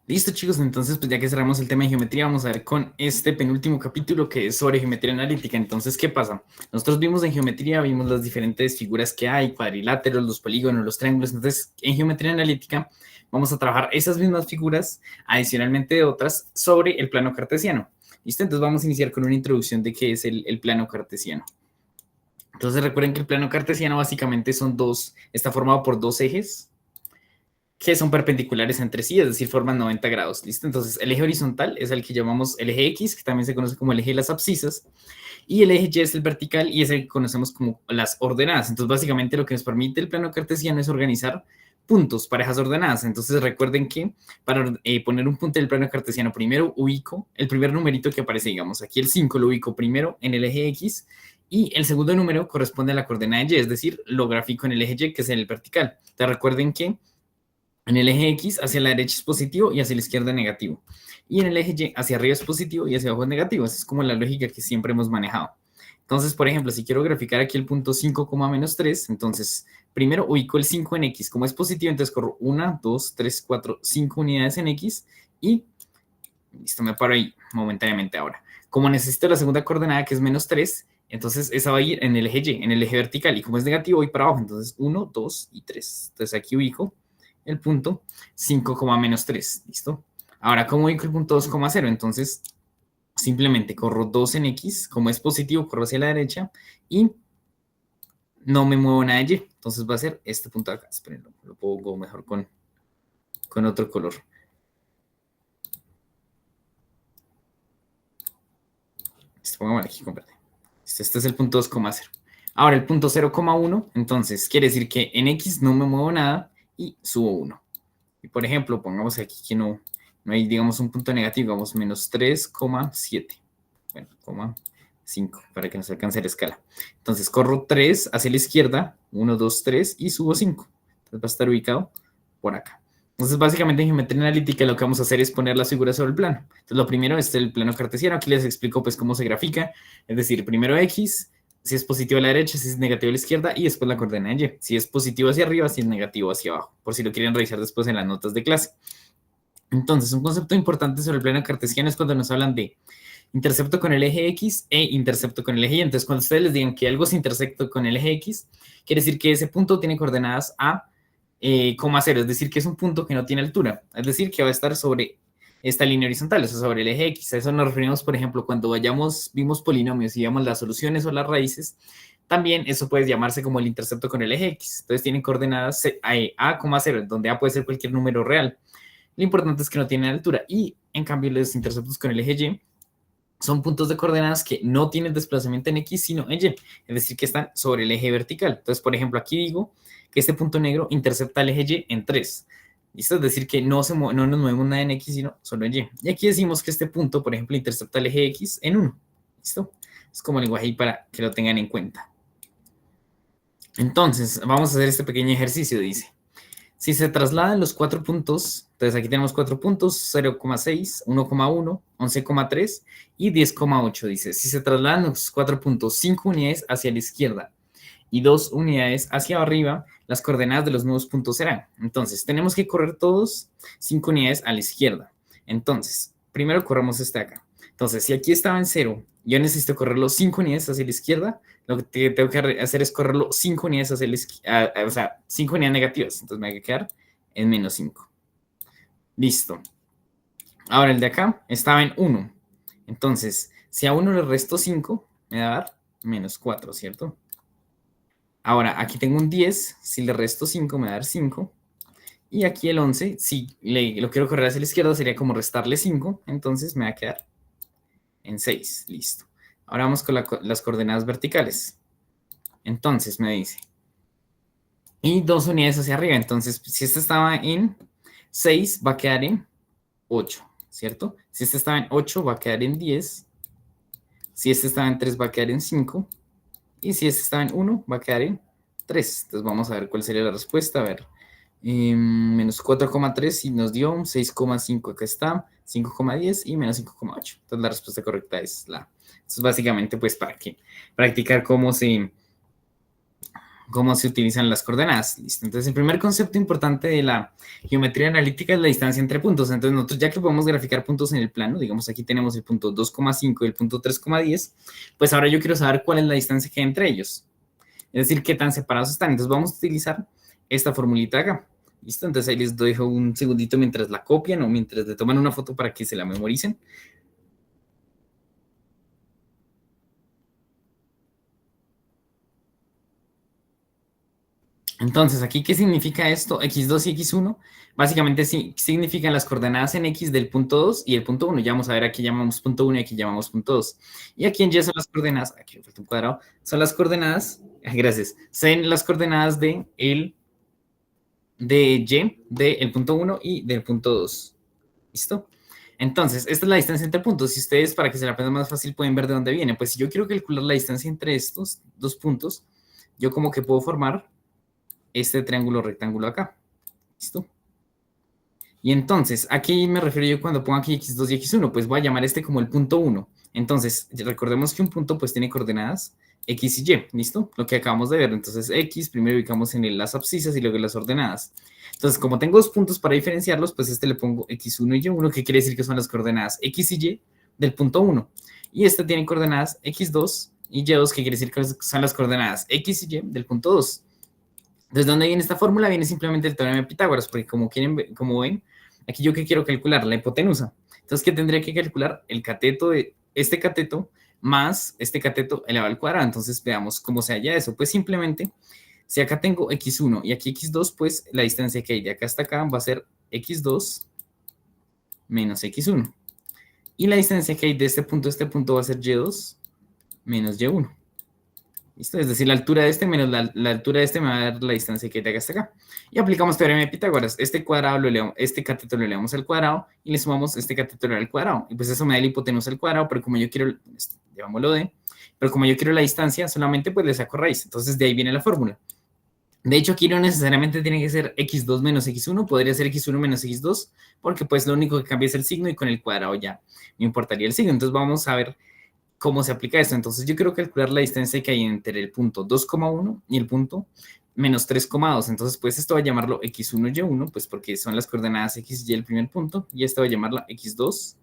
Listo, chicos, entonces pues ya que cerramos el tema de geometría, vamos a ver con este penúltimo capítulo que es sobre geometría analítica. Entonces, ¿qué pasa? Nosotros vimos en geometría, vimos las diferentes figuras que hay, cuadriláteros, los polígonos, los triángulos. Entonces, en geometría analítica vamos a trabajar esas mismas figuras, adicionalmente de otras, sobre el plano cartesiano. ¿Listo? Entonces vamos a iniciar con una introducción de qué es el plano cartesiano. Entonces recuerden que el plano cartesiano básicamente está formado por dos ejes que son perpendiculares entre sí, es decir, forman 90 grados, ¿listo? Entonces, el eje horizontal es el que llamamos el eje X, que también se conoce como el eje de las abscisas, y el eje Y es el vertical y es el que conocemos como las ordenadas. Entonces, básicamente lo que nos permite el plano cartesiano es organizar puntos, parejas ordenadas. Entonces, recuerden que para poner un punto del plano cartesiano, primero ubico el primer numerito que aparece, digamos, aquí el 5 lo ubico primero en el eje X, y el segundo número corresponde a la coordenada Y, es decir, lo grafico en el eje Y, que es el vertical. Entonces, recuerden que en el eje X hacia la derecha es positivo y hacia la izquierda negativo. Y en el eje Y hacia arriba es positivo y hacia abajo es negativo. Esa es como la lógica que siempre hemos manejado. Entonces, por ejemplo, si quiero graficar aquí el punto 5, menos 3, entonces primero ubico el 5 en X. Como es positivo, entonces corro 1, 2, 3, 4, 5 unidades en X y listo, me paro ahí momentáneamente ahora. Como necesito la segunda coordenada, que es menos 3, entonces esa va a ir en el eje Y, en el eje vertical. Y como es negativo, voy para abajo. Entonces 1, 2 y 3. Entonces aquí ubico el punto 5, menos 3. ¿Listo? Ahora, ¿cómo ubico el punto 2,0? Entonces simplemente corro 2 en X. Como es positivo, corro hacia la derecha y no me muevo nada de Y. Entonces va a ser este punto de acá. Esperen, lo pongo mejor con otro color. Pongámoslo aquí con verde. Este es el punto 2,0. Ahora el punto 0,1, entonces quiere decir que en X no me muevo nada y subo 1. Y por ejemplo, pongamos aquí que no hay, digamos, un punto negativo, digamos, menos 3,7. Bueno, 5, para que nos alcance la escala. Entonces corro 3 hacia la izquierda, 1, 2, 3, y subo 5. Entonces va a estar ubicado por acá. Entonces, básicamente en geometría analítica lo que vamos a hacer es poner las figuras sobre el plano. Entonces, lo primero es el plano cartesiano. Aquí les explico pues cómo se grafica. Es decir, primero X, si es positivo a la derecha, si es negativo a la izquierda, y después la coordenada Y. Si es positivo hacia arriba, si es negativo hacia abajo, por si lo quieren revisar después en las notas de clase. Entonces, un concepto importante sobre el plano cartesiano es cuando nos hablan de intercepto con el eje X e intercepto con el eje Y. Entonces, cuando ustedes les digan que algo es intercepto con el eje X, quiere decir que ese punto tiene coordenadas a, 0, es decir, que es un punto que no tiene altura, es decir, que va a estar sobre esta línea horizontal, o sea, sobre el eje X. A eso nos referimos, por ejemplo, cuando vimos polinomios y vemos las soluciones o las raíces, también eso puede llamarse como el intercepto con el eje X. Entonces, tienen coordenadas a, 0, donde a puede ser cualquier número real. Lo importante es que no tienen altura, y en cambio los interceptos con el eje Y son puntos de coordenadas que no tienen desplazamiento en X, sino en Y, es decir, que están sobre el eje vertical. Entonces, por ejemplo, aquí digo que este punto negro intercepta el eje Y en 3. ¿Listo? Es decir, que no nos movemos nada en X, sino solo en Y. Y aquí decimos que este punto, por ejemplo, intercepta el eje X en 1. ¿Listo? Es como lenguaje ahí para que lo tengan en cuenta. Entonces, vamos a hacer este pequeño ejercicio, dice. Si se trasladan los 4 puntos, entonces aquí tenemos 4 puntos, 0,6, 1,1, 11,3 y 10,8. Dice, si se trasladan los 4 puntos 5 unidades hacia la izquierda y 2 unidades hacia arriba, las coordenadas de los nuevos puntos serán. Entonces, tenemos que correr todos 5 unidades a la izquierda. Entonces, primero corremos este acá. Entonces, si aquí estaba en 0, yo necesito correrlo 5 unidades hacia la izquierda, lo que tengo que hacer es correrlo 5 unidades hacia la izquierda, o sea, 5 unidades negativas. Entonces, me va a quedar en menos 5. Listo. Ahora, el de acá estaba en 1. Entonces, si a 1 le resto 5, me va a dar menos 4, ¿cierto? Ahora, aquí tengo un 10. Si le resto 5, me va a dar 5. Y aquí el 11, si lo quiero correr hacia la izquierda, sería como restarle 5. Entonces, me va a quedar en 6. Listo. Ahora vamos con las coordenadas verticales. Entonces me dice, y 2 unidades hacia arriba. Entonces, si este estaba en 6, va a quedar en 8, ¿cierto? Si este estaba en 8, va a quedar en 10. Si este estaba en 3, va a quedar en 5. Y si este estaba en 1, va a quedar en 3. Entonces vamos a ver cuál sería la respuesta. A ver, menos 4,3 y nos dio un 6,5. Acá está, 5,10 y menos 5,8. Entonces la respuesta correcta es la A. Esto es básicamente pues para que practicar cómo se utilizan las coordenadas. ¿Listo? Entonces, el primer concepto importante de la geometría analítica es la distancia entre puntos. Entonces, nosotros ya que podemos graficar puntos en el plano, digamos aquí tenemos el punto 2,5 y el punto 3,10, pues ahora yo quiero saber cuál es la distancia que hay entre ellos. Es decir, qué tan separados están. Entonces, vamos a utilizar esta formulita acá. ¿Listo? Entonces, ahí les dejo un segundito mientras la copian o mientras le toman una foto para que se la memoricen. Entonces, ¿aquí qué significa esto? X2 y X1, básicamente sí, significan las coordenadas en X del punto 2 y el punto 1. Ya vamos a ver, aquí llamamos punto 1 y aquí llamamos punto 2. Y aquí en Y son las coordenadas, aquí me falta un cuadrado, son las coordenadas, gracias, son las coordenadas de Y del punto 1 y del punto 2. ¿Listo? Entonces, esta es la distancia entre puntos. Si ustedes, para que se la aprendan más fácil, pueden ver de dónde viene. Pues si yo quiero calcular la distancia entre estos dos puntos, yo como que puedo formar este triángulo rectángulo acá. ¿Listo? Y entonces, ¿a qué me refiero yo cuando pongo aquí x2 y x1? Pues voy a llamar este como el punto 1. Entonces, recordemos que un punto pues tiene coordenadas x y y, ¿listo? Lo que acabamos de ver. Entonces, x, primero ubicamos en las abscisas y luego en las ordenadas. Entonces, como tengo dos puntos para diferenciarlos, pues este le pongo x1 y y1, que quiere decir que son las coordenadas x y y del punto 1. Y este tiene coordenadas x2 y y2, que quiere decir que son las coordenadas x y y del punto 2. Entonces, ¿de dónde viene esta fórmula? Viene simplemente el teorema de Pitágoras, porque como ven, aquí yo que quiero calcular la hipotenusa. Entonces, ¿qué tendría que calcular? El cateto de este cateto más este cateto elevado al cuadrado. Entonces, veamos cómo se halla eso. Pues simplemente, si acá tengo x1 y aquí x2, pues la distancia que hay de acá hasta acá va a ser x2 menos x1. Y la distancia que hay de este punto a este punto va a ser y2 menos y1. ¿Listo? Es decir, la altura de este menos la altura de este me va a dar la distancia que hay de acá hasta acá. Y aplicamos teorema de Pitágoras. Este cuadrado este cateto lo elevamos al cuadrado y le sumamos este cateto al cuadrado. Y pues eso me da la hipotenusa al cuadrado, pero como yo quiero, llamámoslo d, pero como yo quiero la distancia, solamente pues le saco raíz. Entonces de ahí viene la fórmula. De hecho, aquí no necesariamente tiene que ser x2 menos x1, podría ser x1 menos x2, porque pues lo único que cambia es el signo y con el cuadrado ya me importaría el signo. Entonces vamos a ver cómo se aplica esto. Entonces yo quiero calcular la distancia que hay entre el punto 2,1 y el punto menos 3,2. Entonces pues esto va a llamarlo x1 y y1, pues porque son las coordenadas x y el primer punto, y esto va a llamarla x2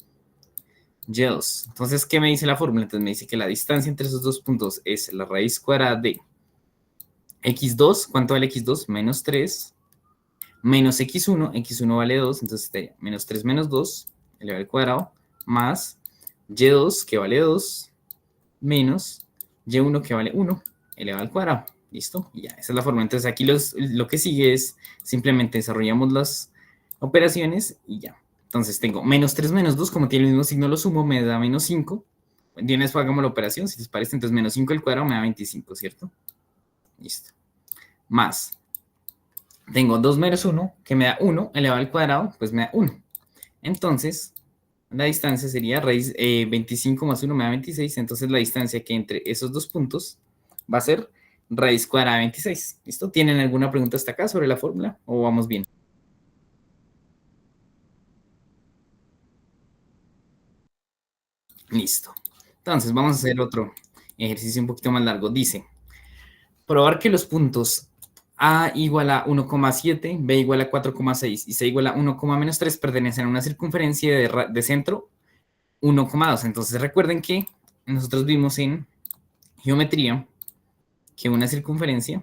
y2. Entonces, ¿qué me dice la fórmula? Entonces me dice que la distancia entre esos dos puntos es la raíz cuadrada de x2. ¿Cuánto vale x2? Menos 3, menos x1, x1 vale 2, entonces estaría menos 3 menos 2, elevado al cuadrado, más y2, que vale 2, menos y1, que vale 1, elevado al cuadrado. ¿Listo? Y ya, esa es la fórmula. Entonces aquí lo que sigue es simplemente desarrollamos las operaciones y ya. Entonces tengo menos 3 menos 2, como tiene el mismo signo, lo sumo, me da menos 5. De una vez hagamos la operación, si les parece. Entonces menos 5 al cuadrado me da 25, ¿cierto? Listo. Más. Tengo 2 menos 1, que me da 1, elevado al cuadrado, pues me da 1. Entonces, la distancia sería raíz 25 más 1 me da 26. Entonces, la distancia que entre esos dos puntos va a ser raíz cuadrada de 26. ¿Listo? ¿Tienen alguna pregunta hasta acá sobre la fórmula o vamos bien? Listo. Entonces, vamos a hacer otro ejercicio un poquito más largo. Dice, probar que los puntos A igual a 1,7, B igual a 4,6 y C igual a 1,-3 pertenecen a una circunferencia de centro 1,2. Entonces recuerden que nosotros vimos en geometría que una circunferencia,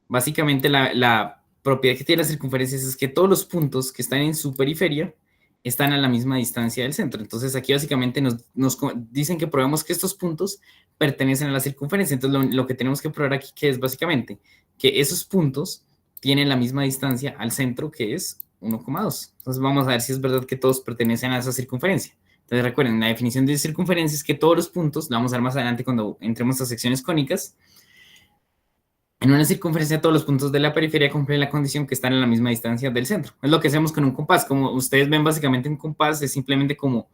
básicamente la propiedad que tiene la circunferencia es que todos los puntos que están en su periferia están a la misma distancia del centro. Entonces aquí básicamente nos dicen que probemos que estos puntos pertenecen a la circunferencia. Entonces lo que tenemos que probar aquí que es básicamente que esos puntos tienen la misma distancia al centro, que es 1,2. Entonces vamos a ver si es verdad que todos pertenecen a esa circunferencia. Entonces recuerden, la definición de circunferencia es que todos los puntos, la vamos a ver más adelante cuando entremos a secciones cónicas, en una circunferencia todos los puntos de la periferia cumplen la condición que están en la misma distancia del centro. Es lo que hacemos con un compás. Como ustedes ven, básicamente un compás es simplemente como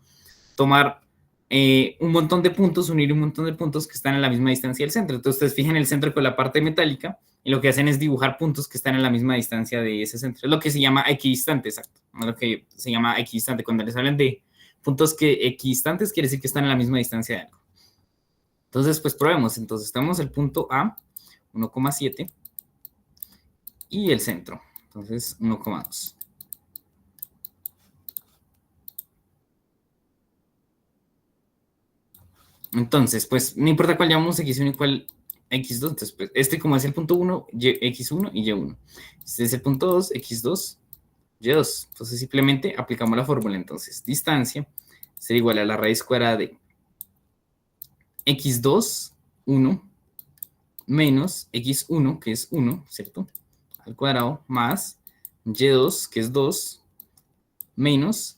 tomar un montón de puntos, unir un montón de puntos que están en la misma distancia del centro. Entonces ustedes fijan el centro con la parte metálica y lo que hacen es dibujar puntos que están en la misma distancia de ese centro. Es lo que se llama equidistante, exacto. Es lo que se llama equidistante. Cuando les hablan de puntos que equidistantes, quiere decir que están en la misma distancia de algo. Entonces, pues probemos. Entonces, tenemos el punto A, 1,7 y el centro, entonces 1,2. Entonces, pues no importa cuál llamamos x1 y cuál x2, entonces pues, este como es el punto 1, x1 y y1. Este es el punto 2, x2, y2. Entonces simplemente aplicamos la fórmula. Entonces, distancia será igual a la raíz cuadrada de x2, 1, menos x1, que es 1, ¿cierto? Al cuadrado, más y2, que es 2, menos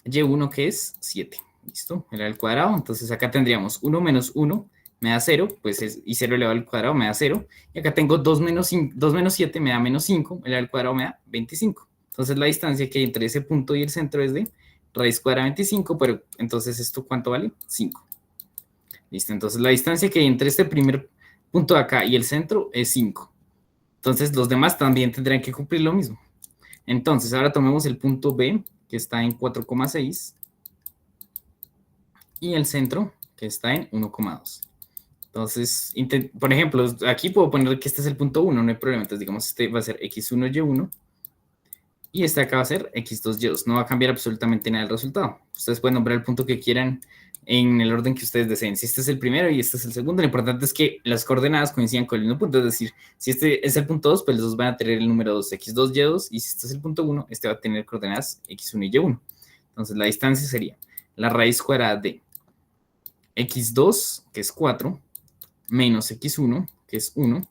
y1, que es 7. ¿Listo? Era al cuadrado. Entonces acá tendríamos 1 menos 1 me da 0, pues y 0 elevado al cuadrado me da 0. Y acá tengo 2 menos 5, 2 menos 7 me da menos 5, elevado al cuadrado me da 25. Entonces la distancia que hay entre ese punto y el centro es de raíz cuadrada de 25, pero entonces esto ¿cuánto vale? 5. Listo, entonces la distancia que hay entre este primer punto de acá y el centro es 5. Entonces los demás también tendrán que cumplir lo mismo. Entonces ahora tomemos el punto B, que está en 4,6, y el centro, que está en 1,2. Entonces, por ejemplo, aquí puedo poner que este es el punto 1, no hay problema. Entonces, digamos, este va a ser x1, y1, y este acá va a ser x2, y2. No va a cambiar absolutamente nada el resultado. Ustedes pueden nombrar el punto que quieran en el orden que ustedes deseen. Si este es el primero y este es el segundo, lo importante es que las coordenadas coincidan con el mismo punto. Es decir, si este es el punto 2, pues los dos van a tener el número 2, x2, y2, y si este es el punto 1, este va a tener coordenadas x1 y y1. Entonces, la distancia sería la raíz cuadrada de x2, que es 4, menos x1, que es 1,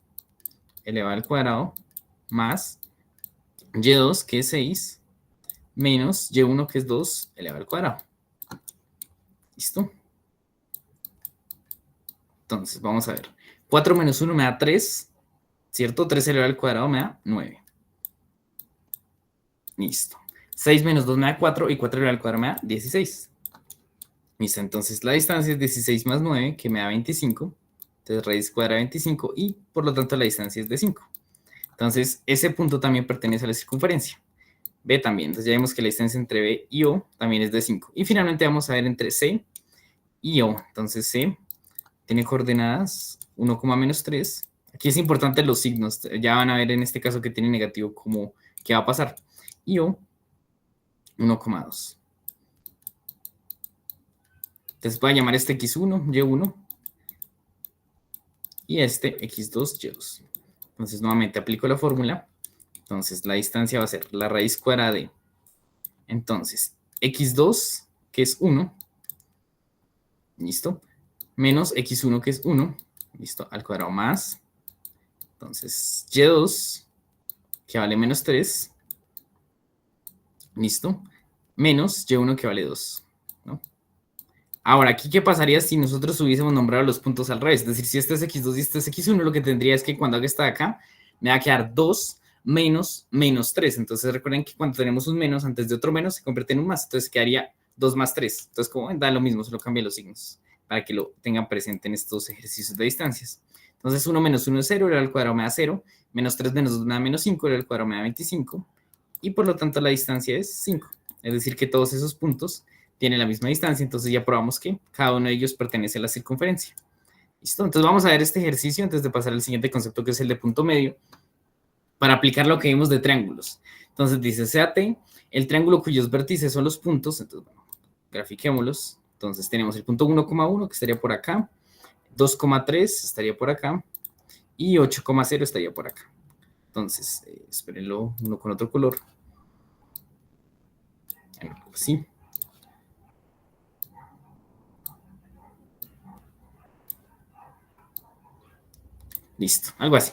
elevado al cuadrado, más y2, que es 6, menos y1, que es 2, elevado al cuadrado. ¿Listo? Entonces, vamos a ver. 4 menos 1 me da 3, ¿cierto? 3 elevado al cuadrado me da 9. Listo. 6 menos 2 me da 4 y 4 elevado al cuadrado me da 16. Listo, entonces la distancia es 16 más 9, que me da 25. Entonces, raíz cuadrada de 25 y por lo tanto la distancia es de 5. Entonces, ese punto también pertenece a la circunferencia. B también. Entonces ya vemos que la distancia entre B y O también es de 5. Y finalmente vamos a ver entre C y O. Entonces C tiene coordenadas 1,-3. Aquí es importante los signos. Ya van a ver en este caso que tiene negativo como qué va a pasar. Y O 1,2. Entonces voy a llamar este x1, y1 y este x2, y2. Entonces nuevamente aplico la fórmula. Entonces la distancia va a ser la raíz cuadrada de, entonces, x2, que es 1, ¿listo? Menos x1, que es 1, ¿listo? Al cuadrado más. Entonces, y2, que vale menos 3, ¿listo? Menos y1, que vale 2, ¿no? Ahora, aquí, ¿qué pasaría si nosotros hubiésemos nombrado los puntos al revés? Es decir, si este es x2 y este es x1, lo que tendría es que cuando haga esta de acá, me va a quedar 2 menos menos 3. Entonces, recuerden que cuando tenemos un menos antes de otro menos, se convierte en un más. Entonces, quedaría 2 más 3. Entonces, como ven, da lo mismo, solo cambia los signos para que lo tengan presente en estos ejercicios de distancias. Entonces, 1 menos 1 es 0, el al cuadrado me da 0. Menos 3 menos 2 me da menos 5, el al cuadrado me da 25. Y por lo tanto, la distancia es 5. Es decir, que todos esos puntos tienen la misma distancia, entonces ya probamos que cada uno de ellos pertenece a la circunferencia. ¿Listo? Entonces vamos a ver este ejercicio antes de pasar al siguiente concepto, que es el de punto medio, para aplicar lo que vimos de triángulos. Entonces dice, sea T el triángulo cuyos vértices son los puntos, entonces bueno, grafiquémoslos. Entonces tenemos el punto 1,1 que estaría por acá, 2,3 estaría por acá y 8,0 estaría por acá. Entonces, espérenlo uno con otro color. Así. Listo, algo así.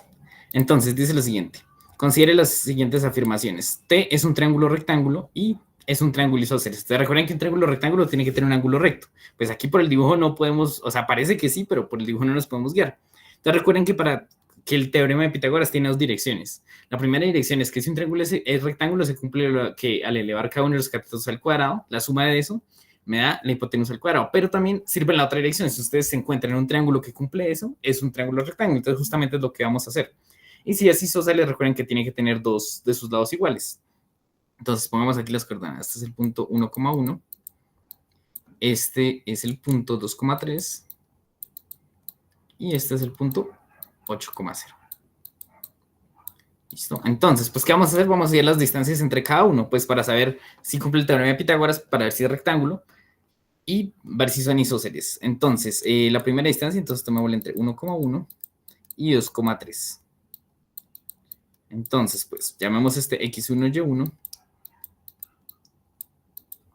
Entonces dice lo siguiente. Considere las siguientes afirmaciones. T es un triángulo rectángulo y es un triángulo isósceles. Ustedes recuerdan que un triángulo rectángulo tiene que tener un ángulo recto. Pues aquí por el dibujo no podemos, o sea, parece que sí, pero por el dibujo no nos podemos guiar. Entonces recuerden que para que el teorema de Pitágoras tiene dos direcciones. La primera dirección es que si un triángulo es rectángulo, se cumple lo que al elevar cada uno de los catetos al cuadrado, la suma de eso me da la hipotenusa al cuadrado, pero también sirve en la otra dirección. Si ustedes se encuentran en un triángulo que cumple eso, es un triángulo rectángulo, entonces justamente es lo que vamos a hacer. Y si es isósceles, recuerden que tiene que tener dos de sus lados iguales. Entonces pongamos aquí las coordenadas. Este es el punto 1,1, este es el punto 2,3 y este es el punto 8,0. ¿Listo? Entonces, pues, ¿qué vamos a hacer? Vamos a ir las distancias entre cada uno, pues, para saber si cumple el teorema de Pitágoras, para ver si es rectángulo, y ver si son isósceles. Entonces, la primera distancia, entonces tomémosla entre 1,1 y 2,3. Entonces, pues, llamemos este x1y1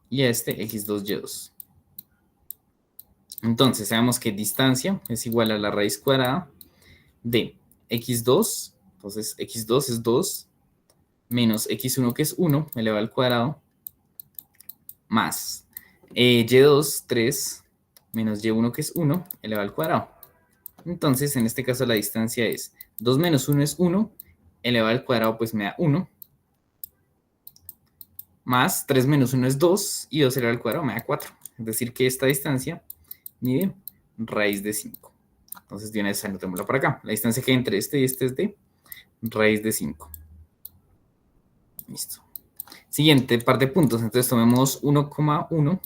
y a este x2y2. Entonces, sabemos que distancia es igual a la raíz cuadrada de x2, entonces x2 es 2, menos x1 que es 1 elevado al cuadrado, más y2, 3, menos y1 que es 1 elevado al cuadrado. Entonces, en este caso la distancia es 2 menos 1 es 1, elevado al cuadrado pues me da 1, más 3 menos 1 es 2, y 2 elevado al cuadrado me da 4. Es decir, que esta distancia mide raíz de 5. Entonces, de una vez anotémosla por acá. La distancia que hay entre este y este es de raíz de 5. Listo. Siguiente, par de puntos. Entonces, tomemos 1,1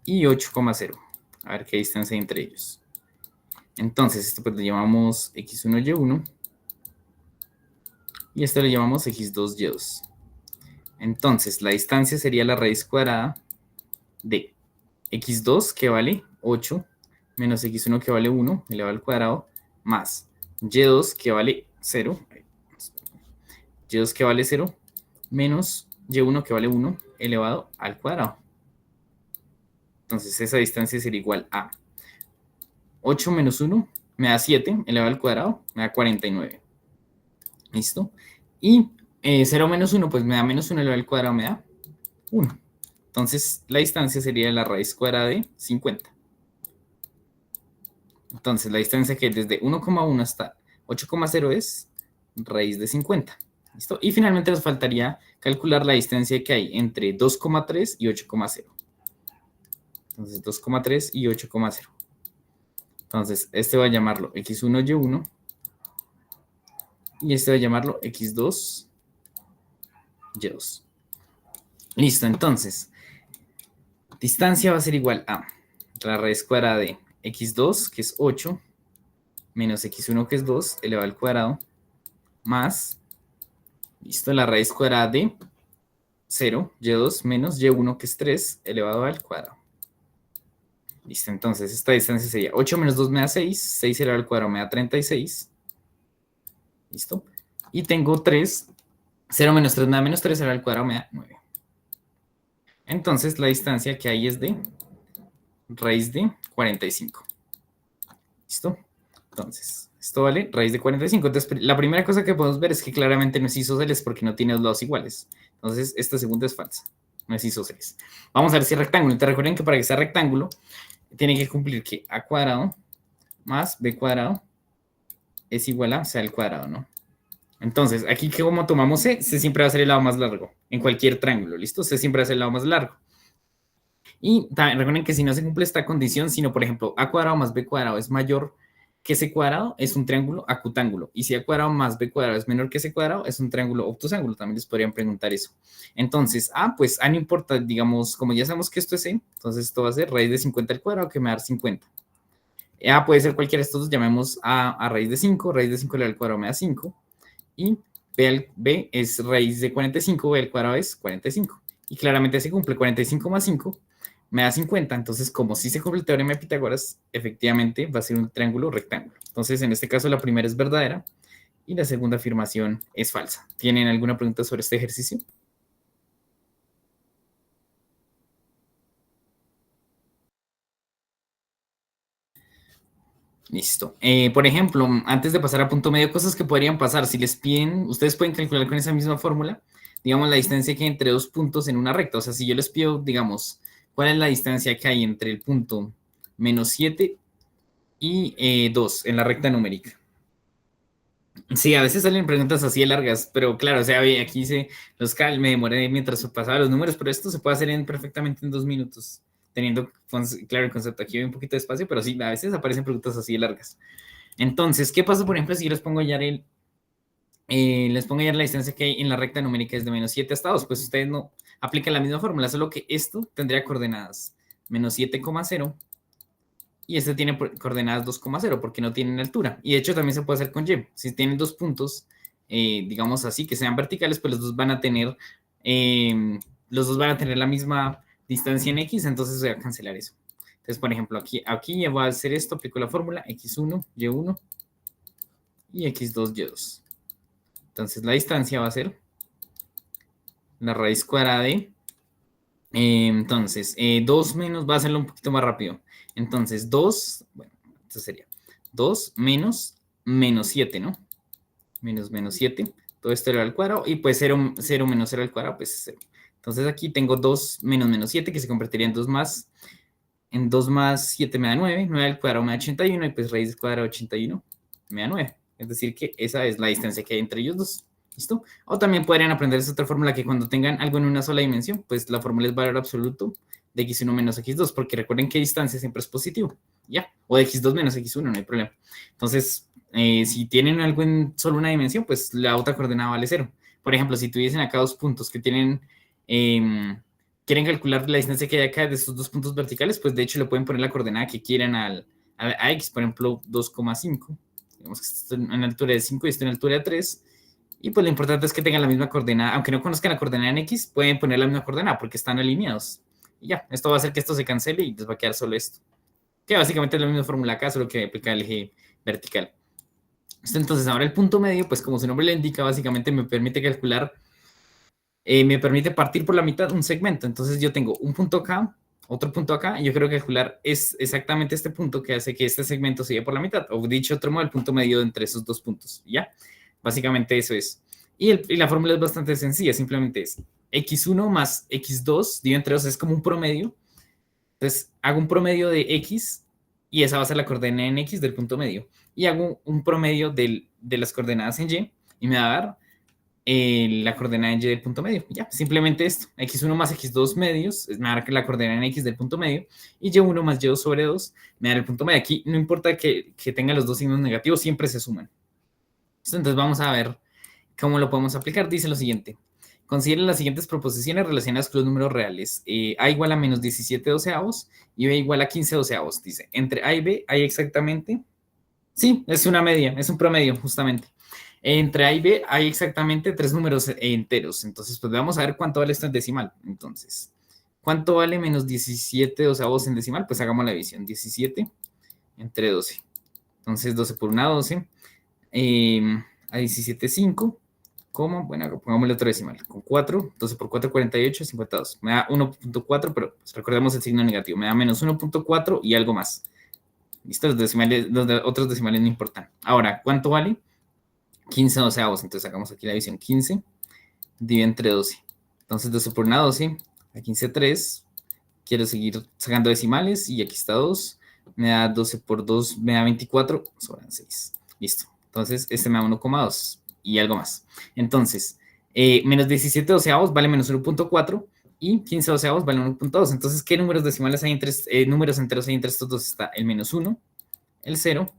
y 8,0. A ver qué distancia hay entre ellos. Entonces, esto pues lo llamamos x1y1 y esto le llamamos x2y2. Entonces, la distancia sería la raíz cuadrada de x2, que vale 8, menos x1, que vale 1, elevado al cuadrado, más y2, que vale 0, y2, que vale 0, menos y1, que vale 1, elevado al cuadrado. Entonces, esa distancia sería igual a 8 menos 1, me da 7, elevado al cuadrado, me da 49. ¿Listo? Y 0 menos 1, pues me da menos 1 elevado al cuadrado, me da 1. Entonces, la distancia sería la raíz cuadrada de 50. Entonces, la distancia que desde 1,1 hasta 8,0 es raíz de 50. ¿Listo? Y finalmente nos faltaría calcular la distancia que hay entre 2,3 y 8,0. Entonces, 2,3 y 8,0. Entonces, este va a llamarlo x1, y1. Y este va a llamarlo x2, y2. Listo, entonces, distancia va a ser igual a la raíz cuadrada de x2, que es 8, menos x1, que es 2, elevado al cuadrado, más, listo, la raíz cuadrada de 0, y2, menos y1, que es 3, elevado al cuadrado. Listo, entonces esta distancia sería 8 menos 2 me da 6, 6 elevado al cuadrado me da 36. Listo. Y tengo 3, 0 menos 3 me da menos 3, elevado al cuadrado me da 9. Entonces la distancia que hay es de raíz de 45. ¿Listo? Entonces, esto vale raíz de 45. Entonces, la primera cosa que podemos ver es que claramente no es isósceles porque no tiene dos lados iguales. Entonces, esta segunda es falsa. No es isósceles. Vamos a ver si es rectángulo. Entonces, recuerden que para que sea rectángulo, tiene que cumplir que a cuadrado más b cuadrado es igual a c al cuadrado, ¿no? Entonces, aquí que como tomamos c siempre va a ser el lado más largo. En cualquier triángulo, ¿listo? C siempre va a ser el lado más largo. Y también recuerden que si no se cumple esta condición, sino por ejemplo a cuadrado más b cuadrado es mayor que c cuadrado, es un triángulo acutángulo. Y si a cuadrado más b cuadrado es menor que c cuadrado, es un triángulo obtusángulo. También les podrían preguntar eso. Entonces, pues no importa, digamos, como ya sabemos que esto es c, entonces esto va a ser raíz de 50 al cuadrado, que me va a dar 50. Puede ser cualquiera de estos dos, llamemos a raíz de 5 al cuadrado me da 5. Y b es raíz de 45, b al cuadrado es 45. Y claramente se cumple 45 más 5 me da 50. Entonces, como si se cumple el teorema de Pitágoras, efectivamente va a ser un triángulo rectángulo. Entonces, en este caso, la primera es verdadera y la segunda afirmación es falsa. ¿Tienen alguna pregunta sobre este ejercicio? Listo. Por ejemplo, antes de pasar a punto medio, cosas que podrían pasar. Si les piden, ustedes pueden calcular con esa misma fórmula, digamos, la distancia que hay entre dos puntos en una recta. O sea, si yo les pido, digamos, ¿cuál es la distancia que hay entre el punto menos 7 y 2 en la recta numérica? Sí, a veces salen preguntas así de largas, pero claro, o sea, aquí me demoré mientras pasaba los números, pero esto se puede hacer perfectamente en 2 minutos, teniendo claro el concepto. Aquí hay un poquito de espacio, pero sí, a veces aparecen preguntas así de largas. Entonces, ¿qué pasa, por ejemplo, si yo les pongo ya la distancia que hay en la recta numérica es de menos 7 hasta 2? Pues ustedes no aplican la misma fórmula, solo que esto tendría coordenadas menos 7,0 y este tiene coordenadas 2,0 porque no tienen altura. Y de hecho también se puede hacer con y. Si tienen dos puntos digamos así, que sean verticales, pues los dos van a tener la misma distancia en X, entonces voy a cancelar eso. Entonces, por ejemplo, aquí voy a hacer esto, aplico la fórmula X1, Y1 y X2, Y2. Entonces, la distancia va a ser la raíz cuadrada de... entonces, 2 menos, va a hacerlo un poquito más rápido. Entonces, 2, bueno, esto sería 2 menos menos 7, ¿no? Menos 7, todo esto era al cuadrado, y pues 0 menos 0 al cuadrado, pues es 0. Entonces aquí tengo 2 menos 7, que se convertiría en 2 más, 7 me da 9, 9 al cuadrado me da 81, y pues raíz cuadrada de 81 me da 9. Es decir, que esa es la distancia que hay entre ellos dos. ¿Listo? O también podrían aprender esa otra fórmula, que cuando tengan algo en una sola dimensión, pues la fórmula es valor absoluto de x1 menos x2, porque recuerden que distancia siempre es positivo, ¿ya? O de x2 menos x1, no hay problema. Entonces, si tienen algo en solo una dimensión, pues la otra coordenada vale 0. Por ejemplo, si tuviesen acá dos puntos que tienen, quieren calcular la distancia que hay acá de estos dos puntos verticales, pues de hecho le pueden poner la coordenada que quieran a x, por ejemplo, 2,5. Digamos que esto en altura de 5 y esto en altura de 3. Y pues lo importante es que tengan la misma coordenada. Aunque no conozcan la coordenada en X, pueden poner la misma coordenada porque están alineados. Y ya, esto va a hacer que esto se cancele y les va a quedar solo esto. Que básicamente es la misma fórmula acá, solo que aplica el eje vertical. Entonces ahora el punto medio, pues como su nombre le indica, básicamente me permite calcular, me permite partir por la mitad un segmento. Entonces yo tengo un punto acá, otro punto acá, y yo quiero calcular es exactamente este punto que hace que este segmento se lleve por la mitad. O dicho otro modo, el punto medio entre esos dos puntos. ¿Ya? Básicamente eso es. Y la fórmula es bastante sencilla, simplemente es x1 más x2 dividido entre 2, es como un promedio. Entonces hago un promedio de x y esa va a ser la coordenada en x del punto medio. Y hago un promedio de las coordenadas en y me va a dar la coordenada en y del punto medio. Ya, simplemente esto. X1 más X2 medios me va a dar la coordenada en X del punto medio. Y Y1 más Y2 sobre 2 me da el punto medio. Aquí no importa que tenga los dos signos negativos, siempre se suman. Entonces vamos a ver cómo lo podemos aplicar. Dice lo siguiente. Consideren las siguientes proposiciones relacionadas con los números reales. A igual a menos 17 doceavos y B igual a 15 doceavos. Dice, entre A y B hay exactamente... Sí, es una media, es un promedio, justamente. Entre A y B hay exactamente 3 números enteros. Entonces, pues vamos a ver cuánto vale esto en decimal. Entonces, ¿cuánto vale menos 17 doceavos en decimal? Pues hagamos la división. 17 entre 12. Entonces, 12 por 1, 12. A 17, 5. ¿Cómo? Bueno, pongámosle otro decimal. Con 4, 12 por 4, 48, 52. Me da 1.4, pero pues recordemos el signo negativo. Me da menos 1.4 y algo más. ¿Listo? Los otros decimales no importan. Ahora, ¿cuánto vale? 15 doceavos. Entonces sacamos aquí la división. 15 dividido entre 12. Entonces 12 por 1, 12. A 15, 3. Quiero seguir sacando decimales y aquí está 2. Me da 12 por 2, me da 24. Sobran 6. Listo. Entonces este me da 1,2 y algo más. Entonces, menos 17 doceavos vale menos 1.4 y 15 doceavos vale 1.2. Entonces, ¿qué números decimales hay entre, números enteros hay entre estos dos? Está el menos 1, el 0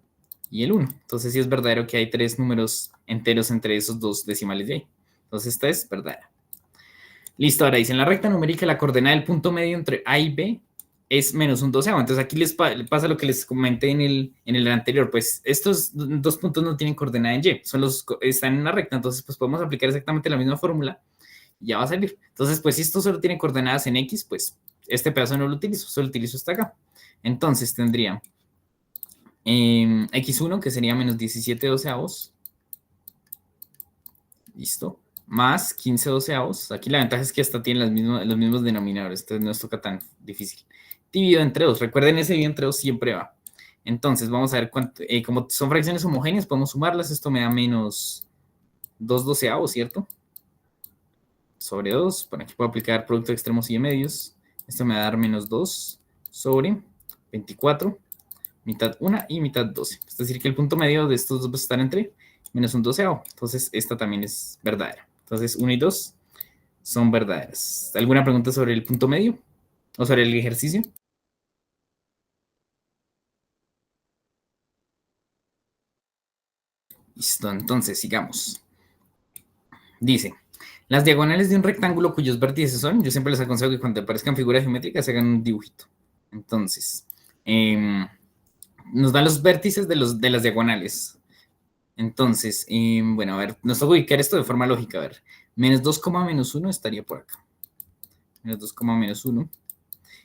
y el 1. Entonces, sí es verdadero que hay 3 números enteros entre esos dos decimales de ahí. Entonces, esta es verdadera. Listo, ahora dice, en la recta numérica la coordenada del punto medio entre A y B es menos un doceavo. Entonces aquí les pasa lo que les comenté en el anterior. Pues estos dos puntos no tienen coordenada en Y, están en una recta. Entonces pues podemos aplicar exactamente la misma fórmula y ya va a salir. Entonces pues si esto solo tiene coordenadas en X, pues este pedazo no lo utilizo, solo utilizo hasta acá. Entonces tendría X1, que sería menos 17 doceavos. Listo. Más 15 doceavos. Aquí la ventaja es que esta tiene los mismos denominadores, entonces no nos toca tan difícil. Dividido entre 2. Recuerden, ese dividido entre 2 siempre va. Entonces, vamos a ver cuánto. Como son fracciones homogéneas, podemos sumarlas. Esto me da menos 2 doceavos, ¿cierto? Sobre 2. Por aquí puedo aplicar producto de extremos y de medios. Esto me va a dar menos 2 sobre 24. Mitad 1 y mitad 12. Es decir, que el punto medio de estos dos va a estar entre menos un doceavo. Entonces, esta también es verdadera. Entonces, 1 y 2 son verdaderas. ¿Alguna pregunta sobre el punto medio? ¿O sobre el ejercicio? Listo, entonces sigamos. Dice, las diagonales de un rectángulo cuyos vértices son, yo siempre les aconsejo que cuando aparezcan figuras geométricas hagan un dibujito. Entonces, nos dan los vértices de las diagonales. Entonces, bueno, a ver, nos toca ubicar esto de forma lógica. A ver, menos 2, menos 1 estaría por acá. Menos 2, menos 1.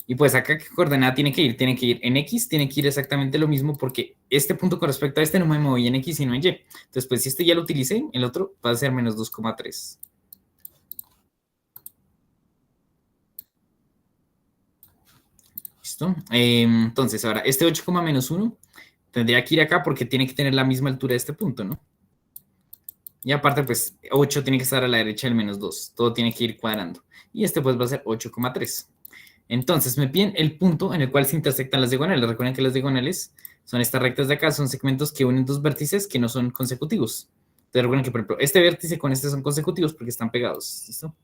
Y pues acá, ¿qué coordenada tiene que ir? Tiene que ir en X, tiene que ir exactamente lo mismo porque este punto con respecto a este no me moví en X sino en Y. Entonces, pues si este ya lo utilicé, el otro va a ser menos 2,3. ¿Listo? Entonces, ahora, este 8, menos 1 tendría que ir acá porque tiene que tener la misma altura de este punto, ¿no? Y aparte, pues 8 tiene que estar a la derecha del menos 2. Todo tiene que ir cuadrando. Y este pues va a ser 8,3. Entonces me piden el punto en el cual se intersectan las diagonales. Recuerden que las diagonales son estas rectas de acá, son segmentos que unen dos vértices que no son consecutivos. Entonces recuerden que, por ejemplo, este vértice con este son consecutivos porque están pegados. ¿Listo?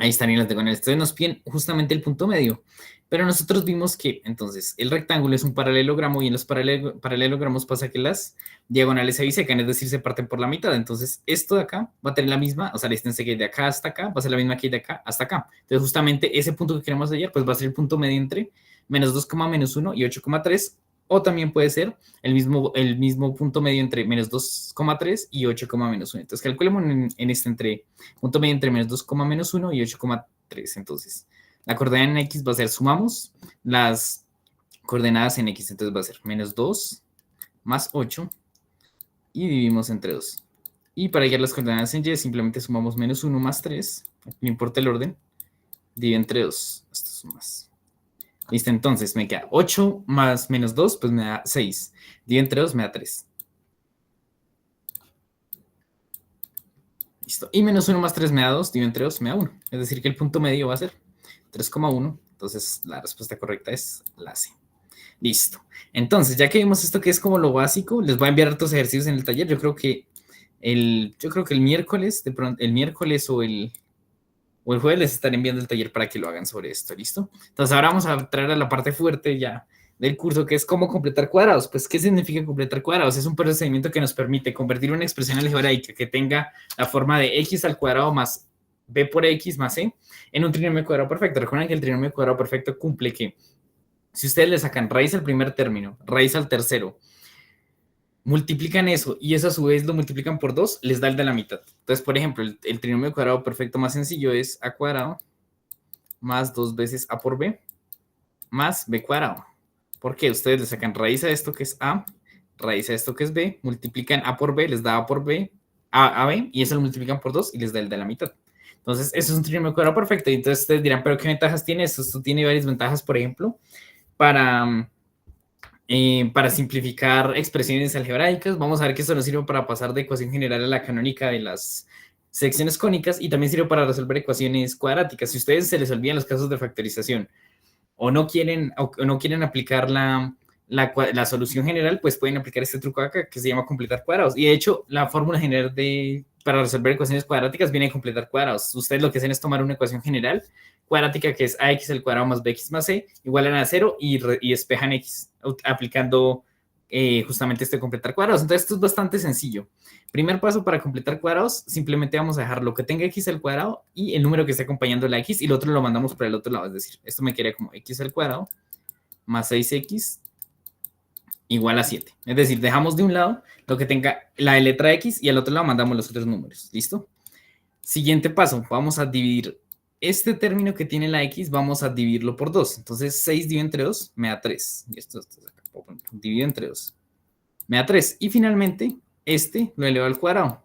Ahí están las diagonales. Entonces nos piden justamente el punto medio. Pero nosotros vimos que entonces el rectángulo es un paralelogramo y en los paralelogramos pasa que las diagonales se bisecan, es decir, se parten por la mitad. Entonces esto de acá va a tener la misma, o sea, la distancia que hay de acá hasta acá va a ser la misma que hay de acá hasta acá. Entonces justamente ese punto que queremos hallar pues va a ser el punto medio entre menos 2, menos 1 y 8,3. O también puede ser el mismo punto medio entre menos 2,3 y 8, menos 1. Entonces calculemos en este entre punto medio entre menos 2, menos 1 y 8,3. Entonces, la coordenada en X va a ser, sumamos las coordenadas en X. Entonces va a ser menos 2 más 8 y dividimos entre 2. Y para hallar las coordenadas en Y, simplemente sumamos menos 1 más 3. No importa el orden. Divido entre 2. Esto es más. Listo, entonces me queda 8 más menos 2, pues me da 6. Divido entre 2 me da 3. Listo. Y menos 1 más 3 me da 2, divido entre 2 me da 1. Es decir, que el punto medio va a ser 3,1. Entonces, la respuesta correcta es la C. Listo. Entonces, ya que vimos esto que es como lo básico, les voy a enviar otros ejercicios en el taller. Yo creo que el miércoles, de pronto, el miércoles o el jueves les estaré enviando el taller para que lo hagan sobre esto. ¿Listo? Entonces, ahora vamos a traer a la parte fuerte ya del curso, que es cómo completar cuadrados. Pues, ¿qué significa completar cuadrados? Es un procedimiento que nos permite convertir una expresión algebraica que tenga la forma de x al cuadrado más b por x más c en un trinomio cuadrado perfecto. Recuerden que el trinomio cuadrado perfecto cumple que si ustedes le sacan raíz al primer término, raíz al tercero, multiplican eso y eso a su vez lo multiplican por 2, les da el de la mitad. Entonces, por ejemplo, el trinomio cuadrado perfecto más sencillo es a cuadrado más 2 veces a por b más b cuadrado. ¿Por qué? Ustedes le sacan raíz a esto que es a, raíz a esto que es b, multiplican a por b, les da a por b, a b, y eso lo multiplican por 2 y les da el de la mitad. Entonces, eso es un trinomio cuadrado perfecto. Y entonces ustedes dirán, ¿pero qué ventajas tiene esto? Esto tiene varias ventajas, por ejemplo, para simplificar expresiones algebraicas. Vamos a ver que esto nos sirve para pasar de ecuación general a la canónica de las secciones cónicas y también sirve para resolver ecuaciones cuadráticas. Si ustedes se les olvidan los casos de factorización o no quieren aplicar la solución general, pues pueden aplicar este truco acá que se llama completar cuadrados. Y de hecho, la fórmula general para resolver ecuaciones cuadráticas viene a completar cuadrados. Ustedes lo que hacen es tomar una ecuación general cuadrática que es ax al cuadrado más bx más c igual a 0 y despejan x aplicando justamente este completar cuadrados. Entonces, esto es bastante sencillo. Primer paso para completar cuadrados, simplemente vamos a dejar lo que tenga x al cuadrado y el número que esté acompañando la x y el otro lo mandamos por el otro lado. Es decir, esto me quedaría como x al cuadrado más 6x igual a 7. Es decir, dejamos de un lado lo que tenga la letra x y al otro lado mandamos los otros números. ¿Listo? Siguiente paso, vamos a dividir este término que tiene la x, vamos a dividirlo por 2. Entonces, 6 dividido entre 2 me da 3. Y esto acá, dividido entre 2 me da 3. Y finalmente, este lo elevo al cuadrado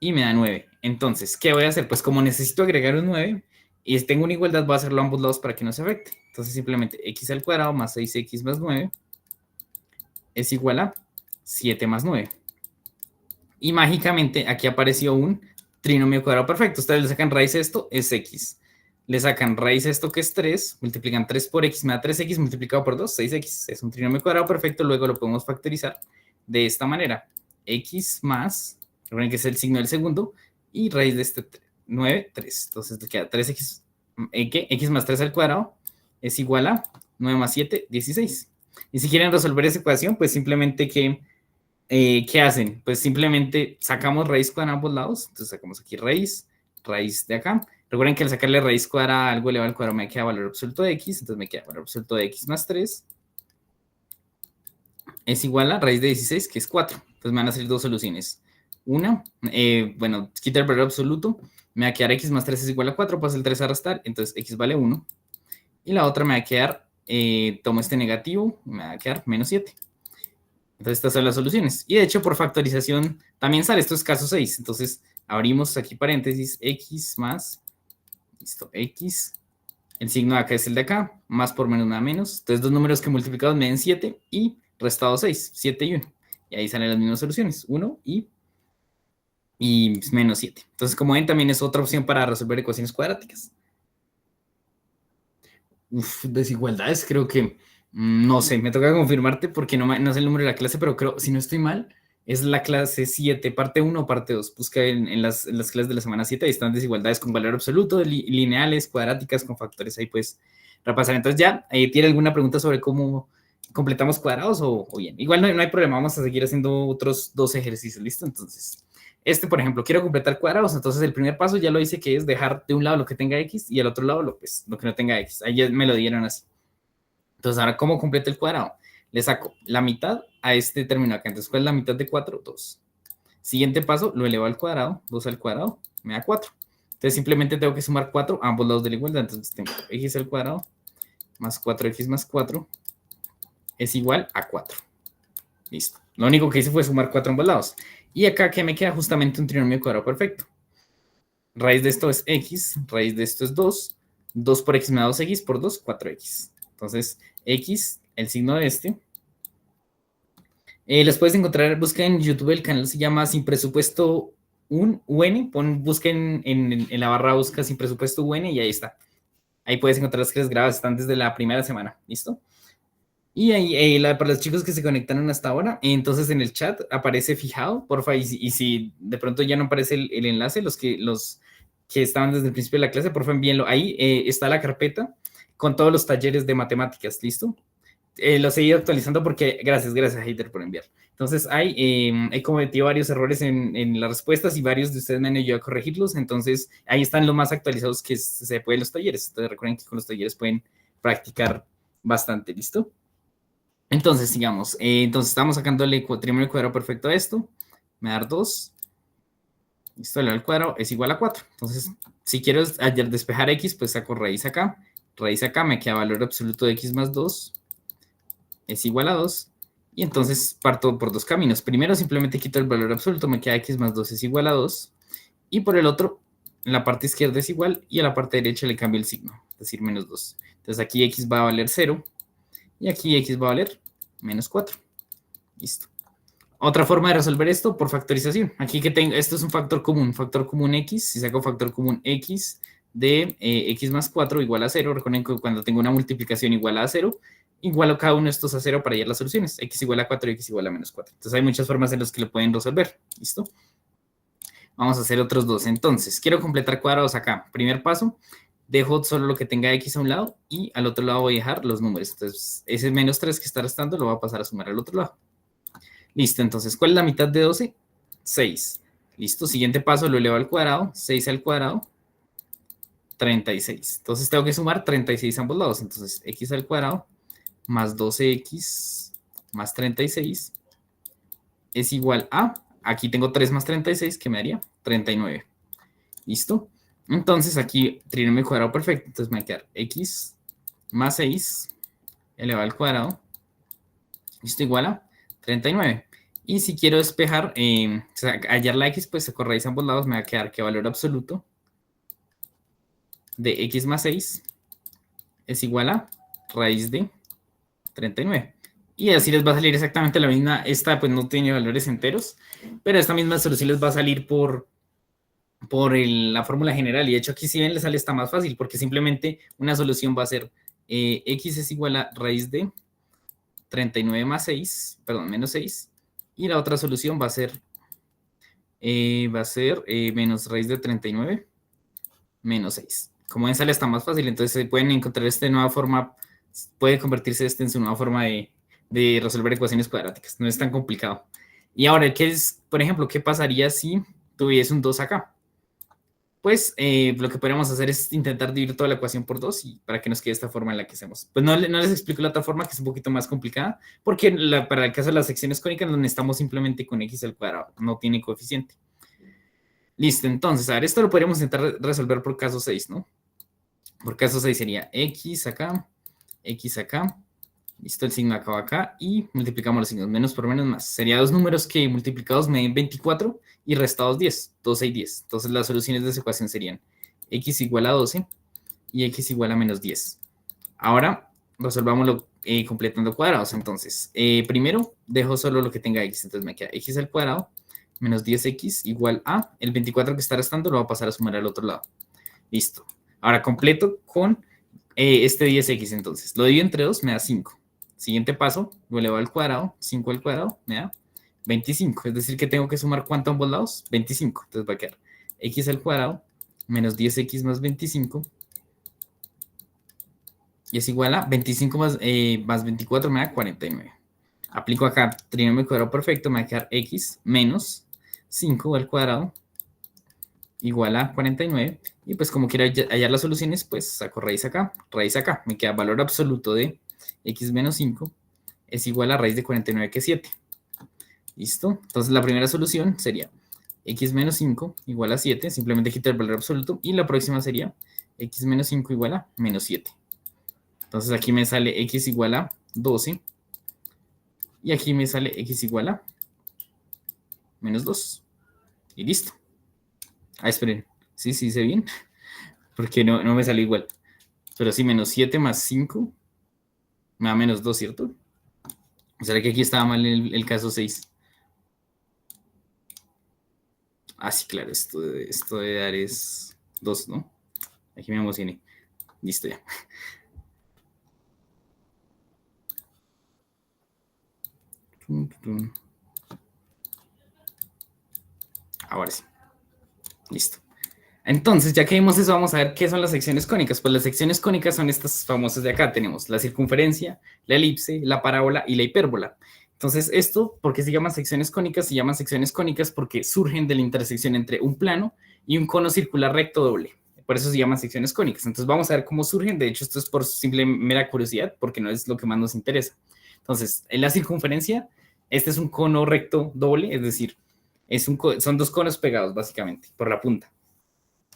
y me da 9. Entonces, ¿qué voy a hacer? Pues como necesito agregar un 9 y tengo una igualdad, voy a hacerlo a ambos lados para que no se afecte. Entonces, simplemente x al cuadrado más 6x más 9 es igual a 7 más 9. Y mágicamente aquí apareció un trinomio cuadrado perfecto. Ustedes le sacan raíz a esto, es x. Le sacan raíz a esto que es 3, multiplican 3 por x, me da 3x multiplicado por 2, 6x. Es un trinomio cuadrado perfecto, luego lo podemos factorizar de esta manera. X más, recuerden que es el signo del segundo, y raíz de este 9, 3. Entonces le queda 3x, x más 3 al cuadrado es igual a 9 más 7, 16. Y si quieren resolver esa ecuación, pues simplemente ¿qué hacen? Pues simplemente sacamos raíz cuadrada a ambos lados. Entonces sacamos aquí raíz de acá. Recuerden que al sacarle raíz cuadrada a algo elevado al cuadrado me queda valor absoluto de x. Entonces me queda valor absoluto de x más 3 es igual a raíz de 16, que es 4. Entonces me van a salir dos soluciones. Una, bueno, quita el valor absoluto, me va a quedar x más 3 es igual a 4, paso el 3 a restar, entonces x vale 1. Y la otra me va a quedar, tomo este negativo, me va a quedar menos 7. Entonces estas son las soluciones. Y de hecho por factorización también sale, esto es caso 6. Entonces abrimos aquí paréntesis, x más, listo, x, el signo de acá es el de acá, más por menos me da menos. Entonces dos números que multiplicados me den 7 y restado 6, 7 y 1. Y ahí salen las mismas soluciones, 1 y menos 7. Entonces como ven también es otra opción para resolver ecuaciones cuadráticas. Desigualdades, creo que, no sé, me toca confirmarte porque no sé el número de la clase, pero creo, si no estoy mal, es la clase 7, parte 1 o parte 2. Busca en las clases de la semana 7, ahí están desigualdades con valor absoluto, lineales, cuadráticas, con factores, ahí puedes repasar. Entonces ya, ¿tiene alguna pregunta sobre cómo completamos cuadrados o bien? Igual no hay problema, vamos a seguir haciendo otros dos ejercicios, ¿listo? Entonces, por ejemplo, quiero completar cuadrados, entonces el primer paso ya lo hice, que es dejar de un lado lo que tenga X y al otro lado lo que no tenga X. Ahí ya me lo dieron así. Entonces, ahora, ¿cómo completo el cuadrado? Le saco la mitad a este término acá. Entonces, ¿cuál es la mitad de 4? 2. Siguiente paso, lo elevo al cuadrado. 2 al cuadrado me da 4. Entonces, simplemente tengo que sumar 4 a ambos lados de la igualdad. Entonces, tengo x al cuadrado más 4x más 4 es igual a 4. Listo. Lo único que hice fue sumar 4 a ambos lados. Y acá que me queda justamente un trinomio cuadrado perfecto. Raíz de esto es x, raíz de esto es 2. 2 por x me da 2x, por 2, 4x. Entonces, x, el signo de este. Los puedes encontrar, busca en YouTube, el canal se llama Sin Presupuesto UN, busca en la barra, busca Sin Presupuesto UN y ahí está. Ahí puedes encontrar las clases grabadas, están desde la primera semana, ¿listo? Y ahí, para los chicos que se conectaron hasta ahora, entonces en el chat aparece fijado, porfa, y si de pronto ya no aparece el enlace, los que estaban desde el principio de la clase, porfa, envíenlo. Ahí está la carpeta con todos los talleres de matemáticas, ¿listo? Los he ido actualizando porque, gracias, Heider, por enviar. Entonces, he cometido varios errores en las respuestas y varios de ustedes me han ayudado a corregirlos. Entonces, ahí están los más actualizados que se pueden los talleres. Entonces, recuerden que con los talleres pueden practicar bastante, ¿listo? Entonces, sigamos. Entonces, estamos sacando el trinomio cuadrado perfecto a esto. Me da 2. Listo, el al cuadrado es igual a 4. Entonces, si quiero despejar x, pues saco raíz acá. Raíz acá me queda valor absoluto de x más 2 es igual a 2. Y entonces parto por dos caminos. Primero simplemente quito el valor absoluto, me queda x más 2 es igual a 2. Y por el otro, en la parte izquierda es igual y a la parte derecha le cambio el signo, es decir, menos 2. Entonces aquí x va a valer 0 y aquí x va a valer menos 4. Listo. Otra forma de resolver esto por factorización. Aquí que tengo, esto es un factor común x. Si saco factor común x de x más 4 igual a 0, recuerden que cuando tengo una multiplicación igual a 0, igual a cada uno de estos a 0 para hallar las soluciones. X igual a 4 y x igual a menos 4. Entonces hay muchas formas en las que lo pueden resolver. ¿Listo? Vamos a hacer otros dos. Entonces, quiero completar cuadrados acá. Primer paso, dejo solo lo que tenga x a un lado y al otro lado voy a dejar los números. Entonces, ese menos 3 que está restando lo voy a pasar a sumar al otro lado. Listo, entonces, ¿cuál es la mitad de 12? 6. Listo, siguiente paso, lo elevo al cuadrado. 6 al cuadrado, 36. Entonces, tengo que sumar 36 a ambos lados. Entonces, x al cuadrado más 12x más 36 es igual a, aquí tengo 3 más 36, que me daría 39. ¿Listo? Entonces, aquí trinomio cuadrado perfecto. Entonces, me va a quedar x más 6 elevado al cuadrado. Esto igual a 39. Y si quiero despejar, hallar la x, pues saco raíz a ambos lados, me va a quedar que valor absoluto de x más 6 es igual a raíz de 39. Y así les va a salir exactamente la misma. Esta pues no tiene valores enteros, pero esta misma solución les va a salir por la fórmula general. Y de hecho aquí si ven les sale está más fácil, porque simplemente una solución va a ser x es igual a raíz de 39 más 6, perdón, menos 6. Y la otra solución va a ser menos raíz de 39 menos 6. Como ven, sale está más fácil. Entonces se pueden encontrar esta nueva forma, puede convertirse en su nueva forma de resolver ecuaciones cuadráticas. No es tan complicado. Y ahora, por ejemplo, qué pasaría si tuviese un 2 acá? pues lo que podríamos hacer es intentar dividir toda la ecuación por 2 y para que nos quede esta forma en la que hacemos. Pues no les explico la otra forma que es un poquito más complicada, porque para el caso de las secciones cónicas donde estamos simplemente con x al cuadrado, no tiene coeficiente. Listo, entonces, a ver, esto lo podríamos intentar resolver por caso 6, ¿no? Por caso 6 sería x acá, listo, el signo acaba acá y multiplicamos los signos, menos por menos más. Sería dos números que multiplicados me den 24 y restados 10, 12 y 10. Entonces las soluciones de esa ecuación serían x igual a 12 y x igual a menos 10. Ahora resolvámoslo completando cuadrados. Entonces, primero dejo solo lo que tenga x, entonces me queda x al cuadrado menos 10x igual a el 24 que está restando, lo va a pasar a sumar al otro lado. Listo. Ahora completo con este 10x, entonces. Lo divido entre 2, me da 5. Siguiente paso, lo elevo al cuadrado, 5 al cuadrado, me da 25. Es decir, que tengo que sumar ¿cuánto a ambos lados? 25. Entonces va a quedar x al cuadrado menos 10x más 25. Y es igual a 25 más 24 me da 49. Aplico acá trinomio cuadrado perfecto, me va a quedar x menos 5 al cuadrado igual a 49. Y pues como quiero hallar las soluciones, pues saco raíz acá. Me queda valor absoluto de x menos 5 es igual a raíz de 49 que es 7. ¿Listo? Entonces la primera solución sería x menos 5 igual a 7. Simplemente quito el valor absoluto. Y la próxima sería x menos 5 igual a menos 7. Entonces aquí me sale x igual a 12. Y aquí me sale x igual a menos 2. Y listo. Ah, esperen. Sí, hice bien. Porque no me salió igual. Pero sí, menos 7 más 5 me da menos 2, ¿cierto? ¿O será que aquí estaba mal el caso 6? Ah, sí, claro, esto de dar es 2, ¿no? Aquí me emocioné. Listo ya. Ahora sí. Listo. Entonces, ya que vimos eso, vamos a ver qué son las secciones cónicas. Pues las secciones cónicas son estas famosas de acá. Tenemos la circunferencia, la elipse, la parábola y la hipérbola. Entonces, esto, ¿por qué se llaman secciones cónicas? Se llaman secciones cónicas porque surgen de la intersección entre un plano y un cono circular recto doble. Por eso se llaman secciones cónicas. Entonces, vamos a ver cómo surgen. De hecho, esto es por simple mera curiosidad, porque no es lo que más nos interesa. Entonces, en la circunferencia, este es un cono recto doble, es decir, son dos conos pegados, básicamente, por la punta.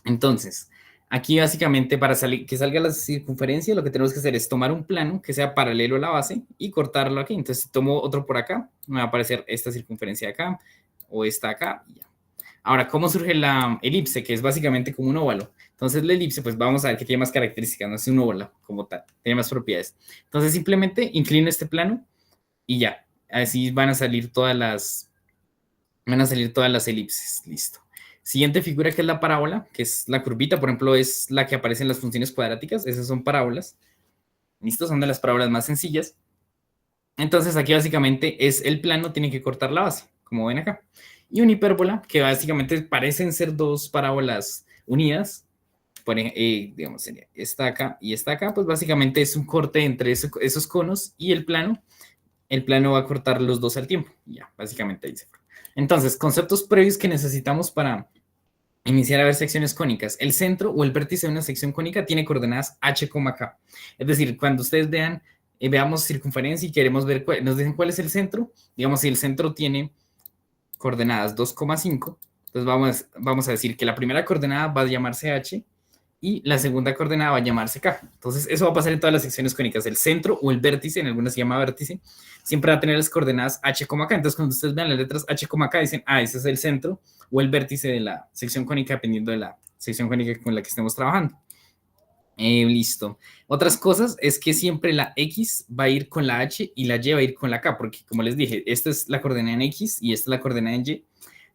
Entonces, aquí básicamente para que salga la circunferencia, lo que tenemos que hacer es tomar un plano que sea paralelo a la base y cortarlo aquí. Entonces, si tomo otro por acá, me va a aparecer esta circunferencia acá o esta acá. Y ya. Ahora, ¿cómo surge la elipse? Que es básicamente como un óvalo. Entonces, la elipse, pues vamos a ver que tiene más características, no es un óvalo como tal, tiene más propiedades. Entonces, simplemente inclino este plano y ya. Así van a salir todas las elipses. Listo. Siguiente figura que es la parábola, que es la curvita, por ejemplo, es la que aparece en las funciones cuadráticas. Esas son parábolas. Listo, son de las parábolas más sencillas. Entonces aquí básicamente es el plano, tiene que cortar la base, como ven acá. Y una hipérbola, que básicamente parecen ser dos parábolas unidas. Digamos, sería esta acá y esta acá, pues básicamente es un corte entre esos conos y el plano. El plano va a cortar los dos al tiempo. Ya, básicamente ahí se fue. Entonces, conceptos previos que necesitamos para iniciar a ver secciones cónicas. El centro o el vértice de una sección cónica tiene coordenadas h, k. Es decir, cuando ustedes veamos circunferencia y queremos ver, nos dicen cuál es el centro. Digamos, si el centro tiene coordenadas 2,5, entonces vamos a decir que la primera coordenada va a llamarse h y la segunda coordenada va a llamarse k. Entonces, eso va a pasar en todas las secciones cónicas. El centro o el vértice, en algunas se llama vértice, siempre va a tener las coordenadas h, k. Entonces, cuando ustedes vean las letras h, k, dicen, ese es el centro o el vértice de la sección cónica, dependiendo de la sección cónica con la que estemos trabajando. Listo. Otras cosas es que siempre la X va a ir con la H y la Y va a ir con la K, porque como les dije, esta es la coordenada en X y esta es la coordenada en Y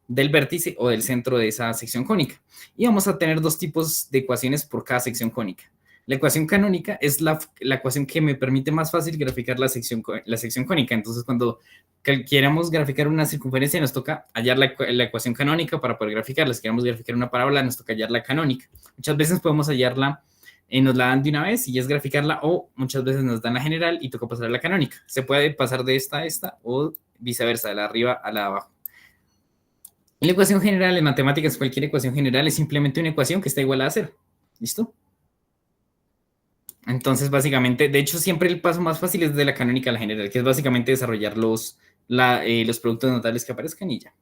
del vértice o del centro de esa sección cónica. Y vamos a tener dos tipos de ecuaciones por cada sección cónica. La ecuación canónica es la ecuación que me permite más fácil graficar la sección cónica. Entonces, cuando queramos graficar una circunferencia, nos toca hallar la ecuación canónica para poder graficarla. Si queremos graficar una parábola, nos toca hallar la canónica. Muchas veces podemos hallarla, nos la dan de una vez y es graficarla, o muchas veces nos dan la general y toca pasar a la canónica. Se puede pasar de esta a esta o viceversa, de la arriba a la de abajo. Y la ecuación general en matemáticas, cualquier ecuación general es simplemente una ecuación que está igual a cero. ¿Listo? Entonces, básicamente, de hecho, siempre el paso más fácil es de la canónica a la general, que es básicamente desarrollar los productos notables que aparezcan y ya.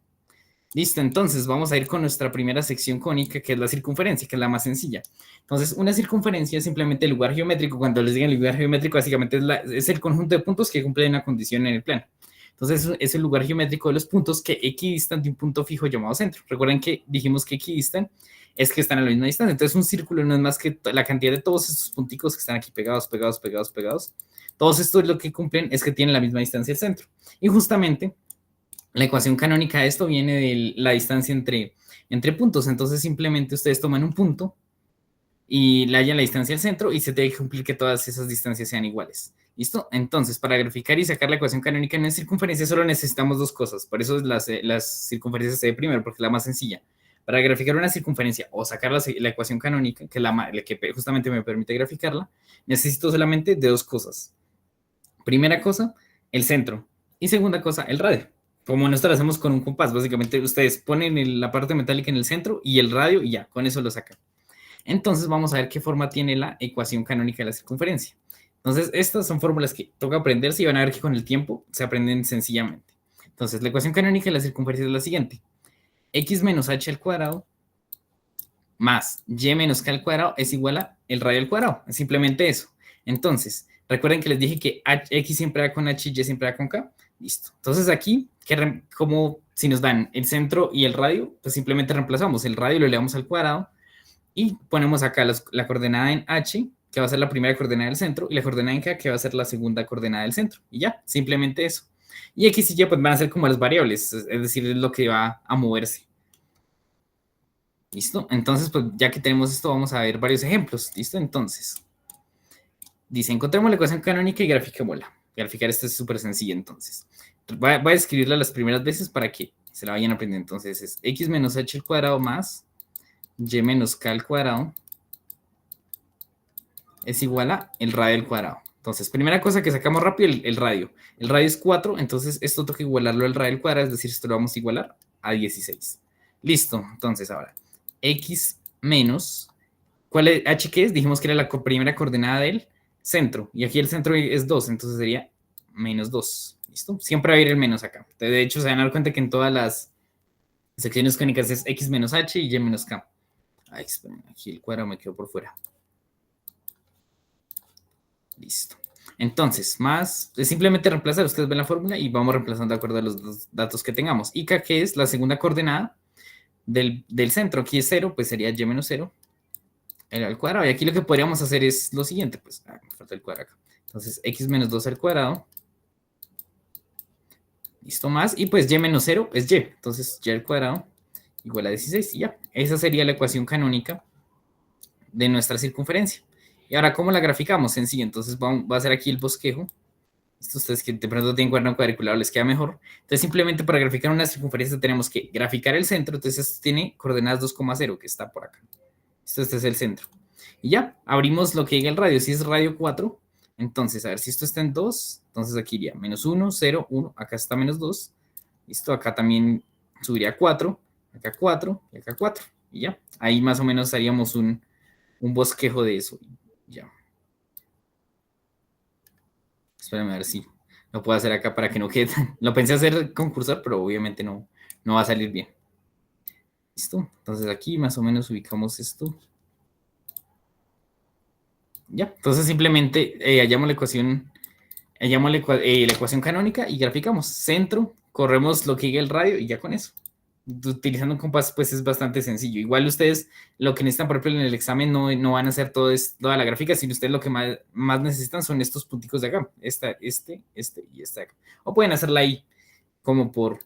Listo, entonces vamos a ir con nuestra primera sección cónica, que es la circunferencia, que es la más sencilla. Entonces, una circunferencia es simplemente el lugar geométrico. Cuando les digan el lugar geométrico, básicamente es el conjunto de puntos que cumplen una condición en el plano. Entonces, es el lugar geométrico de los puntos que equidistan de un punto fijo llamado centro. Recuerden que dijimos que equidistan es que están a la misma distancia. Entonces, un círculo no es más que la cantidad de todos estos punticos que están aquí pegados, pegados, pegados, pegados. Todos estos lo que cumplen es que tienen la misma distancia al centro. Y justamente la ecuación canónica de esto viene de la distancia entre puntos. Entonces, simplemente ustedes toman un punto y le hallan la distancia al centro y se tiene que cumplir que todas esas distancias sean iguales. ¿Listo? Entonces, para graficar y sacar la ecuación canónica en una circunferencia solo necesitamos dos cosas. Por eso las circunferencias se ve primero, porque es la más sencilla. Para graficar una circunferencia o sacar la ecuación canónica, que es la que justamente me permite graficarla, necesito solamente de dos cosas. Primera cosa, el centro. Y segunda cosa, el radio. Como nosotros lo hacemos con un compás, básicamente ustedes ponen la parte metálica en el centro y el radio y ya, con eso lo sacan. Entonces vamos a ver qué forma tiene la ecuación canónica de la circunferencia. Entonces estas son fórmulas que toca aprenderse y van a ver que con el tiempo se aprenden sencillamente. Entonces la ecuación canónica de la circunferencia es la siguiente. X menos h al cuadrado más y menos k al cuadrado es igual a el radio al cuadrado. Es simplemente eso. Entonces, recuerden que les dije que x siempre va con h y y siempre va con k. Listo. Entonces aquí, como si nos dan el centro y el radio, pues simplemente reemplazamos el radio y lo elevamos al cuadrado y ponemos acá la coordenada en h, que va a ser la primera coordenada del centro, y la coordenada en k, que va a ser la segunda coordenada del centro. Y ya, simplemente eso. Y x y y pues van a ser como las variables, es decir, es lo que va a moverse. ¿Listo? Entonces, pues ya que tenemos esto, vamos a ver varios ejemplos. ¿Listo? Entonces, dice, encontremos la ecuación canónica y grafiquémosla. Graficar esto es súper sencillo, entonces. Voy a escribirla las primeras veces para que se la vayan aprendiendo. Entonces, es x menos h al cuadrado más y menos k al cuadrado es igual a el radio al cuadrado. Entonces, primera cosa que sacamos rápido, el radio. El radio es 4, entonces esto toca igualarlo al radio al cuadrado, es decir, esto lo vamos a igualar a 16. Listo, entonces ahora, x menos, ¿cuál es h qué es? Dijimos que era la primera coordenada del centro, y aquí el centro es 2, entonces sería menos 2. ¿Listo? Siempre va a ir el menos acá. De hecho, se van a dar cuenta que en todas las secciones cónicas es x menos h y y menos k. Ay, esperen, aquí el cuadrado me quedó por fuera. Listo. Entonces, más, es simplemente reemplazar, ustedes ven la fórmula y vamos reemplazando de acuerdo a los dos datos que tengamos. Y k, que es la segunda coordenada del centro, aquí es 0, pues sería y menos 0 al cuadrado. Y aquí lo que podríamos hacer es lo siguiente, pues, me falta el cuadrado acá. Entonces, x menos 2 al cuadrado. Listo, más, y pues y menos 0 es y. Entonces, y al cuadrado igual a 16 y ya. Esa sería la ecuación canónica de nuestra circunferencia. Y ahora, ¿cómo la graficamos? Sencillo, entonces va a ser aquí el bosquejo. Ustedes que de pronto tienen cuaderno cuadriculado les queda mejor. Entonces, simplemente para graficar una circunferencia tenemos que graficar el centro. Entonces, esto tiene coordenadas 2,0, que está por acá. Este es el centro. Y ya, abrimos lo que diga el radio. Si es radio 4, entonces, a ver si esto está en 2, entonces aquí iría menos 1, 0, 1, acá está menos 2. Listo, acá también subiría 4, acá 4 y acá 4. Y ya, ahí más o menos haríamos un bosquejo de eso. Ya. Espérame a ver si lo puedo hacer acá para que no quede tan... Lo pensé hacer con cursor, pero obviamente no va a salir bien. ¿Listo? Entonces aquí más o menos ubicamos esto. Ya, entonces simplemente hallamos la ecuación, la ecuación canónica y graficamos. Centro, corremos lo que diga el radio y ya con eso. Utilizando un compás, pues es bastante sencillo. Igual ustedes lo que necesitan, por ejemplo, en el examen no van a hacer toda la gráfica, sino ustedes lo que más necesitan son estos punticos de acá. Este y esta de acá. O pueden hacerla ahí, como por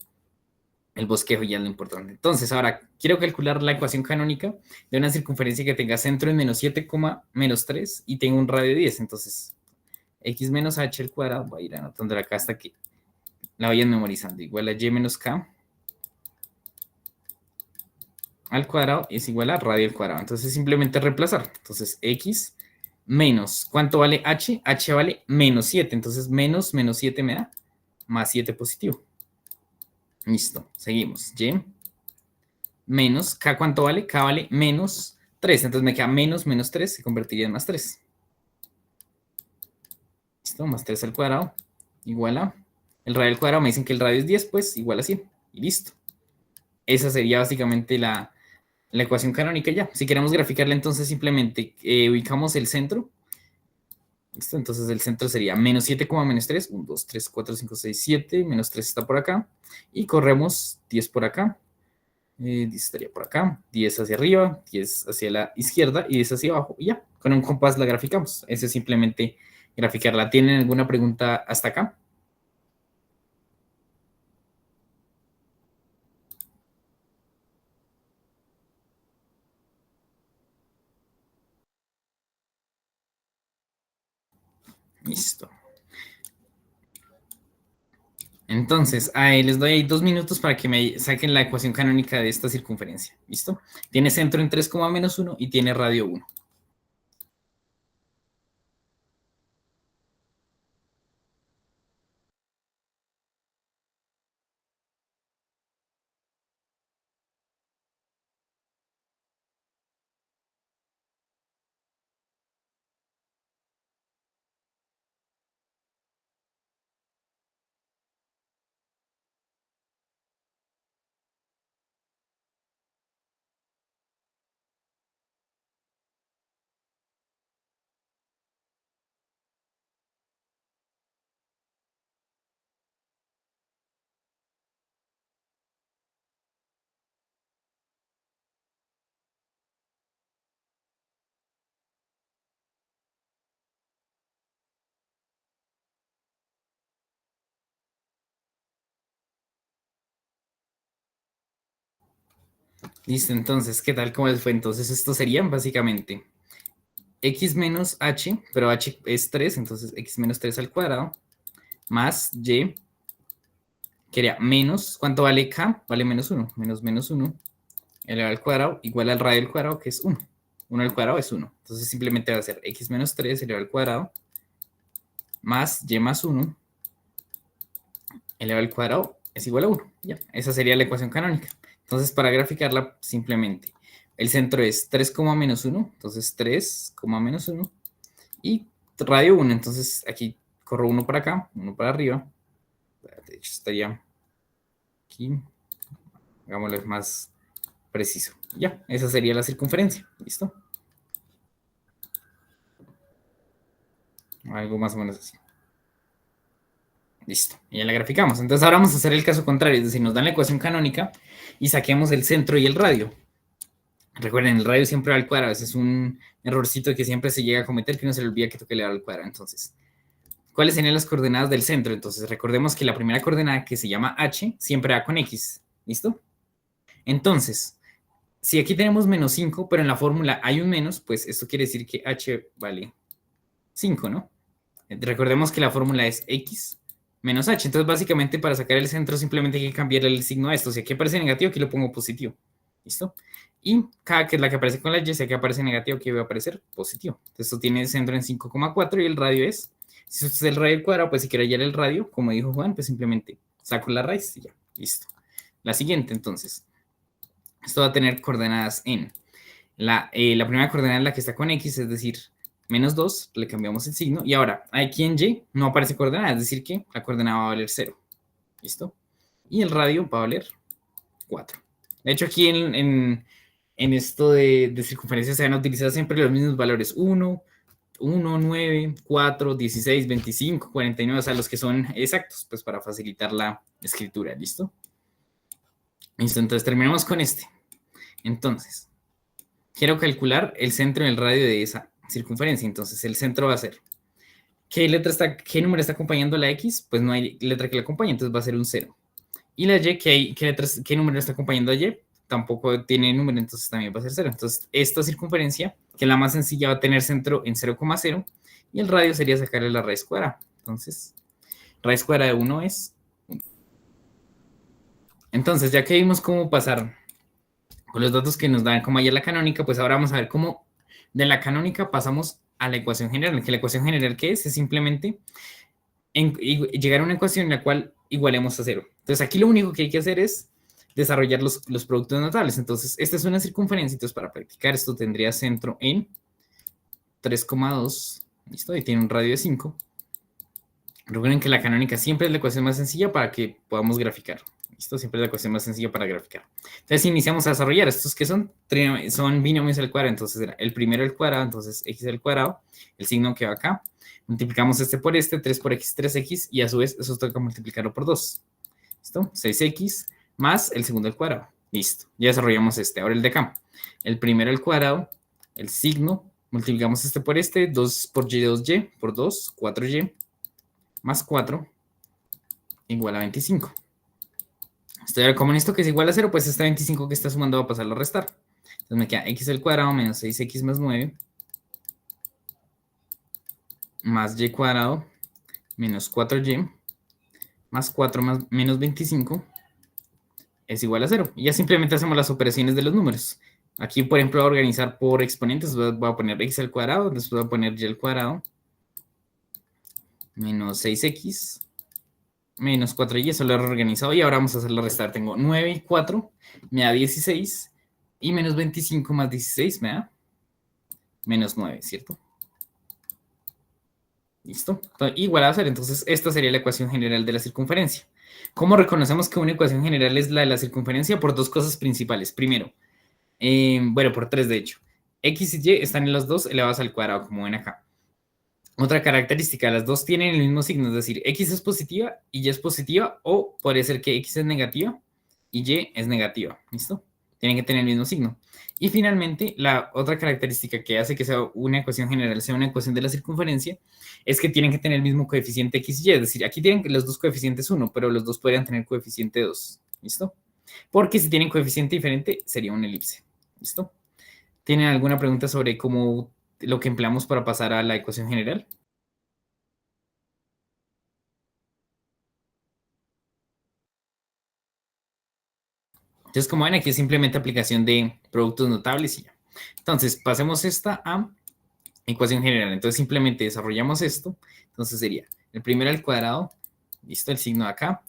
el bosquejo, ya es lo importante. Entonces, ahora quiero calcular la ecuación canónica de una circunferencia que tenga centro en menos 7, menos 3 y tenga un radio de 10. Entonces, x menos h al cuadrado, voy a ir anotando acá hasta que la vayan memorizando. Igual a y menos k al cuadrado es igual a radio al cuadrado. Entonces, simplemente reemplazar. Entonces, x menos, ¿cuánto vale h? H vale menos 7. Entonces, menos 7 me da más 7 positivo. Listo, seguimos. Y menos, ¿K cuánto vale? K vale menos 3, entonces me queda menos 3, se convertiría en más 3. ¿Listo? Más 3 al cuadrado, igual a, el radio al cuadrado, me dicen que el radio es 10, pues igual a 100, y listo. Esa sería básicamente la ecuación canónica ya. Si queremos graficarla, entonces simplemente ubicamos el centro. ¿Listo? Entonces el centro sería menos 7, menos 3, 1, 2, 3, 4, 5, 6, 7, menos 3 está por acá, y corremos 10 por acá, 10 estaría por acá, 10 hacia arriba, 10 hacia la izquierda y 10 hacia abajo, y ya, con un compás la graficamos. Eso es simplemente graficarla. ¿Tienen alguna pregunta hasta acá? Listo. Entonces, les doy ahí 2 minutos para que me saquen la ecuación canónica de esta circunferencia. ¿Listo? Tiene centro en 3, menos 1 y tiene radio 1. Listo, entonces, ¿qué tal? ¿Cómo les fue? Entonces, esto serían básicamente x menos h, pero h es 3, entonces x menos 3 al cuadrado, más y, que sería menos, ¿cuánto vale k? Vale menos 1, menos 1, elevado al cuadrado, igual al radio al cuadrado, que es 1. 1 al cuadrado es 1. Entonces, simplemente va a ser x menos 3 elevado al cuadrado, más y más 1, elevado al cuadrado, es igual a 1. Ya, esa sería la ecuación canónica. Entonces, para graficarla, simplemente, el centro es 3, menos 1, entonces 3, menos 1, y radio 1, entonces aquí corro 1 para acá, 1 para arriba, de hecho estaría aquí, hagámoslo más preciso. Ya, esa sería la circunferencia, ¿listo? Algo más o menos así. Listo, y ya la graficamos. Entonces ahora vamos a hacer el caso contrario, es decir, nos dan la ecuación canónica y saquemos el centro y el radio. Recuerden, el radio siempre va al cuadrado, ese es un errorcito que siempre se llega a cometer, que no se le olvida que toque elevar al cuadrado. Entonces, ¿cuáles serían las coordenadas del centro? Entonces, recordemos que la primera coordenada, que se llama h, siempre va con x, ¿listo? Entonces, si aquí tenemos menos 5, pero en la fórmula hay un menos, pues esto quiere decir que h vale 5, ¿no? Recordemos que la fórmula es x menos h. Entonces, básicamente, para sacar el centro simplemente hay que cambiar el signo a esto. Si aquí aparece negativo, aquí lo pongo positivo. ¿Listo? Y cada que es la que aparece con la y, si aquí aparece negativo, aquí va a aparecer positivo. Entonces, esto tiene el centro en 5,4 y el radio es, si esto es el radio al cuadrado, pues si quiero hallar el radio, como dijo Juan, pues simplemente saco la raíz y ya, listo. La siguiente, entonces, esto va a tener coordenadas en la primera coordenada es la que está con x, es decir, menos 2, le cambiamos el signo, y ahora aquí en y no aparece coordenada, es decir que la coordenada va a valer 0, ¿listo? Y el radio va a valer 4. De hecho, aquí en esto de circunferencia se van a utilizar siempre los mismos valores, 1, 9, 4, 16, 25, 49, o sea, los que son exactos, pues para facilitar la escritura, ¿listo? Listo, entonces terminamos con este. Entonces, quiero calcular el centro y el radio de esa circunferencia. Entonces, el centro va a ser, ¿qué número está acompañando la x? Pues no hay letra que la acompañe, entonces va a ser un 0. Y la y, ¿qué número está acompañando a y? Tampoco tiene número, entonces también va a ser 0. Entonces, esta circunferencia, que es la más sencilla, va a tener centro en 0,0 y el radio sería sacarle la raíz cuadrada. Entonces, raíz cuadrada de 1 es 1. Entonces, ya que vimos cómo pasar con los datos que nos dan como ayer la canónica, pues ahora vamos a ver cómo de la canónica pasamos a la ecuación general, que la ecuación general, ¿qué es? Es simplemente llegar a una ecuación en la cual igualemos a 0. Entonces aquí lo único que hay que hacer es desarrollar los productos notables. Entonces, esta es una circunferencia, entonces para practicar esto tendría centro en 3,2, listo, y tiene un radio de 5. Recuerden que la canónica siempre es la ecuación más sencilla para que podamos graficar. Listo, siempre es la ecuación más sencilla para graficar. Entonces iniciamos a desarrollar estos que son binomios al cuadrado. Entonces era el primero al cuadrado, entonces x al cuadrado, el signo que va acá. Multiplicamos este por este, 3 por x, 3x, y a su vez eso toca multiplicarlo por 2. ¿Listo? 6x más el segundo al cuadrado. Listo, ya desarrollamos este. Ahora el de acá. El primero al cuadrado, el signo, multiplicamos este por este, 2 por y, 2y, por 2, 4y, más 4, igual a 25. Estoy como en esto que es igual a 0, pues este 25 que está sumando va a pasarlo a restar. Entonces me queda x al cuadrado menos 6x más 9, más y cuadrado, menos 4y, más 4 más menos 25, es igual a 0. Y ya simplemente hacemos las operaciones de los números. Aquí, por ejemplo, voy a organizar por exponentes. Voy a poner x al cuadrado, después voy a poner y al cuadrado, menos 6x, menos 4y, eso lo he reorganizado. Y ahora vamos a hacerlo restar. Tengo 9 y 4, me da 16. Y menos 25 más 16 me da menos 9, ¿cierto? ¿Listo? Igual a 0. Entonces, esta sería la ecuación general de la circunferencia. ¿Cómo reconocemos que una ecuación general es la de la circunferencia? Por dos cosas principales. Primero, bueno, por tres de hecho. X y Y están en los dos elevados al cuadrado, como ven acá. Otra característica, las dos tienen el mismo signo, es decir, X es positiva y Y es positiva, o puede ser que X es negativa y Y es negativa. ¿Listo? Tienen que tener el mismo signo. Y finalmente, la otra característica que hace que sea una ecuación general, sea una ecuación de la circunferencia, es que tienen que tener el mismo coeficiente X y Y. Es decir, aquí tienen los dos coeficientes 1, pero los dos podrían tener coeficiente 2. ¿Listo? Porque si tienen coeficiente diferente, sería una elipse. ¿Listo? ¿Tienen alguna pregunta sobre cómo lo que empleamos para pasar a la ecuación general? Entonces, como ven, aquí es simplemente aplicación de productos notables y ya. Entonces, pasemos esta a ecuación general. Entonces, simplemente desarrollamos esto. Entonces, sería el primero al cuadrado, listo, el signo de acá.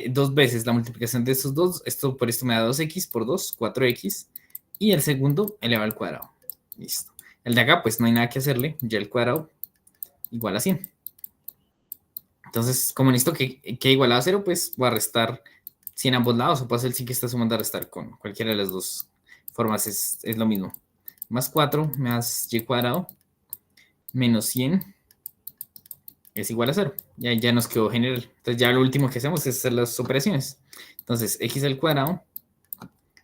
Dos veces la multiplicación de estos dos. Esto por esto me da 2x por 2, 4x. Y el segundo elevado al cuadrado. Listo. El de acá, pues no hay nada que hacerle. Y al cuadrado igual a 100. Entonces, como necesito que igualado a 0, pues voy a restar 100 a ambos lados, o puedo hacer el sí que está sumando a restar con cualquiera de las dos formas, es lo mismo. Más 4 más y cuadrado menos 100 es igual a 0. Ya nos quedó general. Entonces ya lo último que hacemos es hacer las operaciones. Entonces, x al cuadrado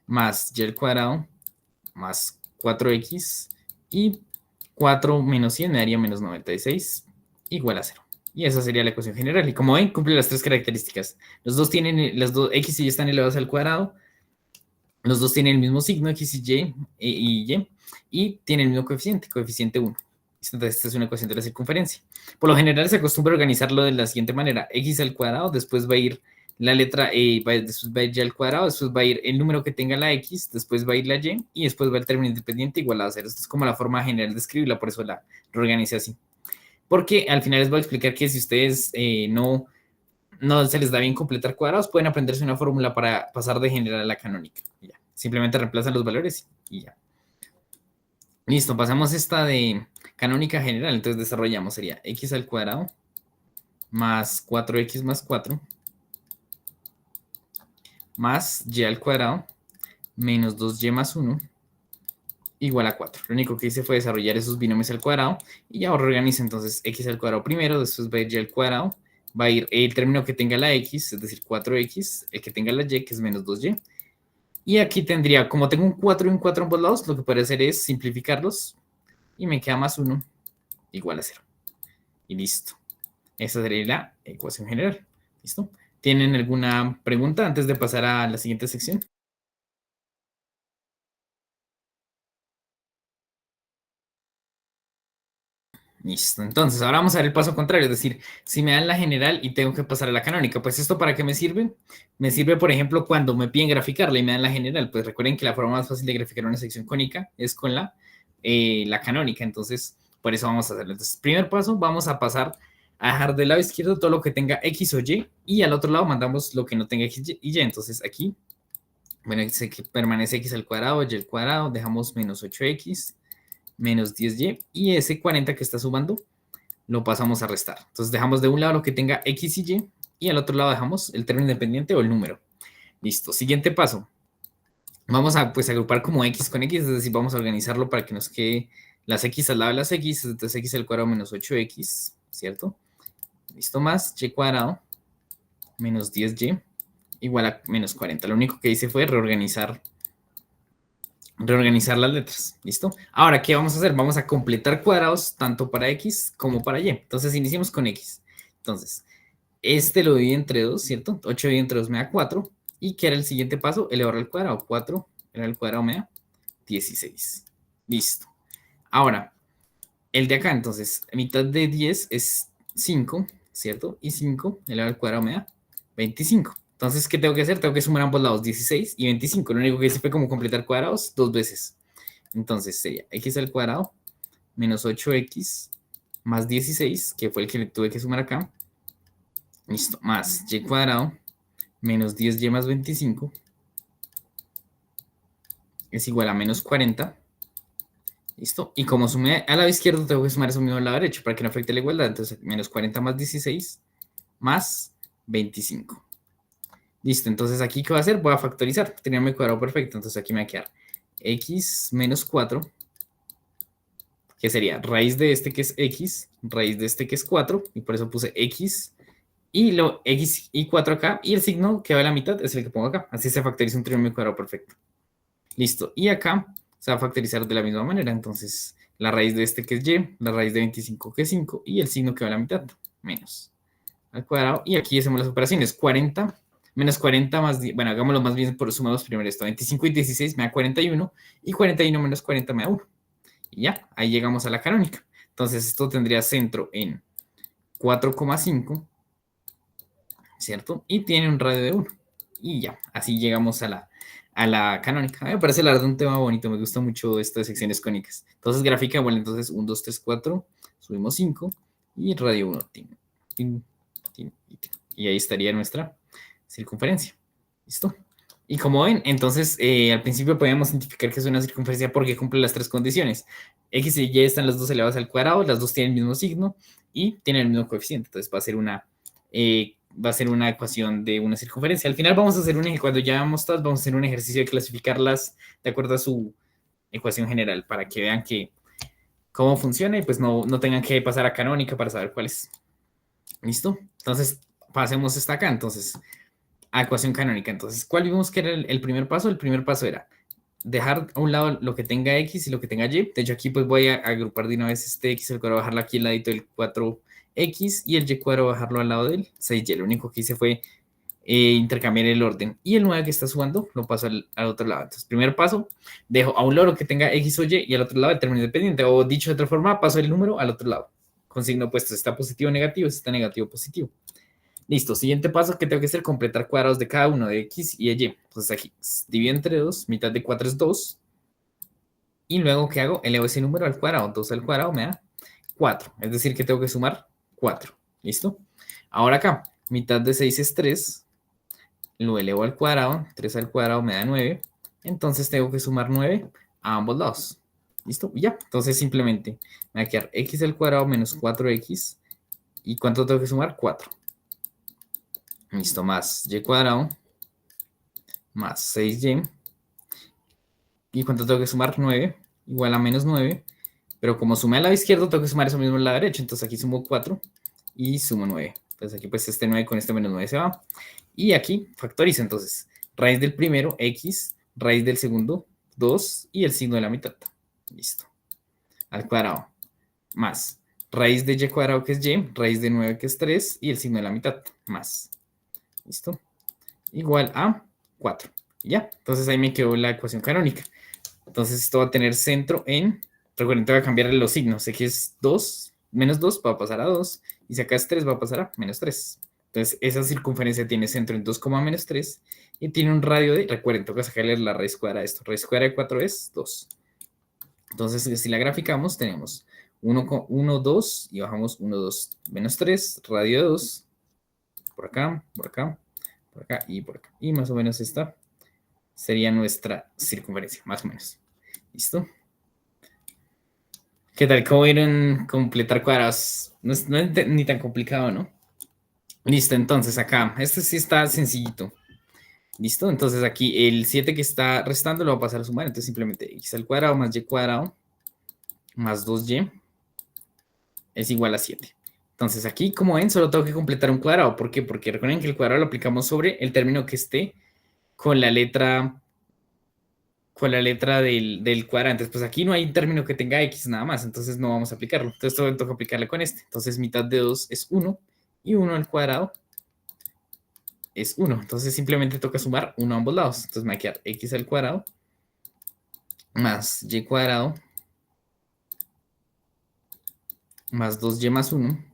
más y al cuadrado más 4x y 4 menos 100 me daría menos 96 igual a 0. Y esa sería la ecuación general. Y como ven, cumple las tres características. Los dos tienen, las dos x y y están elevados al cuadrado. Los dos tienen el mismo signo, x y y, y tienen el mismo coeficiente, coeficiente 1. Entonces, esta es una ecuación de la circunferencia. Por lo general se acostumbra a organizarlo de la siguiente manera. X al cuadrado, después va a ir la letra E, después va a ir Y al cuadrado, después va a ir el número que tenga la X, después va a ir la Y después va el término independiente igual a 0. Esta es como la forma general de escribirla, por eso la reorganicé así. Porque al final les voy a explicar que si ustedes no se les da bien completar cuadrados, pueden aprenderse una fórmula para pasar de general a la canónica. Ya. Simplemente reemplazan los valores y ya. Listo, pasamos esta de canónica general. Entonces desarrollamos, sería x al cuadrado más 4x más 4 más y al cuadrado menos 2y más 1 igual a 4. Lo único que hice fue desarrollar esos binomios al cuadrado y ahora organizo entonces x al cuadrado primero, después va a ir y al cuadrado, va a ir el término que tenga la x, es decir, 4x, el que tenga la y, que es menos 2y. Y aquí tendría, como tengo un 4 y un 4 en ambos lados, lo que puedo hacer es simplificarlos y me queda más 1 igual a 0. Y listo. Esa sería la ecuación general. ¿Listo? ¿Tienen alguna pregunta antes de pasar a la siguiente sección? Listo. Entonces, ahora vamos a ver el paso contrario. Es decir, si me dan la general y tengo que pasar a la canónica, pues ¿esto para qué me sirve? Me sirve, por ejemplo, cuando me piden graficarla y me dan la general. Pues recuerden que la forma más fácil de graficar una sección cónica es con la canónica. Entonces, por eso vamos a hacerlo. Entonces, primer paso, vamos a pasar a dejar del lado izquierdo todo lo que tenga X o Y y al otro lado mandamos lo que no tenga X y Y. Entonces, aquí Bueno, dice que permanece x al cuadrado, y al cuadrado, dejamos menos 8x, menos 10y, y ese 40 que está sumando lo pasamos a restar. Entonces dejamos de un lado lo que tenga x y al otro lado dejamos el término independiente o el número. Listo. Siguiente paso. Vamos a pues agrupar como x con x, es decir, vamos a organizarlo para que nos quede las x al lado de las x, entonces x al cuadrado menos 8x, ¿cierto? Listo, más y cuadrado menos 10y igual a menos 40. Lo único que hice fue reorganizar las letras, ¿listo? Ahora, ¿qué vamos a hacer? Vamos a completar cuadrados tanto para x como para y. Entonces, iniciemos con x. Entonces, este lo divido entre 2, ¿cierto? 8 dividido entre 2 me da 4. ¿Y qué era el siguiente paso? Elevar al cuadrado. 4 elevar al cuadrado me da 16. Listo. Ahora, el de acá, entonces, mitad de 10 es 5, ¿cierto? Y 5 elevado al cuadrado me da 25. Entonces, ¿qué tengo que hacer? Tengo que sumar ambos lados, 16 y 25. Lo único que hice fue como completar cuadrados dos veces. Entonces, sería x al cuadrado menos 8x más 16, que fue el que tuve que sumar acá. Listo, más y cuadrado menos 10y más 25 es igual a menos 40. ¿Listo? Y como sumé al lado izquierdo, tengo que sumar eso mismo al lado derecho para que no afecte la igualdad. Entonces, menos 40 más 16 más 25. Listo, entonces aquí, ¿qué voy a hacer? Voy a factorizar. Tenía mi cuadrado perfecto, entonces aquí me va a quedar x menos 4, que sería raíz de este que es x, raíz de este que es 4, y por eso puse x, y lo x y 4 acá, y el signo que va a la mitad es el que pongo acá. Así se factoriza un trinomio cuadrado perfecto. Listo, y acá se va a factorizar de la misma manera, entonces la raíz de este que es y, la raíz de 25 que es 5, y el signo que va a la mitad, menos al cuadrado, y aquí hacemos las operaciones, 40 menos 40 más 10, bueno, hagámoslo más bien por sumados primero esto, 25 y 16 me da 41, y 41 menos 40 me da 1, y ya, ahí llegamos a la canónica. Entonces esto tendría centro en 4,5, ¿cierto? Y tiene un radio de 1, y ya, así llegamos a la canónica. A mí me parece la verdad un tema bonito, me gusta mucho estas secciones cónicas. Entonces gráfica, bueno, entonces 1, 2, 3, 4, subimos 5, y radio 1, y ahí estaría nuestra circunferencia. ¿Listo? Y como ven, entonces al principio podíamos identificar que es una circunferencia porque cumple las tres condiciones. X y Y están las dos elevadas al cuadrado, las dos tienen el mismo signo y tienen el mismo coeficiente. Entonces va a ser una ecuación de una circunferencia. Al final vamos a hacer cuando ya vamos todas, vamos a hacer un ejercicio de clasificarlas de acuerdo a su ecuación general para que vean cómo funciona y pues no tengan que pasar a canónica para saber cuál es. ¿Listo? Entonces, pasemos esta acá. Entonces, a ecuación canónica. Entonces, ¿cuál vimos que era el primer paso? El primer paso era dejar a un lado lo que tenga x y lo que tenga y. De hecho, aquí pues voy a agrupar de una vez este x al cuadrado, bajarlo aquí al ladito del 4x y el y cuadrado bajarlo al lado del 6y. Lo único que hice fue intercambiar el orden. Y el 9 que está sumando lo paso al otro lado. Entonces, primer paso, dejo a un lado lo que tenga x o y y al otro lado el término independiente. O dicho de otra forma, paso el número al otro lado. Con signo opuesto, si está positivo o negativo, si está negativo o positivo. Listo, siguiente paso que tengo que hacer, completar cuadrados de cada uno, de x y de y. Entonces aquí, divido entre 2, mitad de 4 es 2. Y luego, ¿qué hago? Elevo ese número al cuadrado. 2 al cuadrado me da 4. Es decir, que tengo que sumar 4. ¿Listo? Ahora acá, mitad de 6 es 3. Lo elevo al cuadrado. 3 al cuadrado me da 9. Entonces tengo que sumar 9 a ambos lados. ¿Listo? Y ya. Entonces simplemente me va a quedar x al cuadrado menos 4x. ¿Y cuánto tengo que sumar? 4. Listo, más y cuadrado más 6y. ¿Y cuánto tengo que sumar? 9 igual a menos 9. Pero como sumé al lado izquierdo, tengo que sumar eso mismo al lado derecho. Entonces aquí sumo 4 y sumo 9. Entonces aquí pues este 9 con este menos 9 se va. Y aquí factorizo. Entonces raíz del primero, x, raíz del segundo, 2 y el signo de la mitad. Listo. Al cuadrado. Más raíz de y cuadrado que es y, raíz de 9 que es 3 y el signo de la mitad. Más. ¿Listo? Igual a 4. Ya, entonces ahí me quedó la ecuación canónica. Entonces esto va a tener centro en, recuerden, tengo que cambiar los signos. Aquí es 2, menos 2 va a pasar a 2. Y si acá es 3 va a pasar a menos 3. Entonces esa circunferencia tiene centro en 2, menos 3. Y tiene un radio de, recuerden, tengo que sacarle la raíz cuadrada de esto. Raíz cuadrada de 4 es 2. Entonces si la graficamos tenemos 1, 2 y bajamos 1, 2, menos 3, radio de 2. Por acá, por acá, por acá y por acá. Y más o menos está sería nuestra circunferencia, más o menos. ¿Listo? ¿Qué tal? ¿Cómo vieron completar cuadrados? No es ni tan complicado, ¿no? Listo, entonces acá, este sí está sencillito. ¿Listo? Entonces aquí el 7 que está restando lo va a pasar a sumar. Entonces simplemente x al cuadrado más y cuadrado más 2y es igual a 7. Entonces aquí, como ven, solo tengo que completar un cuadrado. ¿Por qué? Porque recuerden que el cuadrado lo aplicamos sobre el término que esté con la letra del cuadrado. Entonces, pues aquí no hay un término que tenga x nada más, entonces no vamos a aplicarlo. Entonces, esto tengo que aplicarle con este. Entonces, mitad de 2 es 1 y 1 al cuadrado es 1. Entonces, simplemente toca sumar 1 a ambos lados. Entonces, me va a quedar x al cuadrado más y cuadrado más 2y más 1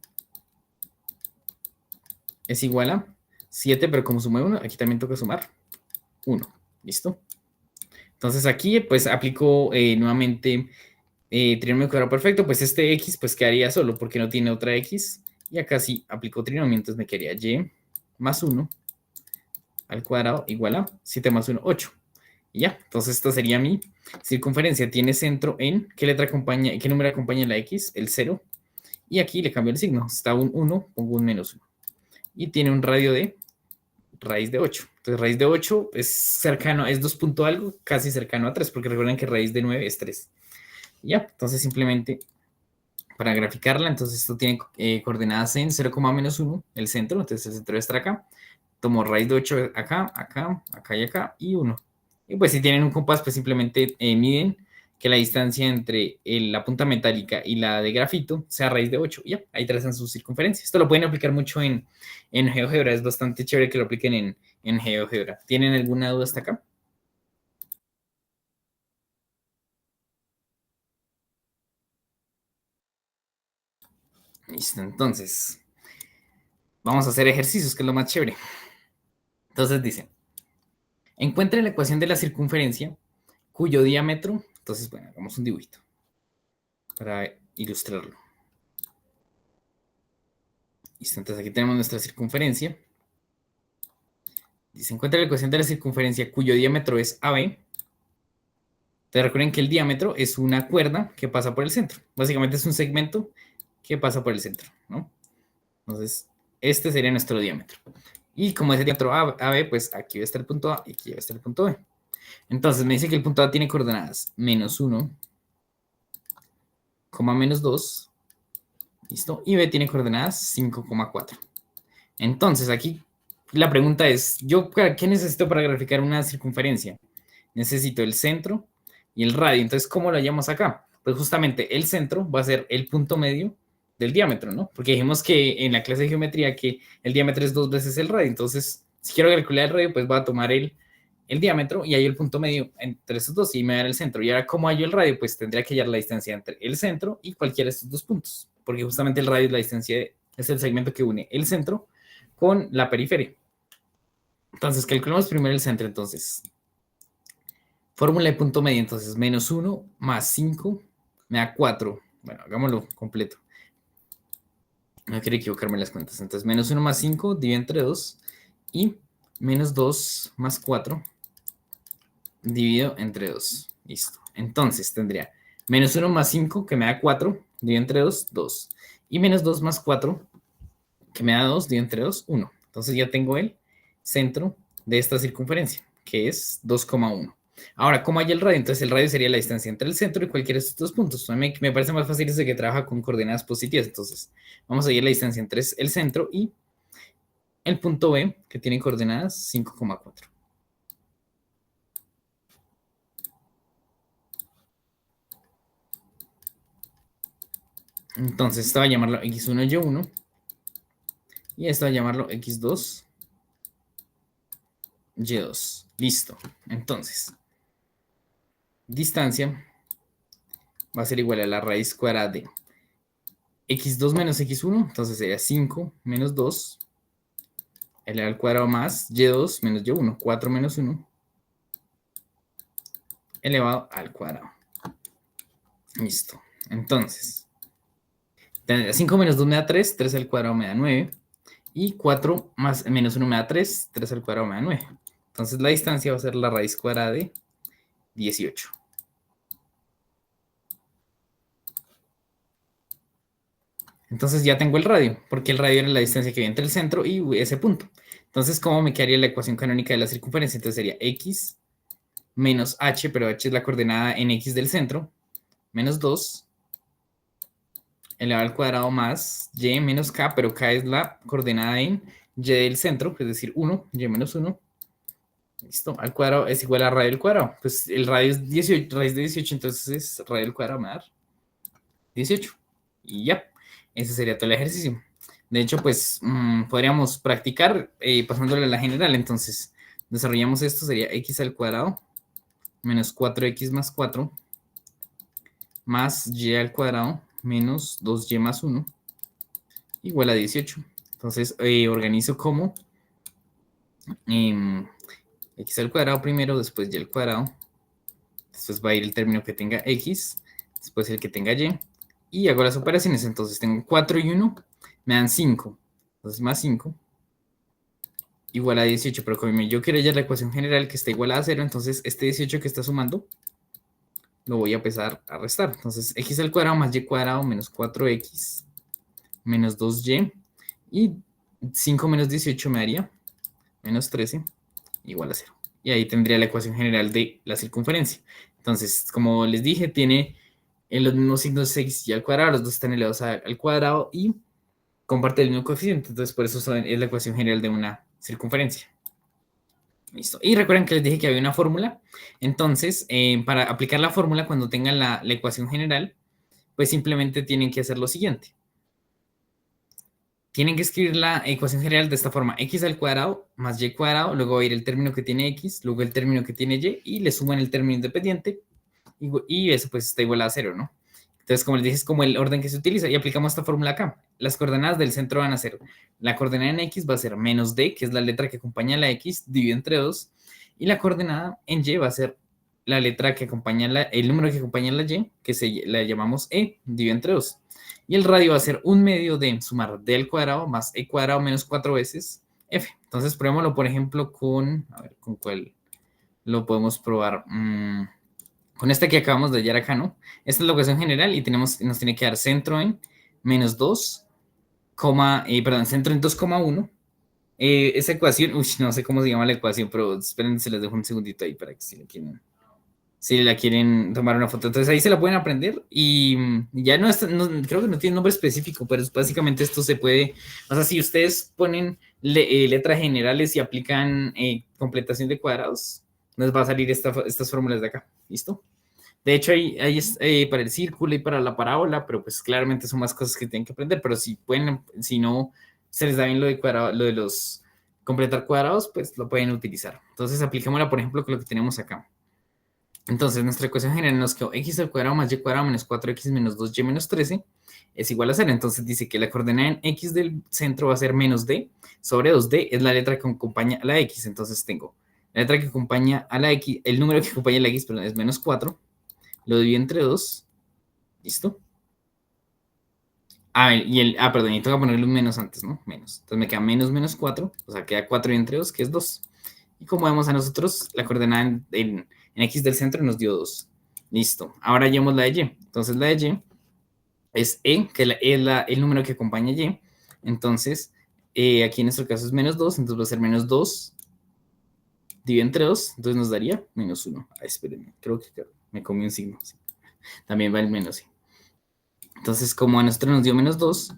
es igual a 7, pero como sumé 1, aquí también toca sumar 1. ¿Listo? Entonces, aquí pues aplico nuevamente trinomio cuadrado perfecto, pues este x pues quedaría solo porque no tiene otra x. Y acá sí aplico trinomio, entonces me quedaría y más 1 al cuadrado igual a 7 más 1, 8. Y ya, entonces esta sería mi circunferencia. Tiene centro en, ¿qué letra acompaña, qué número acompaña la x? El 0. Y aquí le cambio el signo. Está un 1, pongo un menos 1. Y tiene un radio de raíz de 8. Entonces raíz de 8 es cercano, es 2 punto algo, casi cercano a 3, porque recuerden que raíz de 9 es 3. Y ya, entonces simplemente para graficarla, entonces esto tiene coordenadas en 0, menos 1, el centro, entonces el centro debe estar acá. Tomo raíz de 8 acá, acá, acá y acá, y 1. Y pues si tienen un compás, pues simplemente miden que la distancia entre la punta metálica y la de grafito sea raíz de 8. Y ya, ahí trazan su circunferencia. Esto lo pueden aplicar mucho en GeoGebra, es bastante chévere que lo apliquen en GeoGebra. ¿Tienen alguna duda hasta acá? Listo, entonces vamos a hacer ejercicios, que es lo más chévere. Entonces dice, encuentre la ecuación de la circunferencia cuyo diámetro, entonces bueno, hagamos un dibujito para ilustrarlo. Listo, entonces aquí tenemos nuestra circunferencia. Dice, encuentra la ecuación de la circunferencia cuyo diámetro es AB. Te recuerden que el diámetro es una cuerda que pasa por el centro. Básicamente es un segmento que pasa por el centro, ¿no? Entonces, este sería nuestro diámetro. Y como es el diámetro AB, pues aquí va a estar el punto A y aquí va a estar el punto B. Entonces, me dice que el punto A tiene coordenadas menos 1, menos 2, ¿listo? Y B tiene coordenadas 5,4. Entonces, aquí la pregunta es, ¿yo qué necesito para graficar una circunferencia? Necesito el centro y el radio. Entonces, ¿cómo lo hallamos acá? Pues justamente el centro va a ser el punto medio del diámetro, ¿no? Porque dijimos que en la clase de geometría que el diámetro es 2 veces el radio. Entonces, si quiero calcular el radio, pues voy a tomar el diámetro y hallo el punto medio entre estos dos y me da el centro. Y ahora, ¿cómo hallo el radio? Pues tendría que hallar la distancia entre el centro y cualquiera de estos dos puntos. Porque justamente el radio es la distancia, es el segmento que une el centro con la periferia. Entonces, calculamos primero el centro. Entonces, fórmula de punto medio, entonces, menos 1 más 5 me da 4. Bueno, hagámoslo completo. No quiero equivocarme en las cuentas. Entonces, menos 1 más 5 dividido entre 2 y menos 2 más 4 dividido entre 2. Listo. Entonces, tendría menos 1 más 5 que me da 4 dividido entre 2, 2. Y menos 2 más 4 que me da 2 dividido entre 2, 1. Entonces, ya tengo el centro de esta circunferencia, que es 2,1. Ahora, ¿cómo hay el radio? Entonces, el radio sería la distancia entre el centro y cualquiera de estos dos puntos. A mí me parece más fácil desde que trabaja con coordenadas positivas. Entonces, vamos a ir la distancia entre el centro y el punto B, que tiene coordenadas 5,4. Entonces, esto va a llamarlo x1, y1. Y esto va a llamarlo x2, y2. Listo. Entonces, distancia va a ser igual a la raíz cuadrada de x2 menos x1, entonces sería 5 menos 2, elevado al cuadrado más y2 menos y1, 4 menos 1, elevado al cuadrado. Listo. Entonces, 5 menos 2 me da 3, 3 al cuadrado me da 9, y 4 más menos 1 me da 3, 3 al cuadrado me da 9. Entonces la distancia va a ser la raíz cuadrada de 18. Entonces ya tengo el radio, porque el radio era la distancia que había entre el centro y ese punto. Entonces, ¿cómo me quedaría la ecuación canónica de la circunferencia? Entonces sería x menos h, pero h es la coordenada en x del centro, menos 2 elevado al cuadrado más y menos k, pero k es la coordenada en y del centro, es decir, 1, y menos 1. Listo, al cuadrado es igual a radio al cuadrado. Pues el radio es 18, raíz de 18, entonces radio al cuadrado me va a dar 18. Y ya, ese sería todo el ejercicio. De hecho, pues podríamos practicar pasándole a la general. Entonces, desarrollamos esto, sería x al cuadrado menos 4x más 4 más y al cuadrado menos 2y más 1 igual a 18. Entonces, organizo como x al cuadrado primero, después y al cuadrado, después va a ir el término que tenga x, después el que tenga y, y hago las operaciones. Entonces tengo 4 y 1, me dan 5, entonces más 5 igual a 18, pero como yo quiero hallar la ecuación general que está igual a 0, entonces este 18 que está sumando lo voy a empezar a restar. Entonces x al cuadrado más y cuadrado menos 4x menos 2y, y 5 menos 18 me daría menos 13 igual a 0. Y ahí tendría la ecuación general de la circunferencia. Entonces, como les dije, tiene los mismos signos x y al cuadrado, los dos están elevados al cuadrado y comparte el mismo coeficiente. Entonces, por eso es la ecuación general de una circunferencia. Listo. Y recuerden que les dije que había una fórmula. Entonces, para aplicar la fórmula cuando tengan la ecuación general, pues simplemente tienen que hacer lo siguiente. Tienen que escribir la ecuación general de esta forma: x al cuadrado más y cuadrado, luego va a ir el término que tiene x, luego el término que tiene y le suman el término independiente, y eso pues está igual a 0, ¿no? Entonces, como les dije, es como el orden que se utiliza, y aplicamos esta fórmula acá. Las coordenadas del centro van a ser, la coordenada en x va a ser menos d, que es la letra que acompaña a la x, dividido entre 2, y la coordenada en y va a ser la letra que acompaña el número que acompaña a la y, que la llamamos e, dividido entre 2. Y el radio va a ser un medio de sumar d al cuadrado más e cuadrado menos 4 veces f. Entonces, probémoslo, por ejemplo, a ver, ¿con cuál lo podemos probar? Con este que acabamos de hallar acá, ¿no? Esta es la ecuación general y nos tiene que dar centro en menos 2, centro en 2,1. Esa ecuación, no sé cómo se llama la ecuación, pero esperen, se les dejo un segundito ahí para que si la quieren tomar una foto. Entonces ahí se la pueden aprender y ya creo que no tiene nombre específico, pero básicamente esto se puede, o sea, si ustedes ponen letras generales y aplican completación de cuadrados, les va a salir estas fórmulas de acá. ¿Listo? De hecho, hay para el círculo y para la parábola, pero pues claramente son más cosas que tienen que aprender, pero si no se les da bien lo de cuadrado, lo de los completar cuadrados, pues lo pueden utilizar. Entonces, aplicémosla, por ejemplo, con lo que tenemos acá. Entonces, nuestra ecuación general nos quedó x al cuadrado más y cuadrado menos 4x menos 2y menos 13 es igual a 0. Entonces dice que la coordenada en x del centro va a ser menos d sobre 2d, es la letra que acompaña a la x. Entonces tengo la letra que acompaña a la x, el número que acompaña a la x, perdón, es menos 4. Lo divido entre 2. ¿Listo? Perdón, y tengo que ponerle un menos antes, ¿no? Menos. Entonces me queda menos 4, o sea, queda 4 y entre 2, que es 2. Y como vemos a nosotros, la coordenada en x del centro nos dio 2. Listo. Ahora hallemos la de y. Entonces la de y es e, que es el número que acompaña a y. Entonces, aquí en nuestro caso es menos 2, entonces va a ser menos 2 dividido entre 2, entonces nos daría menos 1. Espérenme, creo que me comí un signo. Sí. También va el menos, sí. Entonces, como a nosotros nos dio menos 2,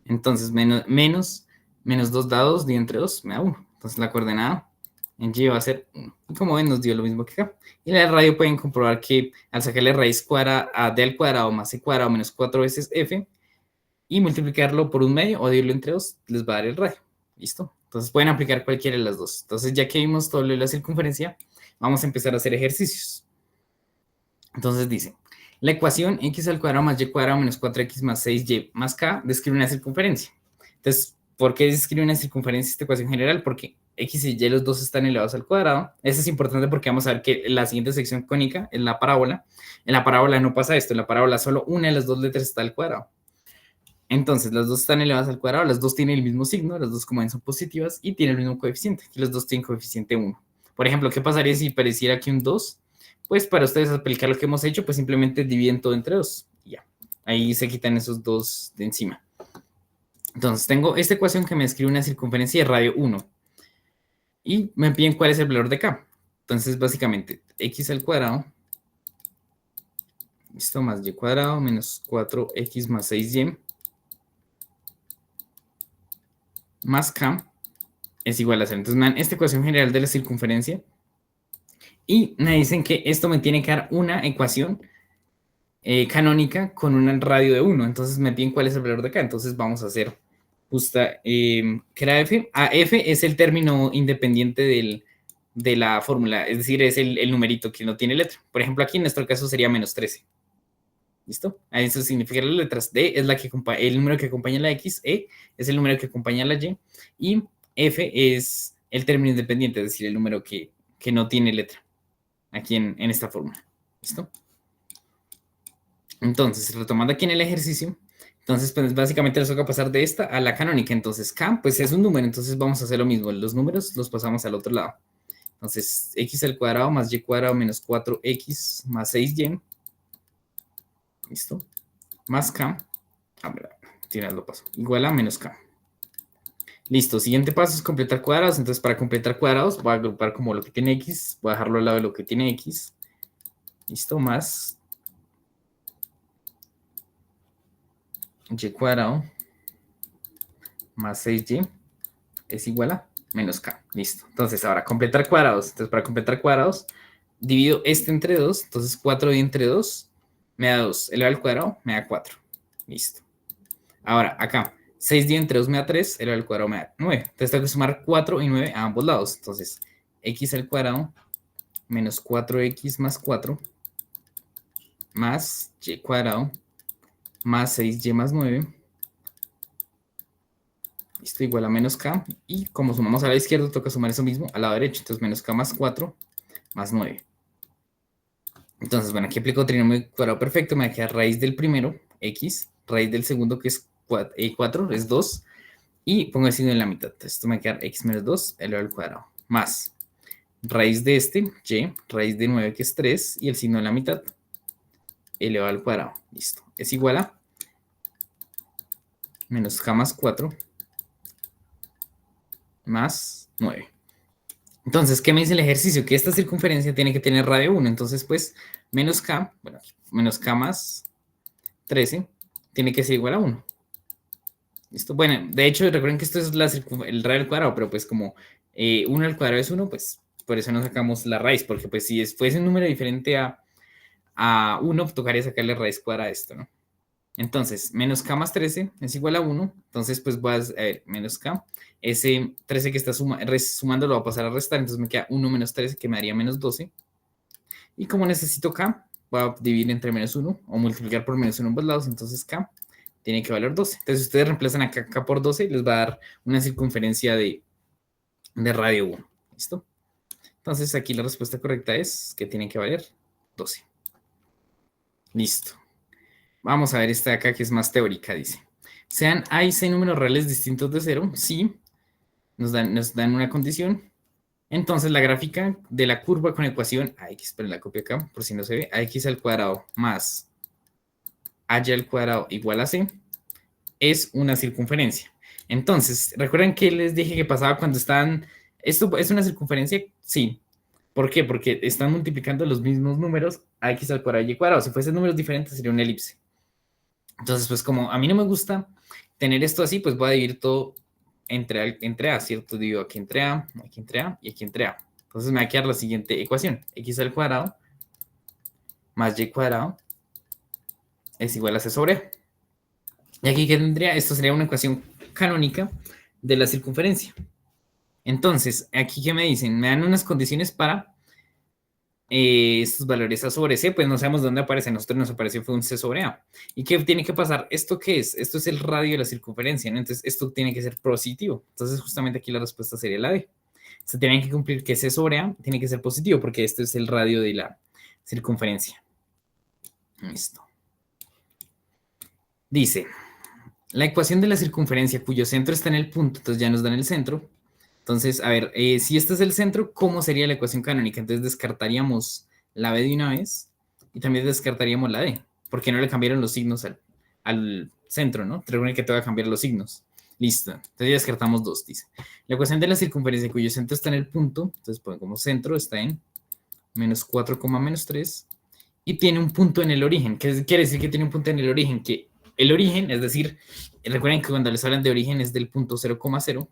entonces menos 2 dados dividido entre 2 me da 1. Entonces la coordenada en y va a ser 1. Y como ven, nos dio lo mismo que acá. Y en la radio pueden comprobar que al sacarle raíz cuadrada a d al cuadrado más c cuadrado menos 4 veces f y multiplicarlo por un medio o dividirlo entre 2, les va a dar el radio. ¿Listo? Entonces pueden aplicar cualquiera de las dos. Entonces, ya que vimos todo lo de la circunferencia, vamos a empezar a hacer ejercicios. Entonces dice, la ecuación x al cuadrado más y cuadrado menos 4x más 6y más k describe una circunferencia. Entonces, ¿por qué describe una circunferencia esta ecuación general? Porque x y y los dos están elevados al cuadrado. Eso es importante porque vamos a ver que la siguiente sección cónica es la parábola. En la parábola no pasa esto, en la parábola solo una de las dos letras está al cuadrado. Entonces, las dos están elevadas al cuadrado, las dos tienen el mismo signo, las dos como ven son positivas y tienen el mismo coeficiente, que los dos tienen coeficiente 1. Por ejemplo, ¿qué pasaría si pareciera aquí un 2? Pues para ustedes aplicar lo que hemos hecho, pues simplemente dividen todo entre 2. Ya, ahí se quitan esos dos de encima. Entonces, tengo esta ecuación que me describe una circunferencia de radio 1. Y me piden cuál es el valor de k. Entonces, básicamente, x al cuadrado, esto más y cuadrado menos 4x más 6y más k es igual a 0. Entonces me dan esta ecuación general de la circunferencia y me dicen que esto me tiene que dar una ecuación canónica con un radio de 1. Entonces me piden cuál es el valor de k. Entonces vamos a hacer justa, ¿qué era f? F es el término independiente de la fórmula, es decir, es el numerito que no tiene letra. Por ejemplo, aquí en nuestro caso sería menos 13. ¿Listo? Eso significa las letras. D es la que el número que acompaña a la X, E es el número que acompaña a la Y, y F es el término independiente, es decir, el número que no tiene letra, aquí en esta fórmula. ¿Listo? Entonces, retomando aquí en el ejercicio, entonces, pues básicamente les toca pasar de esta a la canónica. Entonces, K, pues es un número, entonces vamos a hacer lo mismo. Los números los pasamos al otro lado. Entonces, x al cuadrado más y cuadrado menos 4x más 6y. ¿Listo? Más k. Tirarlo paso. Igual a menos k. Listo. Siguiente paso es completar cuadrados. Entonces, para completar cuadrados, voy a agrupar como lo que tiene x. Voy a dejarlo al lado de lo que tiene x. Listo. Más y cuadrado más 6y es igual a menos k. Listo. Entonces, ahora completar cuadrados. Entonces, para completar cuadrados, divido este entre 2. Entonces, 4y entre 2 me da 2. Elevado al cuadrado me da 4. Listo. Ahora, acá, 6 entre 2 me da 3, elevado al cuadrado me da 9. Entonces, tengo que sumar 4 y 9 a ambos lados. Entonces, x al cuadrado menos 4x más 4 más y cuadrado más 6y más 9. Esto igual a menos k. Y como sumamos a la izquierda, toca sumar eso mismo al lado derecho. Entonces, menos k más 4 más 9. Entonces, bueno, aquí aplico trinomio cuadrado perfecto. Me va a quedar raíz del primero, x, raíz del segundo, que es 4, es 2. Y pongo el signo en la mitad. Esto me va a quedar x menos 2 elevado al cuadrado. Más raíz de este, y, raíz de 9, que es 3, y el signo en la mitad, elevado al cuadrado. Listo. Es igual a menos k más 4 más 9. Entonces, ¿qué me dice el ejercicio? Que esta circunferencia tiene que tener radio 1. Entonces, pues, menos k, bueno, menos k más 13 tiene que ser igual a 1. ¿Listo? Bueno, de hecho, recuerden que esto es el radio al cuadrado, pero pues como 1 al cuadrado es 1, pues por eso no sacamos la raíz, porque pues si fuese un número diferente a 1, tocaría sacarle raíz cuadrada a esto, ¿no? Entonces, menos k más 13 es igual a 1, entonces pues voy a ver, menos k, ese 13 que está sumando lo va a pasar a restar, entonces me queda 1 menos 13 que me daría menos 12, y como necesito k, voy a dividir entre menos 1 o multiplicar por menos 1 en ambos lados, entonces k tiene que valer 12. Entonces, si ustedes reemplazan acá k por 12, les va a dar una circunferencia de radio 1. ¿Listo? Entonces, aquí la respuesta correcta es que tiene que valer 12. Listo. Vamos a ver esta de acá que es más teórica, dice. ¿Sean A y C números reales distintos de 0? Sí. Nos dan una condición. Entonces, la gráfica de la curva con ecuación AX, pero la copio acá, por si no se ve, AX al cuadrado más AY al cuadrado igual a C, es una circunferencia. Entonces, ¿recuerdan que les dije que pasaba cuando están... ¿Esto es una circunferencia? Sí. ¿Por qué? Porque están multiplicando los mismos números a x al cuadrado y cuadrado. Si fuesen números diferentes sería una elipse. Entonces, pues como a mí no me gusta tener esto así, pues voy a dividir todo entre A, ¿cierto? Divido aquí entre A y aquí entre A. Entonces me va a quedar la siguiente ecuación. X al cuadrado más y cuadrado es igual a C sobre A. Y aquí, ¿qué tendría? Esto sería una ecuación canónica de la circunferencia. Entonces, aquí, ¿qué me dicen? Me dan unas condiciones para estos valores A sobre C, pues no sabemos dónde aparece. A nosotros nos apareció fue un C sobre A. ¿Y qué tiene que pasar? ¿Esto qué es? Esto es el radio de la circunferencia, ¿no? Entonces, esto tiene que ser positivo. Entonces, justamente aquí la respuesta sería la D. Se tiene que cumplir que C sobre A tiene que ser positivo, porque este es el radio de la circunferencia. Listo. Dice, La ecuación de la circunferencia cuyo centro está en el punto, entonces ya nos dan el centro. Entonces, a ver, si este es el centro, ¿cómo sería la ecuación canónica? Entonces descartaríamos la B de una vez y también descartaríamos la D, porque no le cambiaron los signos al centro, ¿no? Recuerden que te va a cambiar los signos. Listo. Entonces ya descartamos dos, dice. La ecuación de la circunferencia cuyo centro está en el punto, entonces como centro está en menos 4, menos 3, y tiene un punto en el origen. ¿Qué quiere decir que tiene un punto en el origen? Que el origen, es decir, recuerden que cuando les hablan de origen es del punto 0,0.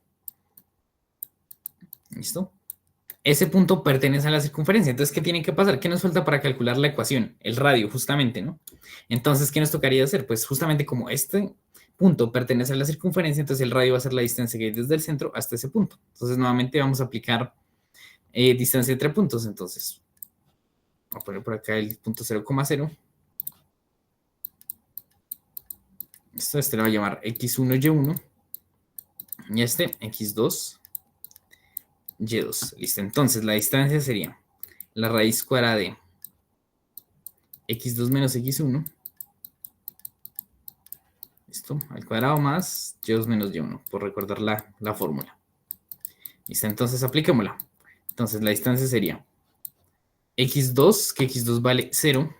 ¿Listo? Ese punto pertenece a la circunferencia. Entonces, ¿qué tiene que pasar? ¿Qué nos falta para calcular la ecuación? El radio, justamente, ¿no? Entonces, ¿qué nos tocaría hacer? Pues justamente como este punto pertenece a la circunferencia, entonces el radio va a ser la distancia que hay desde el centro hasta ese punto. Entonces, nuevamente vamos a aplicar distancia entre puntos. Entonces, voy a poner por acá el punto 0,0. Este lo voy a llamar x1, y1. Y este, x2, y2. Listo. Entonces, la distancia sería la raíz cuadrada de x2 menos x1. Listo. Al cuadrado más y2 menos y1, por recordar la fórmula. Listo. Entonces, apliquémosla. Entonces, la distancia sería x2, que x2 vale 0.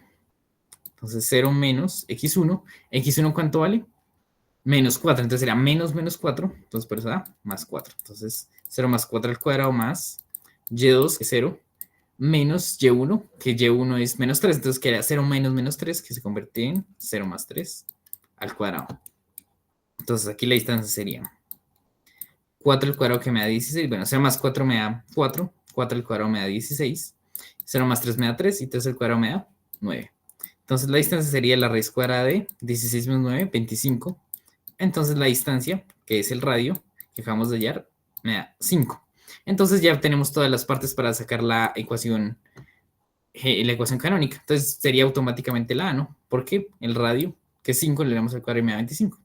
Entonces, 0 menos x1. ¿X1 cuánto vale? Menos 4. Entonces, será menos 4. Entonces, por eso da más 4. Entonces, 0 más 4 al cuadrado más y2, que es 0, menos y1, que y1 es menos 3. Entonces, queda 0 menos 3, que se convierte en 0 más 3 al cuadrado. Entonces, aquí la distancia sería 4 al cuadrado, que me da 16. Bueno, 0 más 4 me da 4. 4 al cuadrado me da 16. 0 más 3 me da 3. Y 3 al cuadrado me da 9. Entonces, la distancia sería la raíz cuadrada de 16 menos 9, 25. Entonces, la distancia, que es el radio que acabamos de hallar, me da 5. Entonces, ya tenemos todas las partes para sacar la ecuación canónica. Entonces, sería automáticamente la A, ¿no? Porque el radio, que es 5, le damos al cuadrado y me da 25.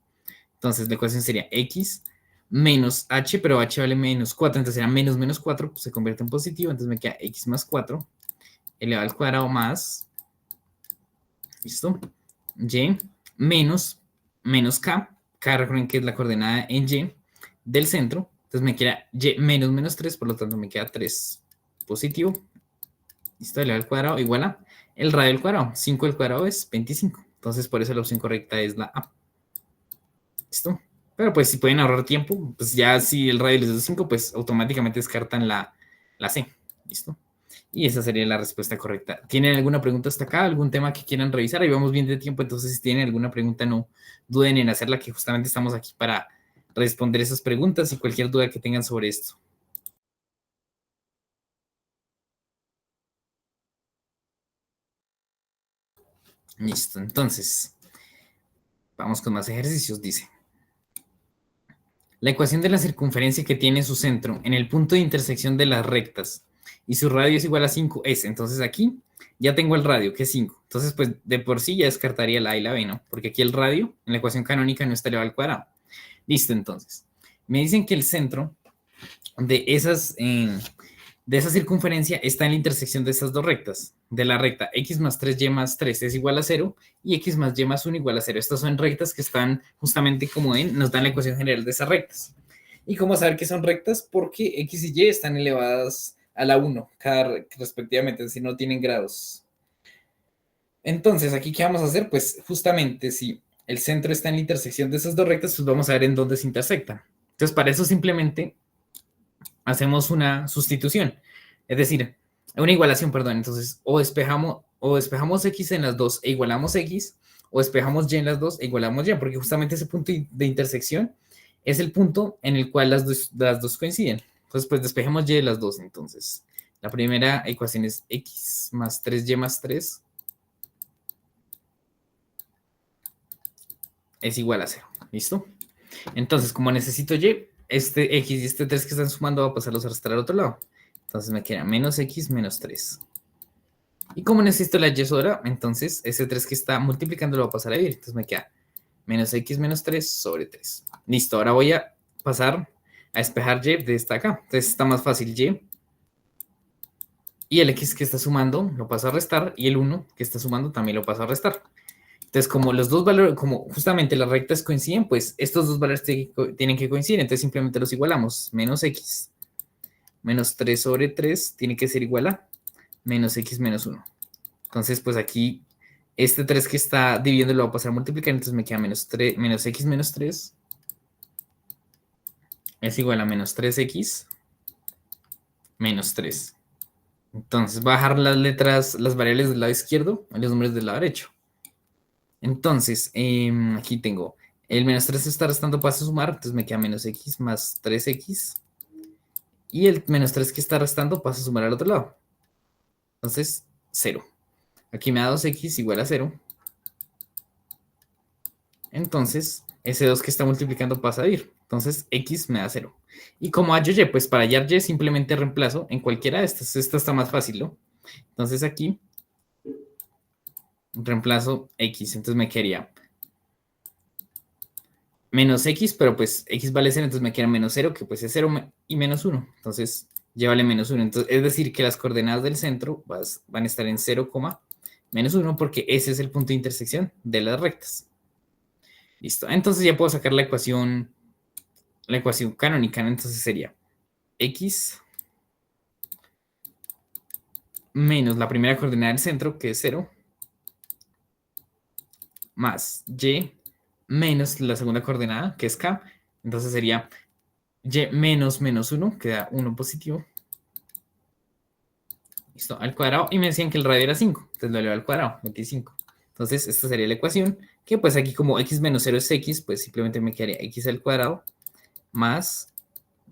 Entonces, la ecuación sería x menos h, pero h vale menos 4, entonces será menos 4, pues se convierte en positivo, entonces me queda x más 4 elevado al cuadrado más, ¿listo? Y menos k recuerden que es la coordenada en y del centro, entonces me queda y menos 3, por lo tanto me queda 3 positivo, ¿listo? Elevado al cuadrado igual a el radio al cuadrado, 5 al cuadrado es 25, entonces por eso la opción correcta es la A. ¿Listo? Pero pues si pueden ahorrar tiempo, pues ya si el radio les da 5, pues automáticamente descartan la C. ¿Listo? Y esa sería la respuesta correcta. ¿Tienen alguna pregunta hasta acá? ¿Algún tema que quieran revisar? Ahí vamos bien de tiempo, entonces si tienen alguna pregunta no duden en hacerla, que justamente estamos aquí para responder esas preguntas y cualquier duda que tengan sobre esto. Listo, entonces vamos con más ejercicios, dice. La ecuación de la circunferencia que tiene su centro en el punto de intersección de las rectas y su radio es igual a 5 es. Entonces aquí ya tengo el radio, que es 5. Entonces, pues de por sí ya descartaría la A y la B, ¿no? Porque aquí el radio en la ecuación canónica no está elevado al cuadrado. Listo, entonces. Me dicen que el centro de esa circunferencia está en la intersección de estas dos rectas. De la recta x más 3y más 3 es igual a 0 y x más y más 1 igual a 0. Estas son rectas que están justamente como nos dan la ecuación general de esas rectas. ¿Y cómo saber que son rectas? Porque x y y están elevadas a la 1, respectivamente, es decir, no tienen grados. Entonces, ¿aquí qué vamos a hacer? Pues justamente si el centro está en la intersección de esas dos rectas, pues vamos a ver en dónde se intersectan. Entonces, para eso simplemente hacemos una sustitución, es decir, una igualación, perdón. Entonces, o despejamos x en las dos e igualamos x, o despejamos y en las dos e igualamos y, porque justamente ese punto de intersección es el punto en el cual las dos coinciden. Entonces, pues despejemos y de las dos. Entonces, la primera ecuación es x más 3y más 3 es igual a 0. ¿Listo? Entonces, como necesito y, este x y este 3 que están sumando va a pasarlos a restar al otro lado. Entonces me queda menos x menos 3. Y como necesito la y ahora, entonces ese 3 que está multiplicando lo va a pasar a dividir. Entonces me queda menos x menos 3 sobre 3. Listo, ahora voy a pasar a despejar y de esta acá. Entonces está más fácil y. Y el x que está sumando lo paso a restar. Y el 1 que está sumando también lo paso a restar. Entonces, como los dos valores, como justamente las rectas coinciden, pues estos dos valores tienen que coincidir. Entonces, simplemente los igualamos. Menos x menos 3 sobre 3 tiene que ser igual a menos x menos 1. Entonces, pues aquí, este 3 que está dividiendo lo va a pasar a multiplicar. Entonces, me queda menos x menos 3 es igual a menos 3x menos 3. Entonces, voy a bajar las letras, las variables del lado izquierdo y los números del lado derecho. Entonces, aquí tengo el menos 3 está restando, paso a sumar, entonces me queda menos x más 3x. Y el menos 3 que está restando pasa a sumar al otro lado. Entonces, 0. Aquí me da 2x igual a 0. Entonces, ese 2 que está multiplicando pasa a ir. Entonces, x me da 0. Y como hallo y, pues para hallar y simplemente reemplazo en cualquiera de estas. Esta está más fácil, ¿no? Entonces aquí reemplazo x. Entonces me quedaría menos x, pero pues x vale 0, entonces me queda menos 0, que pues es 0 y menos 1. Entonces ya vale menos 1. Entonces, es decir, que las coordenadas del centro van a estar en 0, menos 1, porque ese es el punto de intersección de las rectas. Listo. Entonces ya puedo sacar la ecuación canónica. Entonces sería x menos la primera coordenada del centro, que es 0, más y menos la segunda coordenada, que es k. Entonces sería y menos menos 1, que da 1 positivo. Listo, al cuadrado. Y me decían que el radio era 5. Entonces lo elevo al cuadrado, 25. Entonces esta sería la ecuación, que pues aquí como x menos 0 es x, pues simplemente me quedaría x al cuadrado más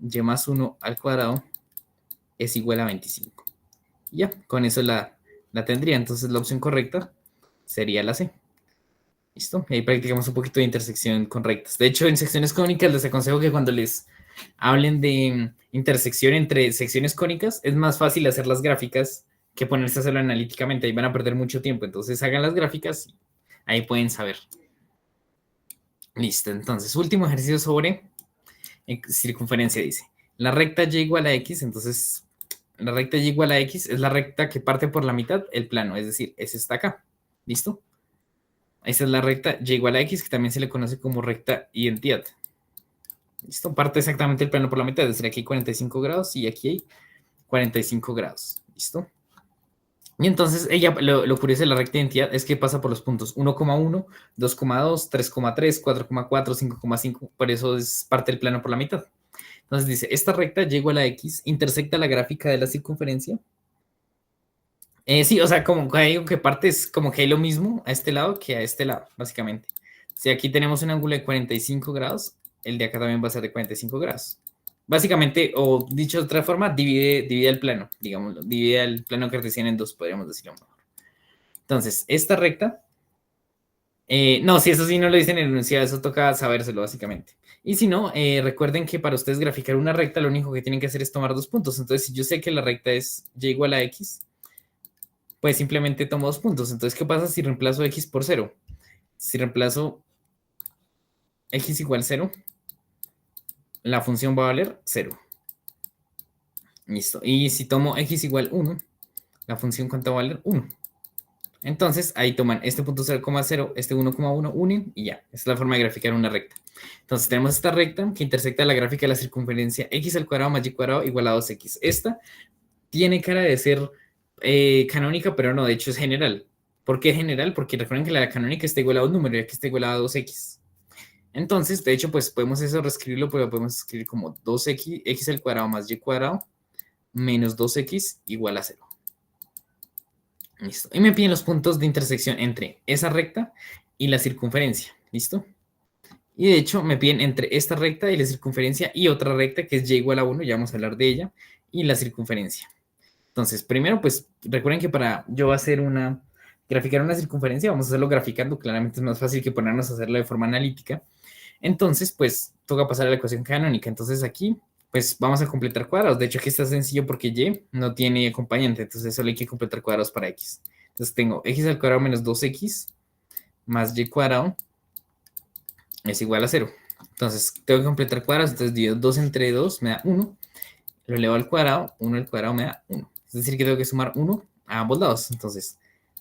y más 1 al cuadrado es igual a 25. Y ya, con eso la tendría. Entonces la opción correcta sería la C. ¿Listo? Y ahí practicamos un poquito de intersección con rectas. De hecho, en secciones cónicas les aconsejo que cuando les hablen de intersección entre secciones cónicas, es más fácil hacer las gráficas que ponerse a hacerlo analíticamente. Ahí van a perder mucho tiempo. Entonces hagan las gráficas y ahí pueden saber. Listo. Entonces, último ejercicio sobre circunferencia dice. La recta y igual a x, entonces la recta y igual a x es la recta que parte por la mitad el plano, es decir, ese está acá. ¿Listo? Esa es la recta y igual a x, que también se le conoce como recta identidad. ¿Listo? Parte exactamente el plano por la mitad, es decir, aquí hay 45 grados y aquí hay 45 grados. ¿Listo? Y entonces, lo curioso de la recta identidad es que pasa por los puntos 1,1, 2,2, 3,3, 4,4, 5,5. Por eso es parte del plano por la mitad. Entonces dice, esta recta y igual a x intersecta la gráfica de la circunferencia. Sí, o sea, como que hay que partes, como que hay lo mismo a este lado que a este lado, básicamente. Si aquí tenemos un ángulo de 45 grados, el de acá también va a ser de 45 grados. Básicamente, o dicho de otra forma, divide el plano, digámoslo, divide el plano cartesiano en dos, podríamos decirlo mejor. Entonces, esta recta, no, si eso sí no lo dicen en el enunciado, eso toca sabérselo, básicamente. Y si no, recuerden que para ustedes graficar una recta, lo único que tienen que hacer es tomar 2 puntos. Entonces, si yo sé que la recta es y igual a x, pues simplemente tomo 2 puntos. Entonces, ¿qué pasa si reemplazo x por 0? Si reemplazo x igual 0, la función va a valer 0. Listo. Y si tomo x igual 1, la función ¿cuánto va a valer? 1. Entonces, ahí toman este punto 0,0, este 1,1, unen y ya. Esa es la forma de graficar una recta. Entonces, tenemos esta recta que intersecta la gráfica de la circunferencia x al cuadrado más y cuadrado igual a 2x. Esta tiene cara de ser canónica, pero no, de hecho es general. ¿Por qué general? Porque recuerden que la canónica está igual a un número y aquí está igual a 2x. Entonces, de hecho, pues podemos eso reescribirlo, pero podemos escribir como 2x, x al cuadrado más y cuadrado menos 2x igual a 0. Listo. Y me piden los puntos de intersección entre esa recta y la circunferencia. ¿Listo? Y de hecho me piden entre esta recta y la circunferencia y otra recta que es y igual a 1, ya vamos a hablar de ella, y la circunferencia. Entonces, primero, pues recuerden que para yo hacer graficar una circunferencia, vamos a hacerlo graficando, claramente es más fácil que ponernos a hacerlo de forma analítica. Entonces, pues toca pasar a la ecuación canónica. Entonces aquí, pues vamos a completar cuadrados. De hecho, aquí está sencillo porque y no tiene acompañante, entonces solo hay que completar cuadrados para x. Entonces tengo x al cuadrado menos 2x más y cuadrado es igual a 0. Entonces tengo que completar cuadrados, entonces divido 2 entre 2 me da 1. Lo elevo al cuadrado, 1 al cuadrado me da 1. Es decir, que tengo que sumar 1 a ambos lados. Entonces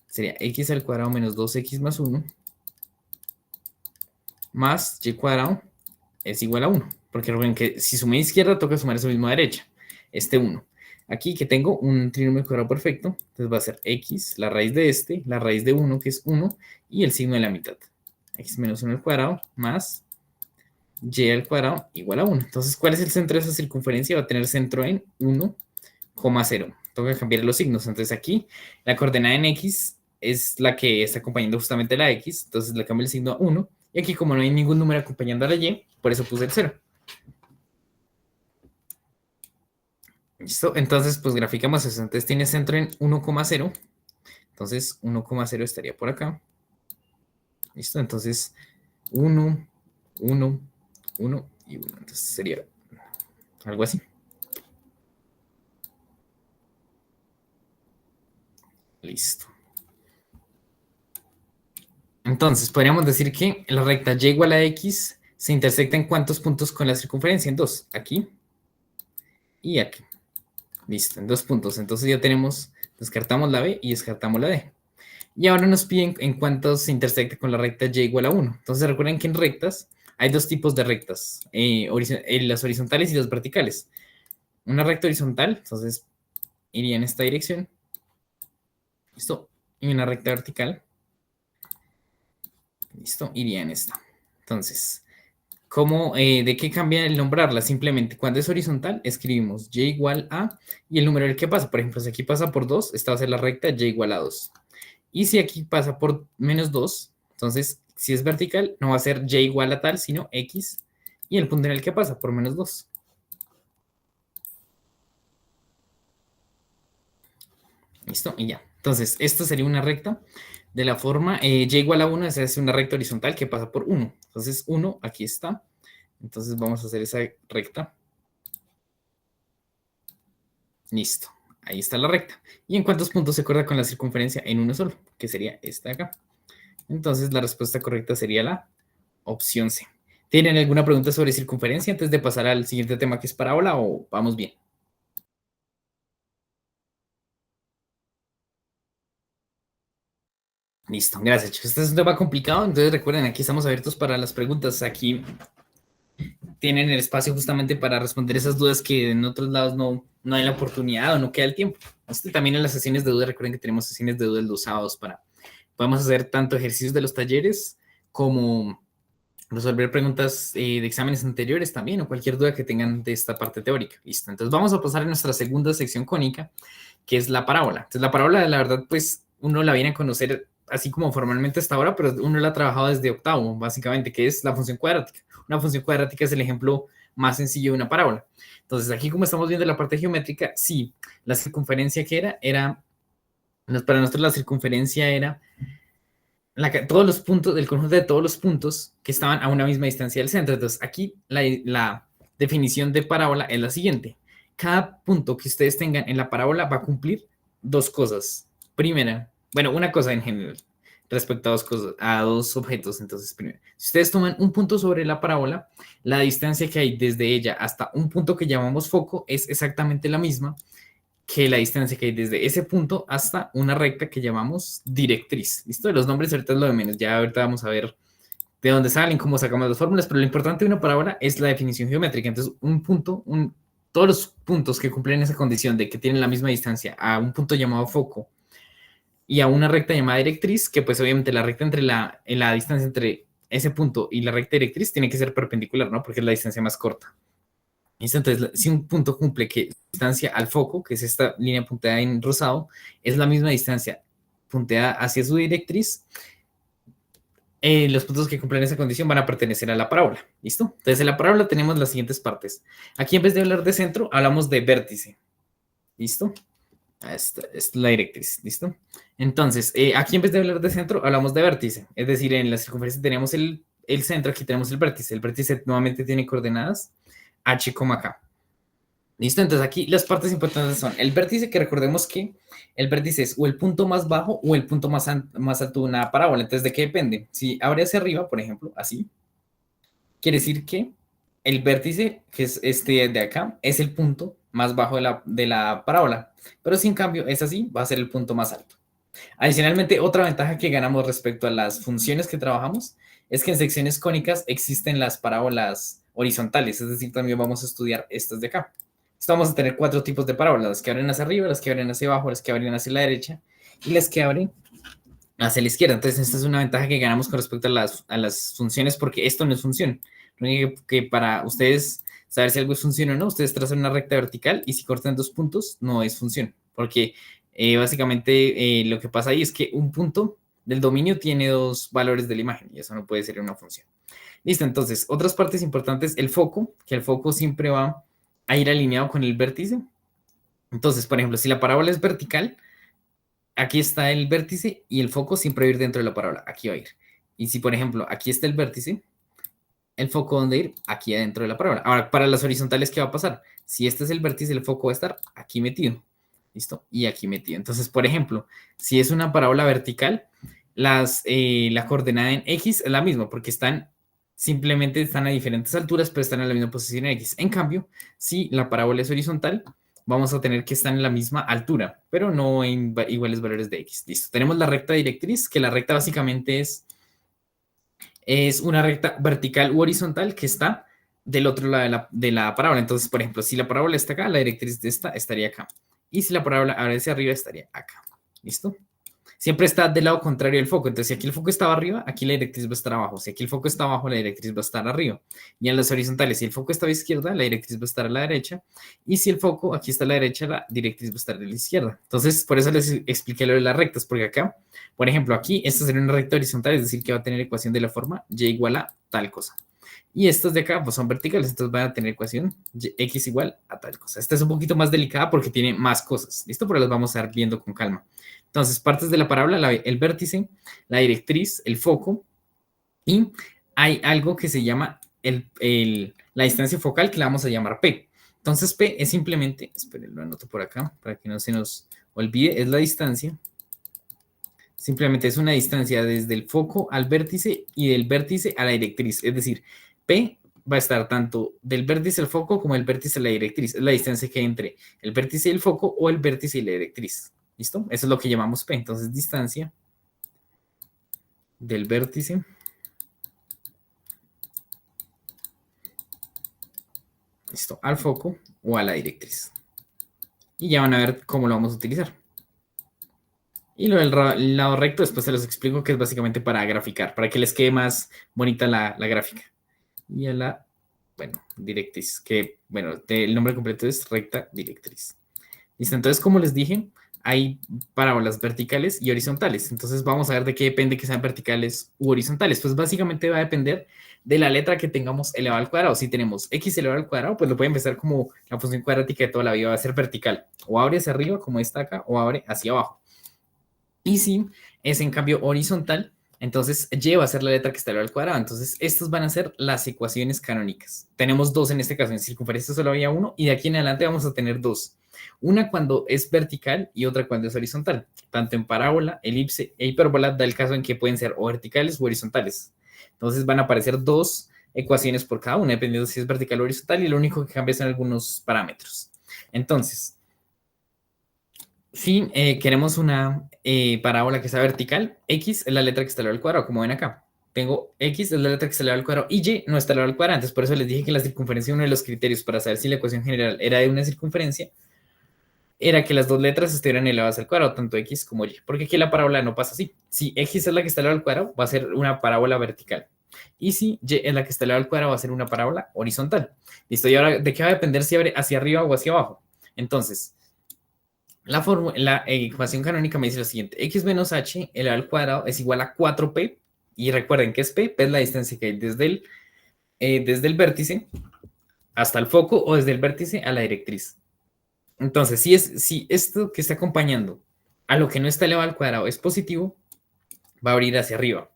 sería x al cuadrado menos 2x más 1 más y cuadrado es igual a 1. Porque recuerden que si sumé a izquierda, toca sumar eso mismo a derecha. Este 1. Aquí que tengo un trinomio cuadrado perfecto, entonces va a ser x, la raíz de este, la raíz de 1, que es 1, y el signo de la mitad. X menos 1 al cuadrado más y al cuadrado igual a 1. Entonces, ¿cuál es el centro de esa circunferencia? Va a tener centro en 1,0. Toca cambiar los signos. Entonces aquí la coordenada en x es la que está acompañando justamente la x. Entonces le cambio el signo a 1. Y aquí como no hay ningún número acompañando a la y, por eso puse el 0. ¿Listo? Entonces pues graficamos eso. Entonces tiene centro en 1,0. Entonces 1,0 estaría por acá. ¿Listo? Entonces 1, 1, 1 y 1. Entonces sería algo así. Listo. Entonces, podríamos decir que la recta y igual a x se intersecta en cuántos puntos con la circunferencia, en 2, aquí y aquí. Listo, en 2 puntos. Entonces ya tenemos, descartamos la b y descartamos la d. Y ahora nos piden en cuántos se intersecta con la recta y igual a 1. Entonces recuerden que en rectas hay dos tipos de rectas, las horizontales y las verticales. Una recta horizontal, entonces iría en esta dirección. Listo. Y una recta vertical, listo, iría en esta. Entonces, ¿de qué cambia el nombrarla? Simplemente cuando es horizontal, escribimos y igual a y el número del que pasa. Por ejemplo, si aquí pasa por 2, esta va a ser la recta y igual a 2. Y si aquí pasa por menos 2, entonces si es vertical, no va a ser y igual a tal, sino x y el punto en el que pasa por menos 2. ¿Listo? Y ya. Entonces, esta sería una recta de la forma y igual a 1, esa es una recta horizontal que pasa por 1. Entonces, 1, aquí está. Entonces, vamos a hacer esa recta. Listo. Ahí está la recta. ¿Y en cuántos puntos se corta con la circunferencia? En uno solo, que sería esta de acá. Entonces, la respuesta correcta sería la opción C. ¿Tienen alguna pregunta sobre circunferencia antes de pasar al siguiente tema que es parábola o vamos bien? Listo, gracias, chicos. Este es un tema complicado, entonces recuerden, aquí estamos abiertos para las preguntas. Aquí tienen el espacio justamente para responder esas dudas que en otros lados no hay la oportunidad o no queda el tiempo. También en las sesiones de dudas, recuerden que tenemos sesiones de dudas los sábados podemos hacer tanto ejercicios de los talleres como resolver preguntas de exámenes anteriores también o cualquier duda que tengan de esta parte teórica. Listo. Entonces vamos a pasar a nuestra segunda sección cónica, que es la parábola. Entonces la parábola, la verdad, pues uno la viene a conocer así como formalmente hasta ahora, pero uno la ha trabajado desde octavo, básicamente, que es la función cuadrática. Una función cuadrática es el ejemplo más sencillo de una parábola. Entonces aquí como estamos viendo la parte geométrica, sí, la circunferencia que era, para nosotros la circunferencia era todos los puntos, del conjunto de todos los puntos que estaban a una misma distancia del centro. Entonces, aquí la definición de parábola es la siguiente. Cada punto que ustedes tengan en la parábola va a cumplir dos cosas. Primera, bueno, una cosa en general respecto a dos cosas, a dos objetos. Entonces, primero, si ustedes toman un punto sobre la parábola, la distancia que hay desde ella hasta un punto que llamamos foco es exactamente la misma que la distancia que hay desde ese punto hasta una recta que llamamos directriz. ¿Listo? Los nombres ahorita es lo de menos. Ya ahorita vamos a ver de dónde salen, cómo sacamos las fórmulas, pero lo importante de una parábola es la definición geométrica. Entonces, un punto, todos los puntos que cumplen esa condición de que tienen la misma distancia a un punto llamado foco y a una recta llamada directriz, que pues obviamente la recta entre la distancia entre ese punto y la recta directriz tiene que ser perpendicular, ¿no? Porque es la distancia más corta. ¿Listo? Entonces, si un punto cumple que distancia al foco, que es esta línea punteada en rosado, es la misma distancia punteada hacia su directriz, los puntos que cumplen esa condición van a pertenecer a la parábola. ¿Listo? Entonces, en la parábola tenemos las siguientes partes. Aquí, en vez de hablar de centro, hablamos de vértice. ¿Listo? Esta es la directriz. ¿Listo? Entonces, aquí, en vez de hablar de centro, hablamos de vértice. Es decir, en la circunferencia tenemos el centro, aquí tenemos el vértice. El vértice nuevamente tiene coordenadas h, k. ¿Listo? Entonces aquí las partes importantes son el vértice, que recordemos que el vértice es o el punto más bajo o el punto más alto de una parábola. Entonces, ¿de qué depende? Si abre hacia arriba, por ejemplo, así, quiere decir que el vértice, que es este de acá, es el punto más bajo de la parábola. Pero si en cambio es así, va a ser el punto más alto. Adicionalmente, otra ventaja que ganamos respecto a las funciones que trabajamos es que en secciones cónicas existen las parábolas horizontales, es decir, también vamos a estudiar estas de acá. Esto vamos a tener cuatro tipos de parábolas, las que abren hacia arriba, las que abren hacia abajo, las que abren hacia la derecha y las que abren hacia la izquierda. Entonces, esta es una ventaja que ganamos con respecto a las funciones porque esto no es función. Lo único que para ustedes saber si algo es función o no, ustedes trazan una recta vertical y si cortan dos puntos, no es función, porque básicamente lo que pasa ahí es que un punto del dominio tiene dos valores de la imagen y eso no puede ser una función. Listo, entonces, otras partes importantes, el foco, que el foco siempre va a ir alineado con el vértice. Entonces, por ejemplo, si la parábola es vertical, aquí está el vértice y el foco siempre va a ir dentro de la parábola, aquí va a ir. Y si, por ejemplo, aquí está el vértice, el foco dónde ir, aquí adentro de la parábola. Ahora, para las horizontales, ¿qué va a pasar? Si este es el vértice, el foco va a estar aquí metido. ¿Listo? Y aquí metido. Entonces, por ejemplo, si es una parábola vertical, la coordenada en X es la misma, porque simplemente están a diferentes alturas, pero están en la misma posición en X. En cambio, si la parábola es horizontal, vamos a tener que estar en la misma altura, pero no en iguales valores de X. Listo. Tenemos la recta directriz, que la recta básicamente es una recta vertical u horizontal que está del otro lado de la parábola. Entonces, por ejemplo, si la parábola está acá, la directriz de esta estaría acá. Y si la parábola abre hacia arriba, estaría acá. ¿Listo? Siempre está del lado contrario del foco. Entonces, si aquí el foco estaba arriba, aquí la directriz va a estar abajo. Si aquí el foco está abajo, la directriz va a estar arriba. Y en las horizontales, si el foco estaba a la izquierda, la directriz va a estar a la derecha. Y si el foco aquí está a la derecha, la directriz va a estar a la izquierda. Entonces, por eso les expliqué lo de las rectas, porque acá, por ejemplo, aquí, esta sería una recta horizontal, es decir, que va a tener ecuación de la forma y igual a tal cosa. Y estas de acá pues, son verticales, entonces van a tener ecuación x igual a tal cosa. Esta es un poquito más delicada porque tiene más cosas, ¿listo? Pero las vamos a ir viendo con calma. Entonces, partes de la parábola, el vértice, la directriz, el foco, y hay algo que se llama la distancia focal que la vamos a llamar P. Entonces, P es simplemente, esperen, lo anoto por acá para que no se nos olvide, es la distancia. Simplemente es una distancia desde el foco al vértice y del vértice a la directriz. Es decir, P va a estar tanto del vértice al foco como del vértice a la directriz. Es la distancia que hay entre el vértice y el foco o el vértice y la directriz. ¿Listo? Eso es lo que llamamos P. Entonces, distancia del vértice al foco o a la directriz. Y ya van a ver cómo lo vamos a utilizar. Y lo del lado recto, después se los explico que es básicamente para graficar, para que les quede más bonita la gráfica. Y a la, bueno, directriz, que, bueno, el nombre completo es recta directriz. Listo, entonces, como les dije, hay parábolas verticales y horizontales. Entonces, vamos a ver de qué depende que sean verticales u horizontales. Pues básicamente va a depender de la letra que tengamos elevado al cuadrado. Si tenemos x elevado al cuadrado, pues lo pueden empezar como la función cuadrática de toda la vida, va a ser vertical. O abre hacia arriba, como está acá, o abre hacia abajo. Y si es en cambio horizontal, entonces y va a ser la letra que está al cuadrado. Entonces, estas van a ser las ecuaciones canónicas. Tenemos dos en este caso. En circunferencia solo había uno y de aquí en adelante vamos a tener dos. Una cuando es vertical y otra cuando es horizontal. Tanto en parábola, elipse e hipérbola da el caso en que pueden ser o verticales o horizontales. Entonces van a aparecer dos ecuaciones por cada una, dependiendo si es vertical o horizontal, y lo único que cambia son algunos parámetros. Entonces, si queremos una parábola que sea vertical, x es la letra que está al cuadrado, como ven acá. Tengo x es la letra que está al cuadrado y y no está al cuadrado. Entonces, por eso les dije que la circunferencia, uno de los criterios para saber si la ecuación general era de una circunferencia, era que las dos letras estuvieran elevadas al cuadrado, tanto x como y. Porque aquí la parábola no pasa así. Si x es la que está al cuadrado, va a ser una parábola vertical. Y si y es la que está al cuadrado, va a ser una parábola horizontal. Listo, y ahora, ¿de qué va a depender si abre hacia arriba o hacia abajo? Entonces, la ecuación canónica me dice lo siguiente: x menos h elevado al cuadrado es igual a 4p. Y recuerden que es p, p es la distancia que hay desde el vértice hasta el foco o desde el vértice a la directriz. Entonces, si esto que está acompañando a lo que no está elevado al cuadrado es positivo, va a abrir hacia arriba.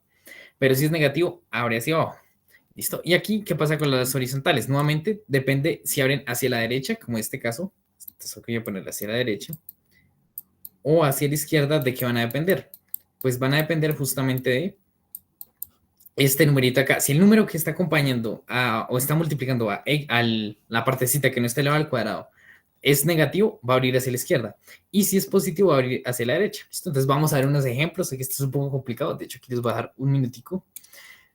Pero si es negativo, abre hacia abajo. ¿Listo? Y aquí, ¿qué pasa con las horizontales? Nuevamente, depende si abren hacia la derecha, como en este caso. Entonces, voy a poner hacia la derecha. O hacia la izquierda, ¿de qué van a depender? Pues van a depender justamente de este numerito acá. Si el número que está acompañando o está multiplicando a la partecita que no está elevada al cuadrado es negativo, va a abrir hacia la izquierda. Y si es positivo, va a abrir hacia la derecha. ¿Listo? Entonces vamos a ver unos ejemplos. Sé que esto es un poco complicado. De hecho, aquí les voy a dejar un minutico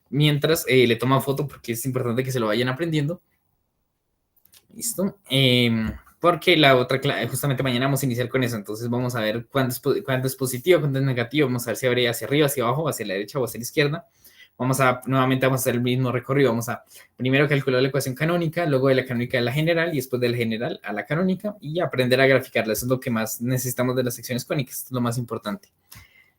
mientras le toman foto porque es importante que se lo vayan aprendiendo. ¿Listo? Porque la otra, justamente mañana vamos a iniciar con eso. Entonces vamos a ver cuándo es positivo, cuándo es negativo. Vamos a ver si abre hacia arriba, hacia abajo, hacia la derecha o hacia la izquierda. Nuevamente vamos a hacer el mismo recorrido. Vamos a primero calcular la ecuación canónica, luego de la canónica a la general y después de la general a la canónica y aprender a graficarla. Eso es lo que más necesitamos de las secciones cónicas. Esto es lo más importante.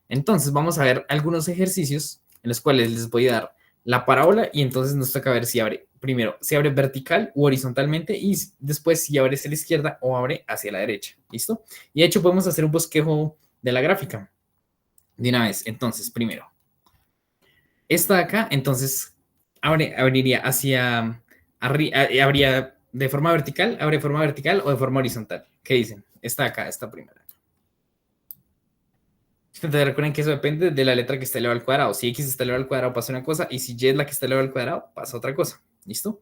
Entonces vamos a ver algunos ejercicios en los cuales les voy a dar la parábola y entonces nos toca ver si abre, primero, si abre vertical u horizontalmente y después si abre hacia la izquierda o abre hacia la derecha. ¿Listo? Y de hecho podemos hacer un bosquejo de la gráfica de una vez. Entonces, primero, esta de acá, entonces abriría hacia abría de forma vertical, abre de forma vertical o de forma horizontal. ¿Qué dicen? Esta de acá, esta primera. Entonces recuerden que eso depende de la letra que está elevado al cuadrado. Si X está elevado al cuadrado pasa una cosa y si Y es la que está elevado al cuadrado pasa otra cosa. ¿Listo?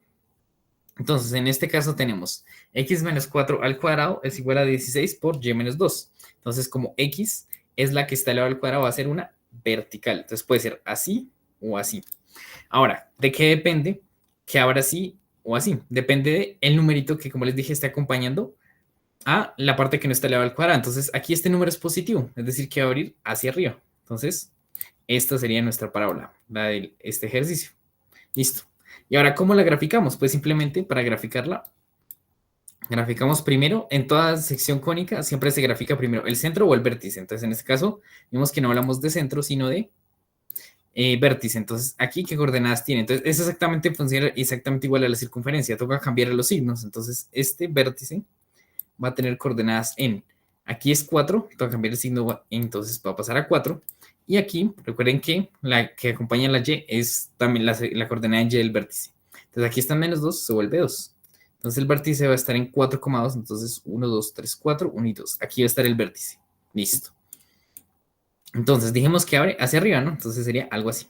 Entonces en este caso tenemos X menos 4 al cuadrado es igual a 16 por Y menos 2. Entonces como X es la que está elevado al cuadrado va a ser una vertical. Entonces puede ser así o así. Ahora, ¿de qué depende que abra así o así? Depende del numerito que, como les dije, esté acompañando a la parte que no está elevada al cuadrado. Entonces, aquí este número es positivo, es decir, que va a abrir hacia arriba. Entonces, esta sería nuestra parábola, la de este ejercicio. Listo. Y ahora, ¿cómo la graficamos? Pues simplemente para graficarla, graficamos primero, en toda sección cónica siempre se grafica primero el centro o el vértice. Entonces, en este caso, vemos que no hablamos de centro, sino de vértice. Entonces, aquí, ¿qué coordenadas tiene? Entonces, es exactamente, funciona exactamente igual a la circunferencia. Toca cambiar los signos. Entonces, este vértice va a tener coordenadas en, aquí es 4, toca cambiar el signo, entonces va a pasar a 4. Y aquí, recuerden que la que acompaña la Y es también la coordenada en Y del vértice. Entonces, aquí está menos 2, se vuelve 2. Entonces, el vértice va a estar en 4,2. Entonces, 1, 2, 3, 4, 1 y 2. Aquí va a estar el vértice. Listo. Entonces, dijimos que abre hacia arriba, ¿no? Entonces, sería algo así.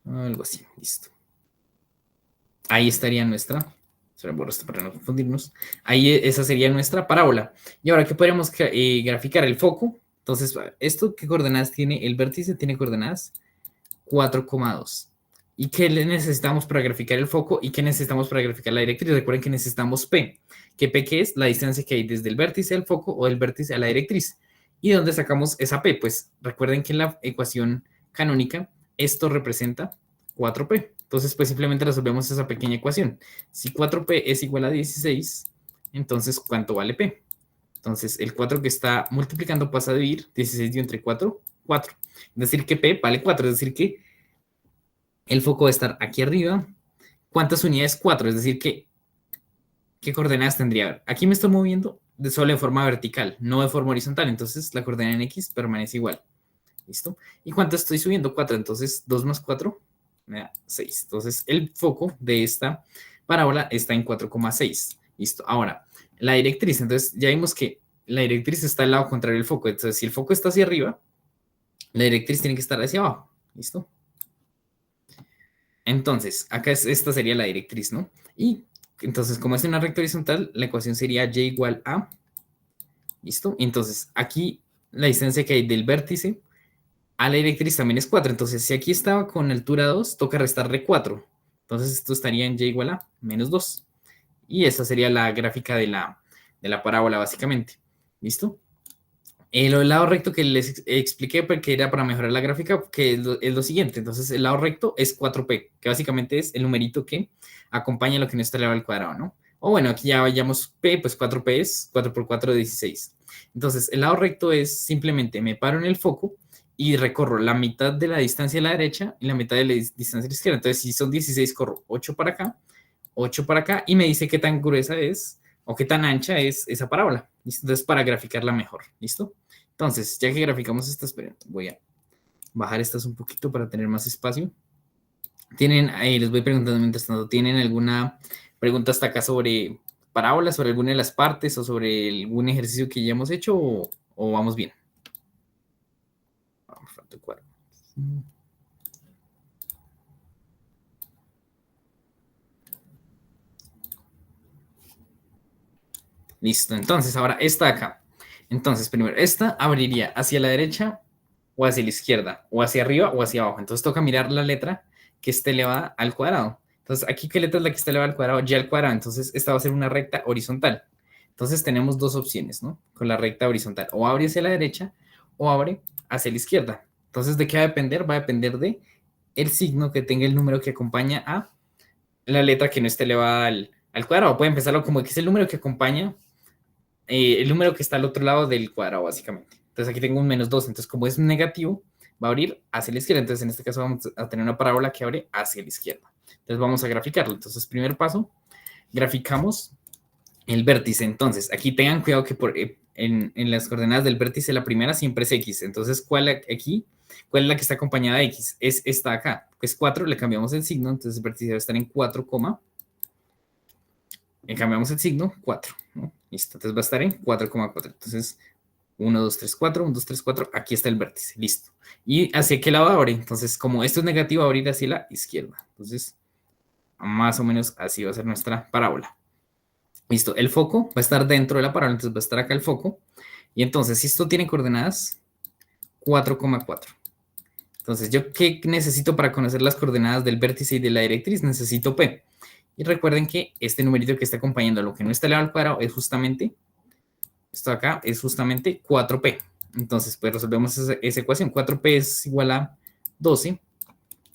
Algo así, listo. Ahí estaría nuestra, borro esto para no confundirnos. Ahí esa sería nuestra parábola. Y ahora, ¿qué podríamos graficar? El foco. Entonces, ¿esto qué coordenadas tiene? El vértice tiene coordenadas 4,2. ¿Y qué necesitamos para graficar el foco? ¿Y qué necesitamos para graficar la directriz? Recuerden que necesitamos P. ¿Qué P qué es? La distancia que hay desde el vértice al foco o del vértice a la directriz. ¿Y dónde sacamos esa P? Pues recuerden que en la ecuación canónica esto representa 4P. Entonces, pues simplemente resolvemos esa pequeña ecuación. Si 4P es igual a 16, entonces, ¿cuánto vale P? Entonces, el 4 que está multiplicando pasa a dividir 16 entre 4, 4. Es decir, que P vale 4, es decir, que el foco va a estar aquí arriba. ¿Cuántas unidades? 4, es decir, que ¿qué coordenadas tendría? Aquí me estoy moviendo solo de forma vertical, no de forma horizontal. Entonces, la coordenada en X permanece igual. ¿Listo? ¿Y cuánto estoy subiendo? 4. Entonces, 2 más 4 me da 6. Entonces, el foco de esta parábola está en 4,6. ¿Listo? Ahora, la directriz. Entonces, ya vimos que la directriz está al lado contrario del foco. Entonces, si el foco está hacia arriba, la directriz tiene que estar hacia abajo. ¿Listo? Entonces, acá esta sería la directriz, ¿no? Y entonces, como es una recta horizontal, la ecuación sería y igual a, ¿listo? Entonces, aquí la distancia que hay del vértice a la directriz también es 4. Entonces, si aquí estaba con altura 2, toca restarle 4. Entonces, esto estaría en y igual a menos 2. Y esa sería la gráfica de la parábola, básicamente. ¿Listo? El lado recto que les expliqué porque era para mejorar la gráfica, que es lo siguiente. Entonces, el lado recto es 4P, que básicamente es el numerito que acompaña lo que no está elevado al cuadrado, ¿no? O bueno, aquí ya vayamos P, pues 4P es 4 por 4, 16. Entonces, el lado recto es simplemente me paro en el foco y recorro la mitad de la distancia a la derecha y la mitad de la distancia a la izquierda. Entonces, si son 16, corro 8 para acá, 8 para acá y me dice qué tan gruesa es o qué tan ancha es esa parábola. ¿Listo? Entonces, para graficarla mejor. ¿Listo? Entonces, ya que graficamos estas, esperen, voy a bajar estas un poquito para tener más espacio. Tienen, ahí les voy preguntando mientras tanto, ¿tienen alguna pregunta hasta acá sobre parábolas, sobre alguna de las partes o sobre algún ejercicio que ya hemos hecho o vamos bien? Vamos, falta el cuadro. Listo, entonces ahora esta acá. Entonces, primero, esta abriría hacia la derecha o hacia la izquierda, o hacia arriba o hacia abajo. Entonces toca mirar la letra que esté elevada al cuadrado. Entonces, aquí, ¿qué letra es la que está elevada al cuadrado? Y al cuadrado. Entonces, esta va a ser una recta horizontal. Entonces, tenemos dos opciones, ¿no? Con la recta horizontal. O abre hacia la derecha o abre hacia la izquierda. Entonces, ¿de qué va a depender? Va a depender de el signo que tenga el número que acompaña a la letra que no esté elevada al cuadrado. Puede empezarlo como que es el número que acompaña el número que está al otro lado del cuadrado, básicamente. Entonces aquí tengo un -2. Entonces, como es negativo, va a abrir hacia la izquierda. Entonces, en este caso vamos a tener una parábola que abre hacia la izquierda. Entonces, vamos a graficarlo. Entonces, primer paso, graficamos el vértice. Entonces, aquí tengan cuidado que en las coordenadas del vértice la primera siempre es X. Entonces, ¿cuál es la que está acompañada de X? Es esta acá, que es 4, le cambiamos el signo. Entonces, el vértice va a estar en 4, cambiamos el signo, 4, ¿no? Listo, entonces va a estar en 4,4. Entonces, 1, 2, 3, 4, 1, 2, 3, 4, aquí está el vértice, listo. ¿Y hacia qué lado abre? Entonces, como esto es negativo, va a abrir hacia la izquierda. Entonces, más o menos así va a ser nuestra parábola. Listo, el foco va a estar dentro de la parábola, entonces va a estar acá el foco. Y entonces, si esto tiene coordenadas 4,4. Entonces, ¿yo qué necesito para conocer las coordenadas del vértice y de la directriz? Necesito P. Y recuerden que este numerito que está acompañando a lo que no está elevado al cuadrado es justamente, esto acá es justamente 4P. Entonces, pues resolvemos esa ecuación. 4P es igual a 12.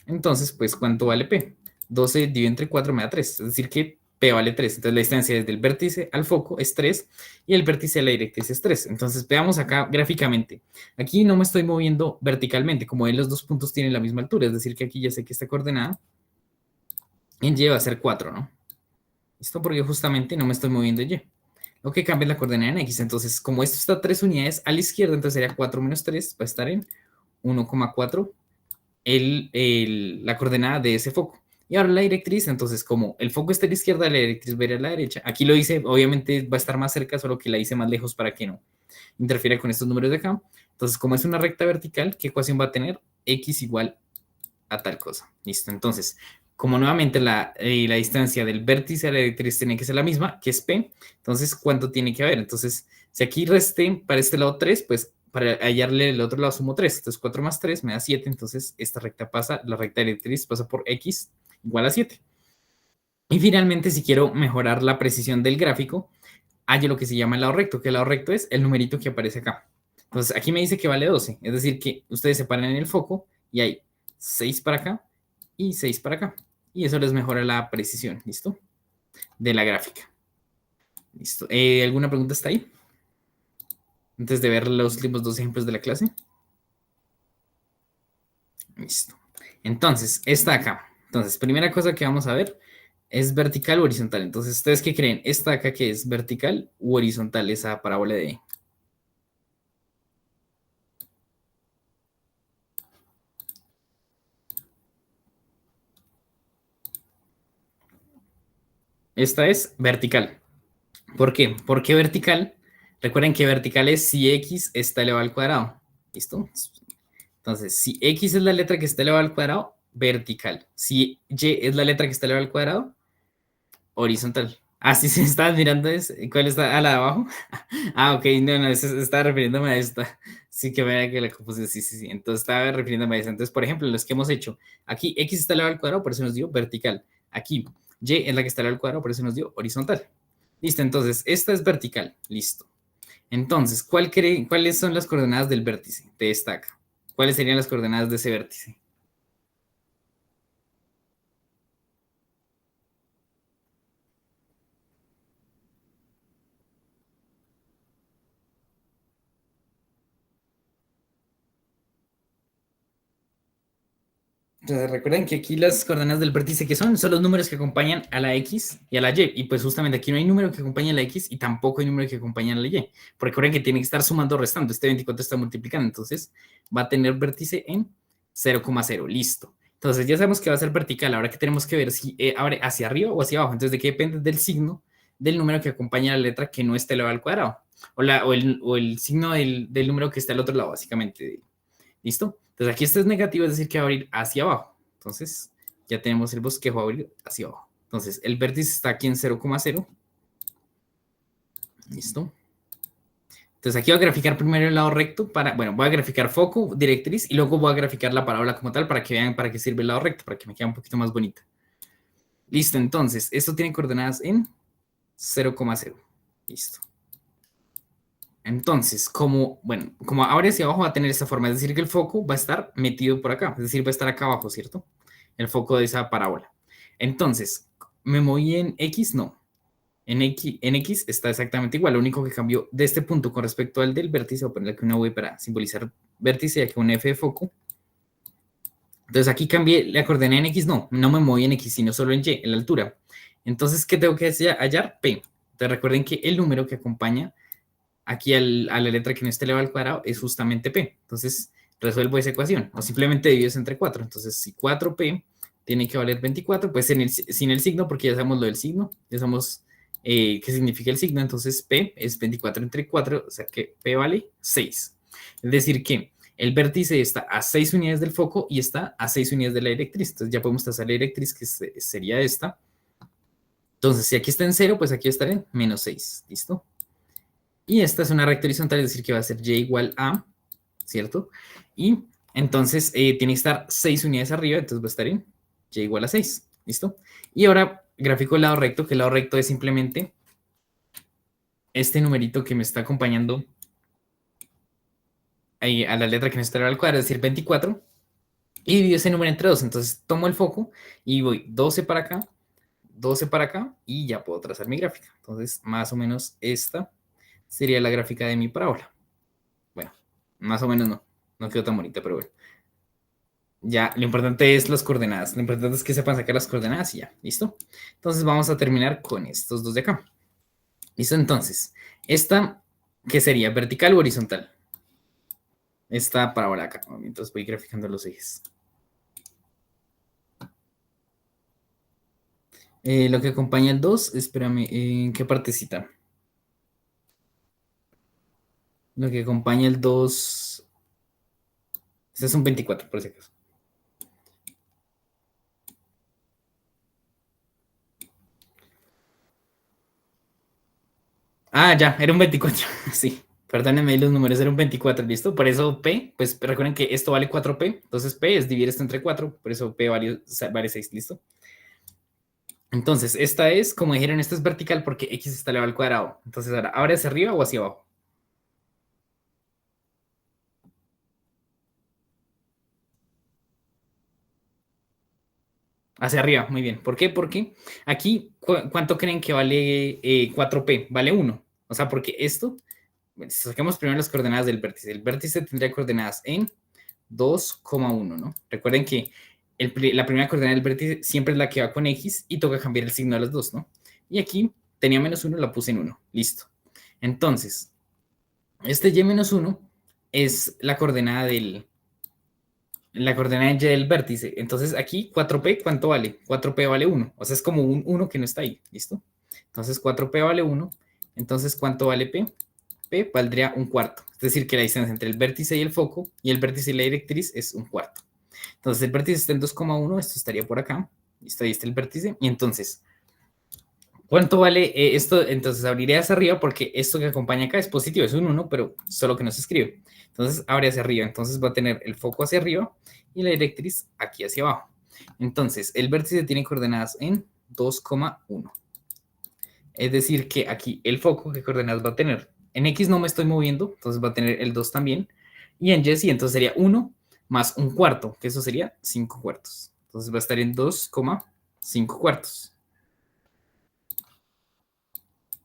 Entonces, pues, ¿cuánto vale P? 12 dividido entre 4 me da 3. Es decir, que P vale 3. Entonces, la distancia desde el vértice al foco es 3 y el vértice a la directriz es 3. Entonces, veamos acá gráficamente. Aquí no me estoy moviendo verticalmente. Como ven, los dos puntos tienen la misma altura. Es decir, que aquí ya sé que esta coordenada en Y va a ser 4, ¿no? Esto porque justamente no me estoy moviendo en Y. Lo que cambia es la coordenada en X. Entonces, como esto está a 3 unidades a la izquierda, entonces sería 4 menos 3, va a estar en 1,4 la coordenada de ese foco. Y ahora la directriz, entonces como el foco está a la izquierda, la directriz va a ir a la derecha. Aquí lo hice, obviamente va a estar más cerca, solo que la hice más lejos para que no interfiera con estos números de acá. Entonces, como es una recta vertical, ¿qué ecuación va a tener? X igual a tal cosa. Listo, entonces, como nuevamente la distancia del vértice a la directriz tiene que ser la misma, que es P, entonces, ¿cuánto tiene que haber? Entonces, si aquí resté para este lado 3, pues para hallarle el otro lado sumo 3. Entonces, 4 más 3 me da 7. Entonces, esta recta pasa, la recta directriz pasa por X igual a 7. Y finalmente, si quiero mejorar la precisión del gráfico, hallo lo que se llama el lado recto, que el lado recto es el numerito que aparece acá. Entonces, aquí me dice que vale 12. Es decir, que ustedes se paran en el foco y hay 6 para acá y 6 para acá. Y eso les mejora la precisión, ¿listo? De la gráfica. ¿Listo? ¿Alguna pregunta hasta ahí? Antes de ver los últimos dos ejemplos de la clase. Listo. Entonces, esta acá. Entonces, primera cosa que vamos a ver es vertical o horizontal. Entonces, ¿ustedes qué creen? ¿Esta acá que es vertical u horizontal, esa parábola de... Esta es vertical. ¿Por qué? ¿Por qué vertical? Recuerden que vertical es si X está elevado al cuadrado. ¿Listo? Entonces, si X es la letra que está elevada al cuadrado, vertical. Si Y es la letra que está elevada al cuadrado, horizontal. Ah, sí, sí, estabas mirando, ¿cuál está? ¿A la de abajo? Ah, ok, no, no, estaba refiriéndome a esta. Sí, que vea que la compuse, sí, sí, sí. Entonces estaba refiriéndome a esta. Entonces, por ejemplo, los que hemos hecho, aquí X está elevado al cuadrado, por eso nos dio vertical. Aquí Y es la que está elevada al cuadrado, por eso nos dio horizontal. Listo, entonces, esta es vertical. Listo. Entonces, ¿cuáles son las coordenadas del vértice de esta acá? ¿Cuáles serían las coordenadas de ese vértice? Entonces, recuerden que aquí las coordenadas del vértice que son los números que acompañan a la X y a la Y. Y pues justamente aquí no hay número que acompañe a la X y tampoco hay número que acompañe a la Y. Porque recuerden que tiene que estar sumando o restando. Este 24 está multiplicando. Entonces va a tener vértice en 0,0. Listo. Entonces ya sabemos que va a ser vertical. Ahora que tenemos que ver si abre hacia arriba o hacia abajo. Entonces, ¿de qué depende? Del signo del número que acompaña a la letra que no esté elevado al cuadrado. O el signo del número que está al otro lado, básicamente. ¿Listo? Entonces aquí este es negativo, es decir, que va a abrir hacia abajo. Entonces ya tenemos el bosquejo a abrir hacia abajo. Entonces el vértice está aquí en 0,0. ¿Listo? Entonces aquí voy a graficar primero el lado recto voy a graficar foco, directriz y luego voy a graficar la parábola como tal para que vean para qué sirve el lado recto, para que me quede un poquito más bonita. Listo, entonces, esto tiene coordenadas en 0,0. Listo. Entonces, como ahora hacia abajo va a tener esta forma, es decir, que el foco va a estar metido por acá, es decir, va a estar acá abajo, ¿cierto? El foco de esa parábola. Entonces, ¿me moví en X? No. En X está exactamente igual, lo único que cambió de este punto con respecto al del vértice, voy a ponerle aquí una V para simbolizar vértice y aquí un F de foco. Entonces aquí cambié la coordenada en X, no me moví en X, sino solo en Y, en la altura. Entonces, ¿qué tengo que hallar? P. Entonces recuerden que el número que acompaña aquí a la letra que no esté elevado al cuadrado es justamente P. Entonces, resuelvo esa ecuación, o simplemente divido entre 4. Entonces, si 4P tiene que valer 24, pues sin el signo, porque ya sabemos lo del signo, ya sabemos qué significa el signo, entonces P es 24 entre 4, o sea que P vale 6. Es decir que el vértice está a 6 unidades del foco y está a 6 unidades de la directriz. Entonces ya podemos trazar la directriz, que sería esta. Entonces, si aquí está en 0, pues aquí estará en menos 6. ¿Listo? Y esta es una recta horizontal, es decir, que va a ser y igual a, ¿cierto? Y entonces tiene que estar 6 unidades arriba, entonces va a estar en y igual a 6. ¿Listo? Y ahora gráfico el lado recto, que el lado recto es simplemente este numerito que me está acompañando ahí a la letra que me está al cuadrado, es decir, 24. Y divido ese número entre 2. Entonces tomo el foco y voy 12 para acá, 12 para acá y ya puedo trazar mi gráfica. Entonces, más o menos esta sería la gráfica de mi parábola. Bueno, más o menos no quedó tan bonita, pero bueno. Ya, lo importante es las coordenadas. Lo importante es que sepan sacar las coordenadas y ya, ¿listo? Entonces vamos a terminar con estos dos de acá. ¿Listo? Entonces, esta, ¿qué sería? ¿Vertical o horizontal? Esta parábola acá. Mientras voy graficando los ejes. Lo que acompaña el 2, espérame, ¿en qué partecita? Lo que acompaña el 2, este es un 24, por si acaso. Ah, ya, era un 24, sí. Perdónenme los números, era un 24, ¿listo? Por eso P, pues recuerden que esto vale 4P, entonces P es dividir esto entre 4, por eso P vale 6, ¿listo? Entonces, esta es, como dijeron, esta es vertical porque X está elevado al cuadrado. Entonces, ahora hacia arriba o hacia abajo. Hacia arriba, muy bien. ¿Por qué? Porque aquí, ¿cuánto creen que vale 4P? Vale 1. O sea, porque esto, saquemos primero las coordenadas del vértice. El vértice tendría coordenadas en 2,1, ¿no? Recuerden que la primera coordenada del vértice siempre es la que va con X y toca cambiar el signo de las dos, ¿no? Y aquí tenía menos 1, la puse en 1. Listo. Entonces, este Y menos 1 es la coordenada del vértice. Entonces aquí 4P, ¿cuánto vale? 4P vale 1. O sea, es como un 1 que no está ahí. ¿Listo? Entonces 4P vale 1. Entonces, ¿cuánto vale P? P valdría un cuarto. Es decir, que la distancia entre el vértice y el foco y el vértice y la directriz es un cuarto. Entonces, el vértice está en 2,1. Esto estaría por acá. Listo, ahí está el vértice. Y entonces, ¿cuánto vale esto? Entonces, abriré hacia arriba porque esto que acompaña acá es positivo. Es un 1, pero solo que no se escribe. Entonces, abre hacia arriba. Entonces, va a tener el foco hacia arriba y la directriz aquí hacia abajo. Entonces, el vértice tiene coordenadas en 2,1. Es decir, que aquí el foco, ¿qué coordenadas va a tener? En X no me estoy moviendo, entonces va a tener el 2 también. Y en Y sí, entonces sería 1 más un cuarto, que eso sería 5 cuartos. Entonces va a estar en 2,5 cuartos.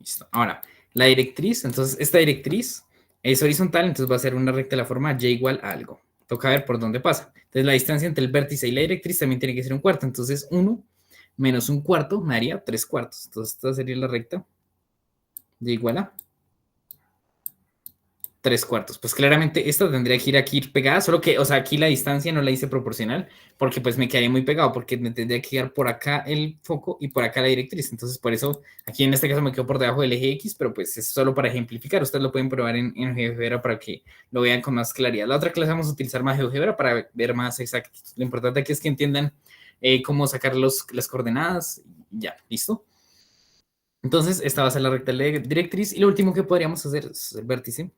Listo. Ahora, la directriz, entonces esta directriz es horizontal, entonces va a ser una recta de la forma y igual a algo. Toca ver por dónde pasa. Entonces la distancia entre el vértice y la directriz también tiene que ser un cuarto. Entonces 1 menos un cuarto me daría 3 cuartos. Entonces esta sería la recta y igual a 3 cuartos. Pues claramente esta tendría que ir aquí pegada, solo que, o sea, aquí la distancia no la hice proporcional, porque pues me quedaría muy pegado, porque me tendría que quedar por acá el foco y por acá la directriz. Entonces, por eso, aquí en este caso me quedo por debajo del eje X, pero pues es solo para ejemplificar. Ustedes lo pueden probar en GeoGebra para que lo vean con más claridad. La otra clase vamos a utilizar más GeoGebra para ver más exacto. Lo importante aquí es que entiendan cómo sacar las coordenadas. Ya, ¿listo? Entonces, esta va a ser la recta directriz y lo último que podríamos hacer es el vértice.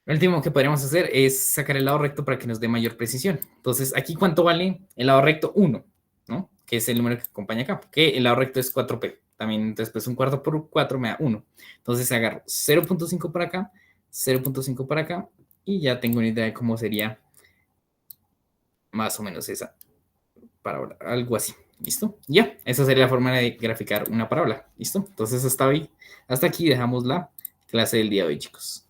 Lo último que podríamos hacer es sacar el lado recto para que nos dé mayor precisión. Entonces, aquí, ¿cuánto vale el lado recto? 1, ¿no? Que es el número que acompaña acá, que el lado recto es 4p. También, después, un cuarto por 4 me da 1. Entonces, agarro 0.5 para acá, 0.5 para acá, y ya tengo una idea de cómo sería más o menos esa parábola, algo así. ¿Listo? Ya, esa sería la forma de graficar una parábola. ¿Listo? Entonces, hasta aquí dejamos la clase del día de hoy, chicos.